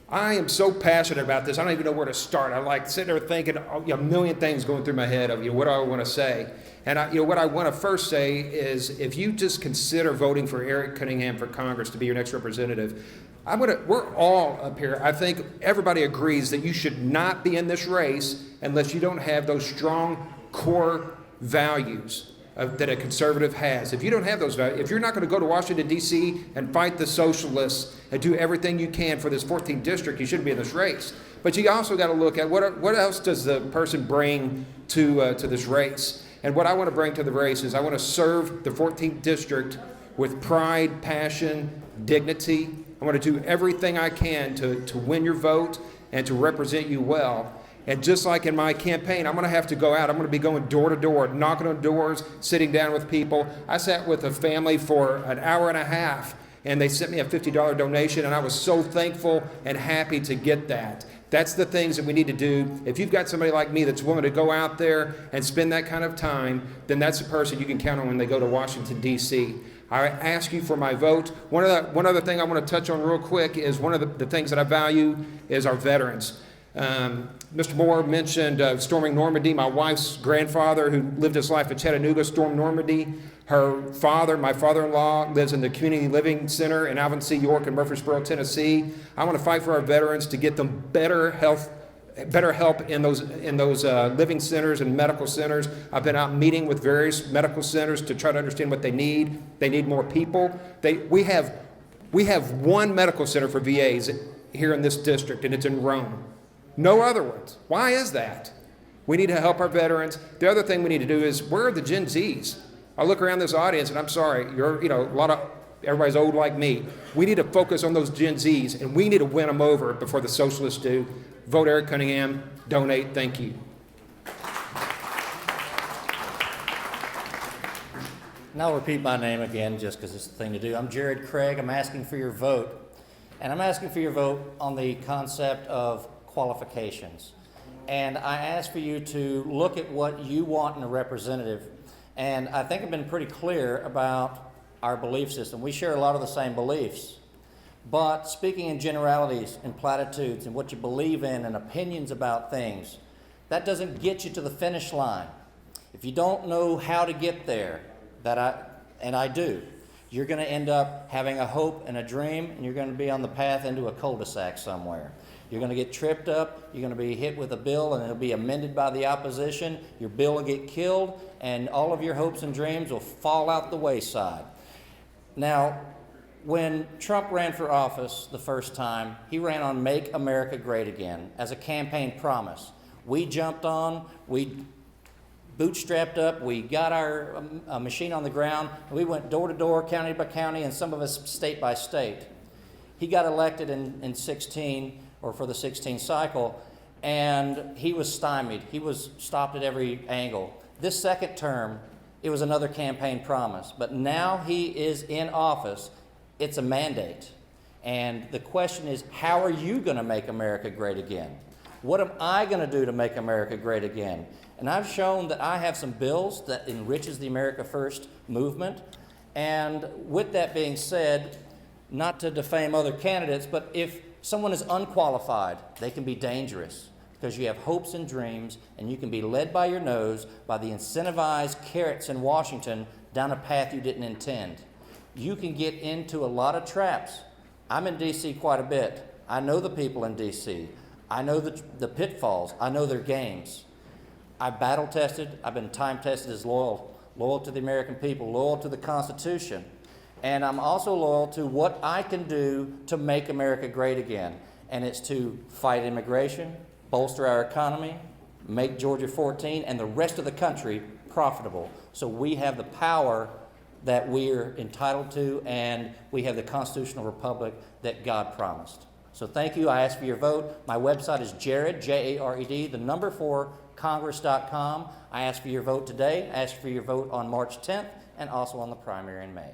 I am so passionate about this, I don't even know where to start. I like sitting there thinking a million things going through my head of what do I want to say. And what I want to first say is if you just consider voting for Eric Cunningham for Congress to be your next representative, we're all up here. I think everybody agrees that you should not be in this race unless you don't have those strong core values that a conservative has. If you don't have those values, if you're not going to go to Washington, D.C. and fight the socialists and do everything you can for this 14th district, you shouldn't be in this race. But you also got to look at what else does the person bring to this race. And what I want to bring to the race is I want to serve the 14th district with pride, passion, dignity. I want to do everything I can to win your vote and to represent you well. And just like in my campaign, I'm going to have to go out. I'm going to be going door to door, knocking on doors, sitting down with people. I sat with a family for an hour and a half, and they sent me a $50 donation, and I was so thankful and happy to get that. That's the things that we need to do. If you've got somebody like me that's willing to go out there and spend that kind of time, then that's the person you can count on when they go to Washington, D.C. I ask you for my vote. One other thing I want to touch on real quick is one of the things that I value is our veterans. Mr. Moore mentioned storming Normandy. My wife's grandfather, who lived his life at Chattanooga, stormed Normandy. Her father, my father-in-law, lives in the Community Living Center in Alvin C. York in Murfreesboro, Tennessee. I want to fight for our veterans to get them better help in those living centers and medical centers. I've been out meeting with various medical centers to try to understand what they need. They need more people. We have one medical center for VAs here in this district, and it's in Rome. No other ones. Why is that? We need to help our veterans. The other thing we need to do is, where are the Gen Zs? I look around this audience, and I'm sorry, everybody's old like me. We need to focus on those Gen Zs, and we need to win them over before the socialists do. Vote Eric Cunningham. Donate. Thank you. And I'll repeat my name again just because it's the thing to do. I'm Jared Craig. I'm asking for your vote. And I'm asking for your vote on the concept of qualifications. And I ask for you to look at what you want in a representative. And I think I've been pretty clear about our belief system. We share a lot of the same beliefs. But speaking in generalities and platitudes and what you believe in and opinions about things, that doesn't get you to the finish line. If you don't know how to get there, and I do, you're going to end up having a hope and a dream, and you're going to be on the path into a cul-de-sac somewhere. You're going to get tripped up, you're going to be hit with a bill, and it'll be amended by the opposition. Your bill will get killed, and all of your hopes and dreams will fall out the wayside. Now, when Trump ran for office the first time, he ran on Make America Great Again as a campaign promise. We jumped on, we bootstrapped up, we got our machine on the ground, and we went door to door, county by county, and some of us state by state. He got elected in 16, or for the 16 cycle, and he was stymied. He was stopped at every angle. This second term, it was another campaign promise, but now he is in office. It's a mandate. And the question is, how are you going to make America great again? What am I going to do to make America great again? And I've shown that I have some bills that enriches the America First movement. And with that being said, not to defame other candidates, but if someone is unqualified, they can be dangerous because you have hopes and dreams, and you can be led by your nose by the incentivized carrots in Washington down a path you didn't intend. You can get into a lot of traps. I'm in D.C. quite a bit. I know the people in D.C. I know the pitfalls. I know their games. I've battle tested. I've been time tested as loyal to the American people, loyal to the Constitution. And I'm also loyal to what I can do to make America great again. And it's to fight immigration, bolster our economy, make Georgia 14 and the rest of the country profitable. So we have the power that we're entitled to, and we have the constitutional republic that God promised. So thank you. I ask for your vote. My website is Jared, Jared, 4 Congress.com. I ask for your vote today. I ask for your vote on March 10th and also on the primary in May.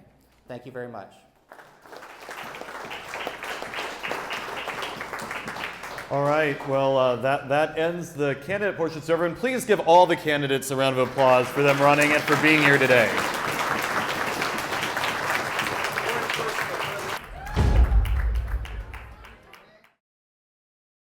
Thank you very much. All right, well, that ends the candidate portion. So everyone, please give all the candidates a round of applause for them running and for being here today.